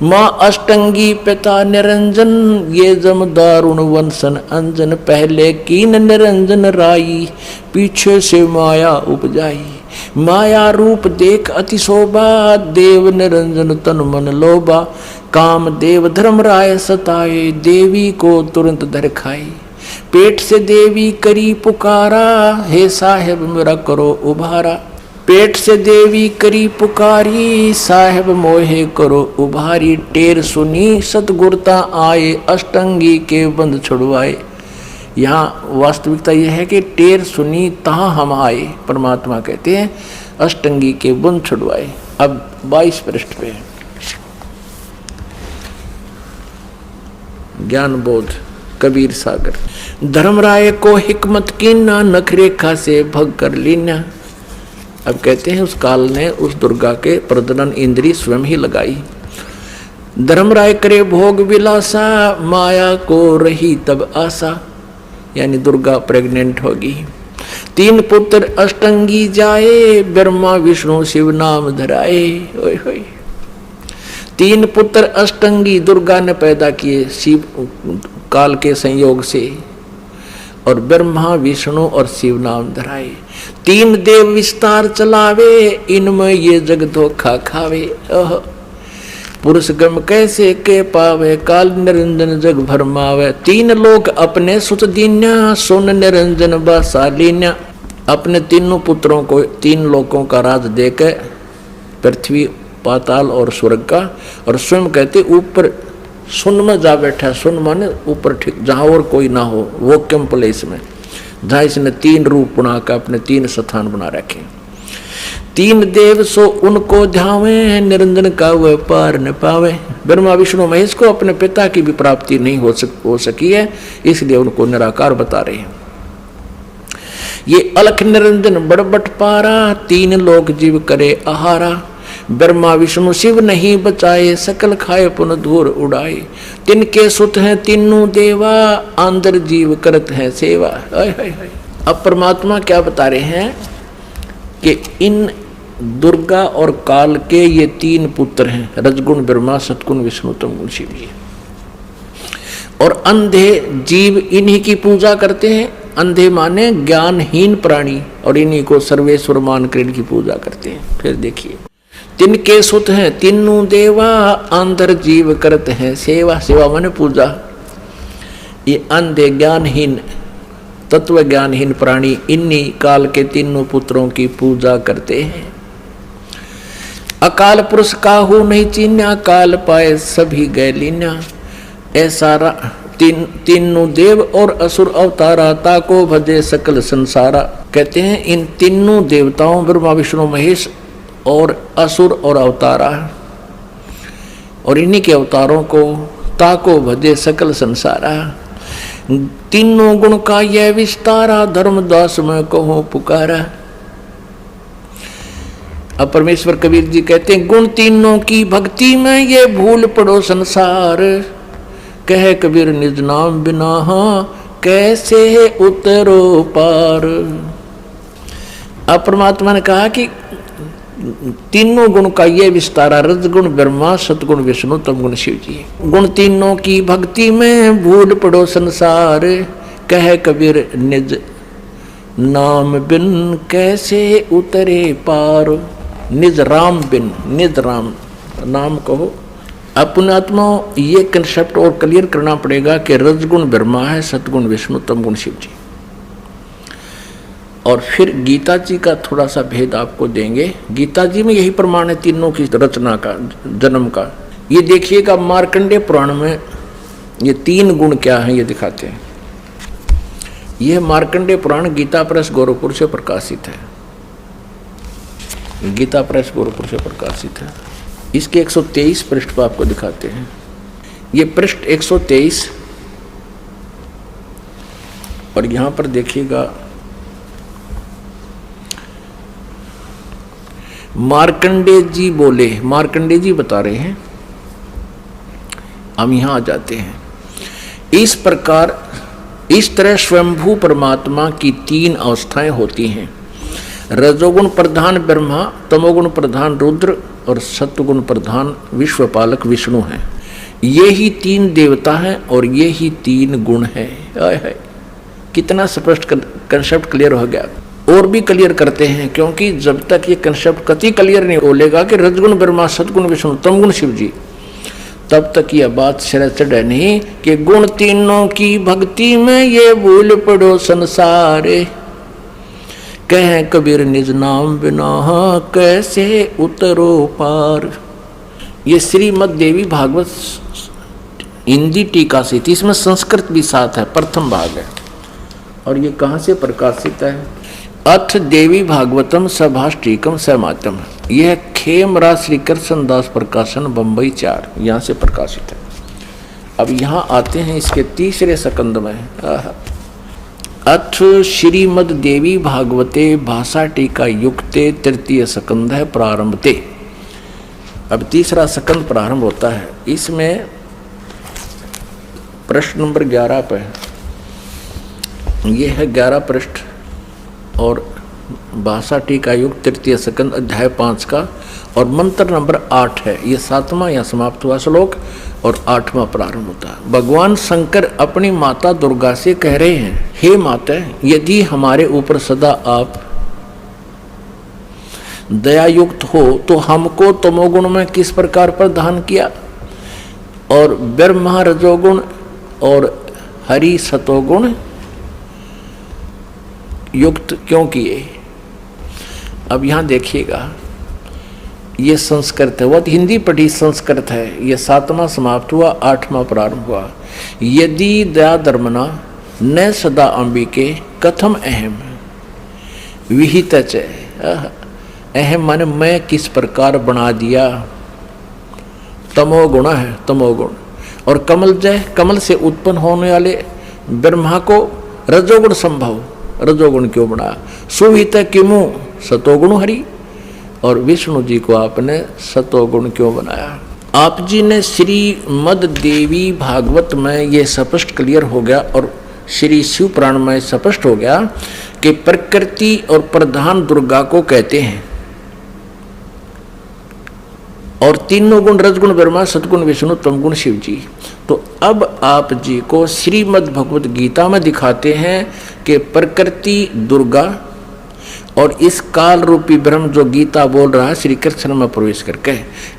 माँ अष्टंगी पिता निरंजन, ये जम दारुण वंशन अंजन। पहले कीन निरंजन राई, पीछे से माया उपजाई। माया रूप देख अति शोभा, देव निरंजन तन मन लोभा। काम देव धर्म राय सताए, देवी को तुरंत धर खाई। पेट से देवी करी पुकारा, हे साहेब मेरा करो उभारा। पेट से देवी करी पुकारी, साहेब मोहे करो उभारी। टेर सुनी सतगुरता आए, अष्टंगी के बंद छुड़वाए। यहाँ वास्तविकता यह है कि टेर सुनी तहाँ हम आए, परमात्मा कहते हैं अष्टंगी के बंद छुड़वाए। अब 22 पृष्ठ पे ज्ञान बोध कबीर सागर। धर्मराय को हिकमत कीना, नखरेखा से भग कर लीना। अब कहते हैं उस काल ने उस दुर्गा के प्रजनन इंद्री स्वयं ही लगाई। धर्मराय करे भोग विलासा, माया को रही तब आशा। यानी दुर्गा प्रेग्नेंट होगी। 3 पुत्र अष्टंगी जाए, ब्रह्मा विष्णु शिव नाम धराए। ओए होए 3 पुत्र अष्टंगी दुर्गा ने पैदा किए शिव काल के संयोग से, और ब्रह्मा विष्णु और शिव नाम धराए। 3 देव विस्तार चलावे, इनमें ये जग धोखा खावे। पुरुष गम कैसे के पावे, काल निरंजन जग भरमावे। 3 लोग अपने सुत दीन्या, सुन निरंजन बासालीन्या। अपने तीनों पुत्रों को 3 लोकों का राज देकर, पृथ्वी पाताल और स्वर्ग का, और स्वयं कहते ऊपर सुन में जा बैठा। सुन माने ऊपर, ठीक जहाँ और कोई ना हो, वोक्यम प्लेस में, जहाँ इसने 3 रूप बनाकर अपने 3 स्थान बना रखे। 3 देव सो उनको ध्यावे, निरंजन का वह पार न पावे। ब्रह्मा विष्णु महेश को अपने पिता की भी प्राप्ति नहीं हो सकी है, इसलिए उनको निराकार बता रहे हैं। ये अलख निरंजन बड़बट पारा, 3 लोक जीव करे आहारा। ब्रह्मा विष्णु शिव नहीं बचाए, सकल खाए पुन धूर उड़ाए। तिनके सुत हैं तीनों देवा, आंदर जीव करत है सेवा। अब परमात्मा क्या बता रहे हैं कि इन दुर्गा और काल के ये 3 पुत्र हैं, रजगुण ब्रह्मा, सतगुण विष्णु, तमगुण शिव जी। और अंधे जीव इन्हीं की पूजा करते हैं। अंधे माने ज्ञानहीन प्राणी, और इन्हीं को सर्वेश्वर मानकर इनकी पूजा करते हैं। फिर देखिए, तिनके सुत हैं तीनों देवा, अंदर जीव करत हैं सेवा। सेवा माने पूजा। ये अंधे ज्ञानहीन तत्व ज्ञानहीन प्राणी इन्हीं काल के तीनों पुत्रों की पूजा करते हैं। अकाल पुरुष काहू नहीं चीन्या, काल पाए सभी गए लीन्या। ऐसा तीनों देव और असुर अवतारा, ताको भजे सकल संसारा। कहते हैं इन तीनों देवताओं ब्रह्मा विष्णु महेश और असुर और अवतारा, और इन्हीं के अवतारों को ताको भजे सकल संसारा। तीनों गुण का यह विस्तारा, धर्मदास में कहो पुकारा। अब परमेश्वर कबीर जी कहते हैं, गुण तीनों की भक्ति में ये भूल पड़ो संसार, कह कबीर निज नाम बिना कैसे उतरो पार। अब परमात्मा ने कहा कि तीनों गुण का ये विस्तारा, रजगुण ब्रह्मा, सतगुण विष्णु, तमगुण शिव जी। गुण तीनों की भक्ति में भूल पड़ो संसार, कह कबीर निज नाम बिन कैसे उतरे पार। निज राम बिन, निज राम नाम कहो। अपने आत्मा ये कंसेप्ट और क्लियर करना पड़ेगा कि रजगुण ब्रह्मा है, सतगुण विष्णु, तमगुण शिव जी। और फिर गीता जी का थोड़ा सा भेद आपको देंगे। गीता जी में यही प्रमाण है तीनों की रचना का, जन्म का। ये देखिएगा मार्कंडेय पुराण में ये तीन गुण क्या हैं ये दिखाते हैं। यह मार्कंडेय पुराण गीता प्रेस गोरखपुर से प्रकाशित है। गीता प्रेस गोरखपुर से प्रकाशित है। इसके 123 पृष्ठ पर आपको दिखाते हैं। ये पृष्ठ 123 और यहां पर देखिएगा मार्कंडेय जी बोले, मार्कंडेय जी बता रहे हैं। हम यहां आ जाते हैं। इस प्रकार इस तरह स्वयंभू परमात्मा की तीन अवस्थाएं होती हैं। रजोगुण प्रधान ब्रह्मा, तमोगुण प्रधान रुद्र और सत्वगुण प्रधान विश्वपालक विष्णु हैं। ये ही तीन देवता हैं और ये ही तीन गुण हैं। है कितना स्पष्ट कंसेप्ट क्लियर हो गया। और भी क्लियर करते हैं, क्योंकि जब तक ये कंसेप्ट कति क्लियर नहीं बोलेगा कि रजगुण ब्रह्मा, सतगुण विष्णु, तमगुण शिव जी, तब तक यह बात सिर चढ़े नहीं कि गुण तीनों की भक्ति में ये भूल पड़ो संसारे, कह कबीर निज नाम बिना कैसे उतरो पार। ये श्रीमद् देवी भागवत हिंदी टीका से थी, इसमें संस्कृत भी साथ है, प्रथम भाग है। और ये कहाँ से प्रकाशित है? अथ देवी भागवतम सभाष्टीकम समातम। यह खेमराज श्री कृष्ण दास प्रकाशन बंबई 4 यहाँ से प्रकाशित है। अब यहाँ आते हैं इसके तीसरे स्कंद में। अथ श्रीमद् देवी भागवते भाषा टीका युक्ते तृतीय स्कंद है प्रारंभते। अब तीसरा स्कंद प्रारंभ होता है। इसमें प्रश्न नंबर 11 पे ये है 11 पृष्ठ और भाषा टीका युक्त तृतीय स्कंद अध्याय 5 का और मंत्र नंबर 8 है। ये 7वां या समाप्त हुआ श्लोक और 8वां प्रारंभ होता है। भगवान शंकर अपनी माता दुर्गा से कह रहे हैं, हे माता, यदि हमारे ऊपर सदा आप दयायुक्त हो तो हमको तमोगुण में किस प्रकार प्रदान किया और ब्रह्मा रजोगुण और हरि सतोगुण युक्त क्यों किए। अब यहाँ देखिएगा, ये संस्कृत है, वह हिंदी पढ़ी संस्कृत है। ये 7वां समाप्त हुआ, 8वां प्रारंभ हुआ। यदि दया धर्मना न सदा अंबिके कथम अहम विहित। अहम माने मैं किस प्रकार बना दिया। तमोगुण है, तमोगुण। और कमल जय, कमल से उत्पन्न होने वाले ब्रह्मा को रजोगुण संभव, रजोगुण क्यों बनाया। सुहित किमु सतोगुण हरि। और विष्णु जी को आपने सतोगुण क्यों बनाया। आप जी ने श्रीमद् देवी भागवत में ये स्पष्ट क्लियर हो गया और श्री शिव पुराण में स्पष्ट हो गया कि प्रकृति और प्रधान दुर्गा को कहते हैं और तीनों गुण रजगुण ब्रह्मा, सतगुण विष्णु, तमगुण शिव जी। तो अब आप जी को श्रीमद् भगवत गीता में दिखाते हैं कि प्रकृति दुर्गा और इस काल रूपी ब्रह्म जो गीता बोल रहा है श्री कृष्ण में प्रवेश करके,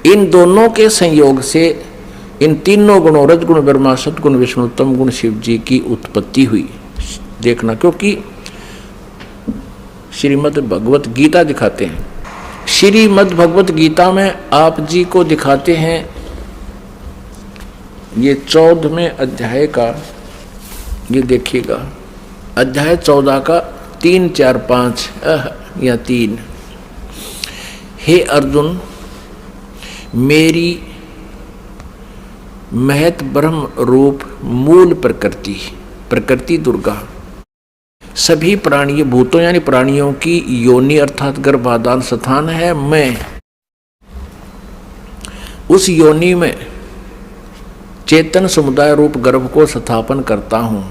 इन दोनों के संयोग से इन तीनों गुणों रजगुण ब्रह्मा, सतगुण विष्णु, तमगुण शिव जी की उत्पत्ति हुई। देखना, क्योंकि श्रीमद् भगवत गीता दिखाते हैं। श्रीमद् भगवत गीता में आप जी को दिखाते हैं ये 14वें अध्याय का, ये देखिएगा अध्याय 14 का 3, 4, 5 या 3। हे अर्जुन, मेरी महत ब्रह्म रूप मूल प्रकृति, प्रकृति दुर्गा सभी प्राणी भूतों यानी प्राणियों की योनि अर्थात गर्भाधान स्थान है। मैं उस योनि में चेतन समुदाय रूप गर्भ को स्थापन करता हूँ।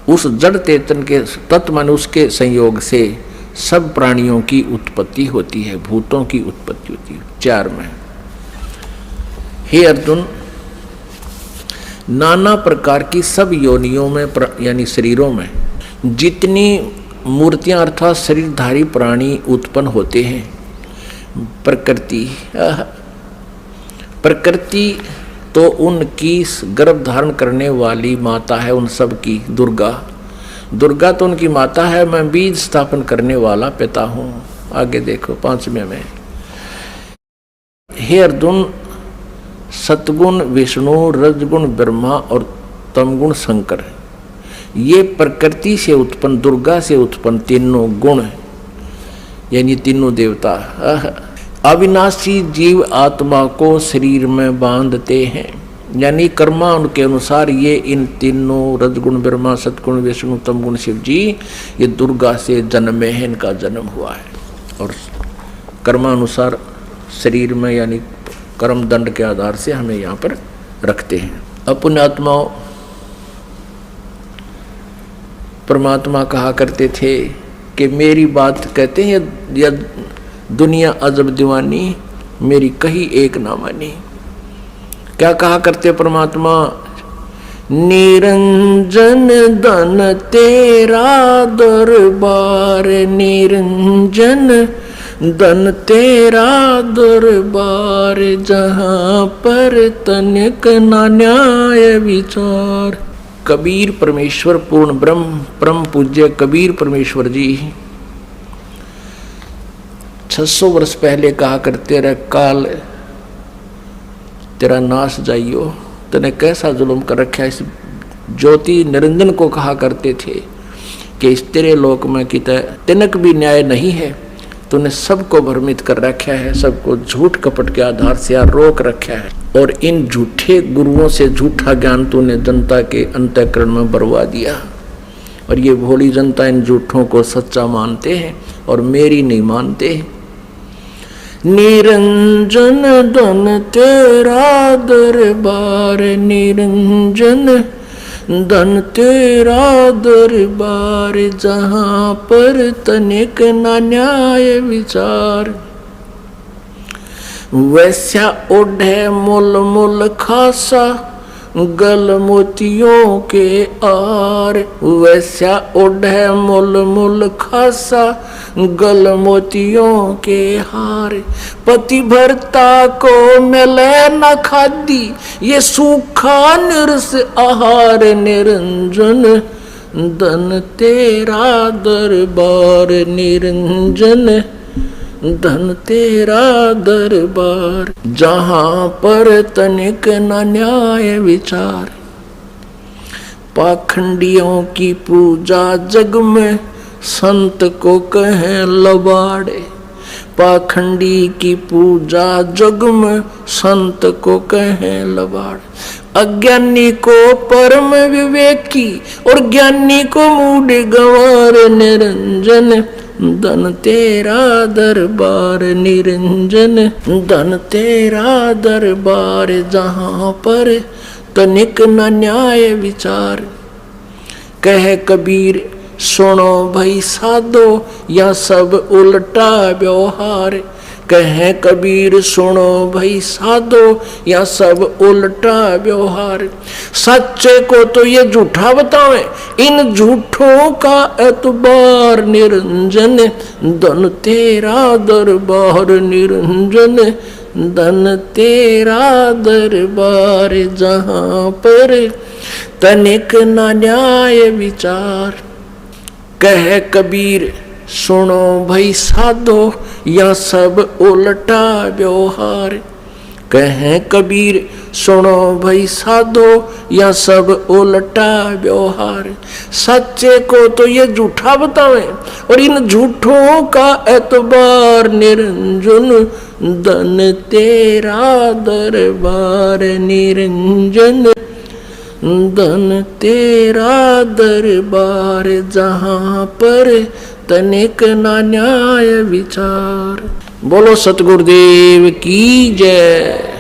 उस जड़ चेतन के तत्व मन उसके संयोग से सब प्राणियों की उत्पत्ति होती है, भूतों की उत्पत्ति होती है। 4 में, हे अर्जुन, नाना प्रकार की सब योनियों में यानी शरीरों में जितनी मूर्तियां अर्थात शरीरधारी प्राणी उत्पन्न होते हैं, प्रकृति तो उनकी गर्भ धारण करने वाली माता है, उन सब की दुर्गा तो उनकी माता है। मैं बीज स्थापन करने वाला पिता हूँ। आगे देखो 5वें में, हे अर्जुन, सतगुण विष्णु, रजगुण ब्रह्मा और तमगुण शंकर, ये प्रकृति से उत्पन्न दुर्गा से उत्पन्न तीनों गुण यानी तीनों देवता अविनाशी जीव आत्मा को शरीर में बांधते हैं, यानी कर्मा उनके अनुसार ये इन तीनों रजगुण ब्रह्मा सतगुण विष्णु तमगुण शिव जी ये दुर्गा से जन्मे हैं, इनका जन्म हुआ है। और कर्मानुसार शरीर में यानी कर्म दंड के आधार से हमें यहाँ पर रखते हैं। अपने आत्माओं परमात्मा कहा करते थे कि मेरी बात कहते हैं या दुनिया अजब दीवानी, मेरी कही एक ना मानी। क्या कहा करते परमात्मा? निरंजन धन तेरा दरबार, निरंजन धन तेरा दरबार, जहाँ पर तनिक ना न्याय विचार। कबीर परमेश्वर पूर्ण ब्रह्म परम पूज्य कबीर परमेश्वर जी 600 वर्ष पहले कहा करते रहे, काल तेरा नाश जाइयो, तने कैसा जुल्म कर रखा है। इस ज्योति निरंजन को कहा करते थे कि इस तेरे लोक में कितना तिनक भी न्याय नहीं है, तूने सबको भ्रमित कर रखा है, सबको झूठ कपट के आधार से रोक रखा है, और इन झूठे गुरुओं से झूठा ज्ञान तूने जनता के अंतःकरण में बरवा दिया। और ये भोली जनता इन झूठों को सच्चा मानते हैं और मेरी नहीं मानते। निरंजन धन तेरा दरबार, निरंजन धन तेरा दरबार, जहाँ पर तनिक ना न्याय विचार। वैश्या ओढ़े मुल मुल खासा, गल मोतियों के आर। वैश्या ओढ़े मुल मुल खासा, गल मोतियों के हार। पति भरता को मिले न खादी, ये सूखा निरस आहार। निरंजन धन तेरा दरबार, निरंजन धन तेरा दरबार, जहाँ पर तनिक न न्याय विचार। पाखंडियों की पूजा जग में संत को कहें लबाड़े। पाखंडी की पूजा जग में संत को कहें लबाड़े। अज्ञानी को परम विवेकी और ज्ञानी को मूढ़ गंवार। निरंजन धन तेरा दरबार, निरंजन धन तेरा दरबार, जहाँ पर तनिक न न्याय विचार। कह कबीर सुनो भई साधो, या सब उल्टा व्यवहार। कहे कबीर सुनो भई साधो, या सब उल्टा व्यवहार। सच्चे को तो ये झूठा बतावे, इन झूठों का एतबार। निरंजन धन तेरा दरबार, निरंजन धन तेरा दरबार, जहाँ पर तनिक न न्याय विचार। कह कबीर सुनो भई साधो, या सब उल्टा व्यवहार। कहें कबीर सुनो भई साधो, या सब उल्टा व्यवहार। सच्चे को तो ये झूठा बतावे, और इन झूठों का एतबार। निरंजन धन तेरा दरबार, निरंजन धन तेरा दरबार जहाँ पर तनिक ना न्याय विचार। बोलो सतगुरुदेव की जय।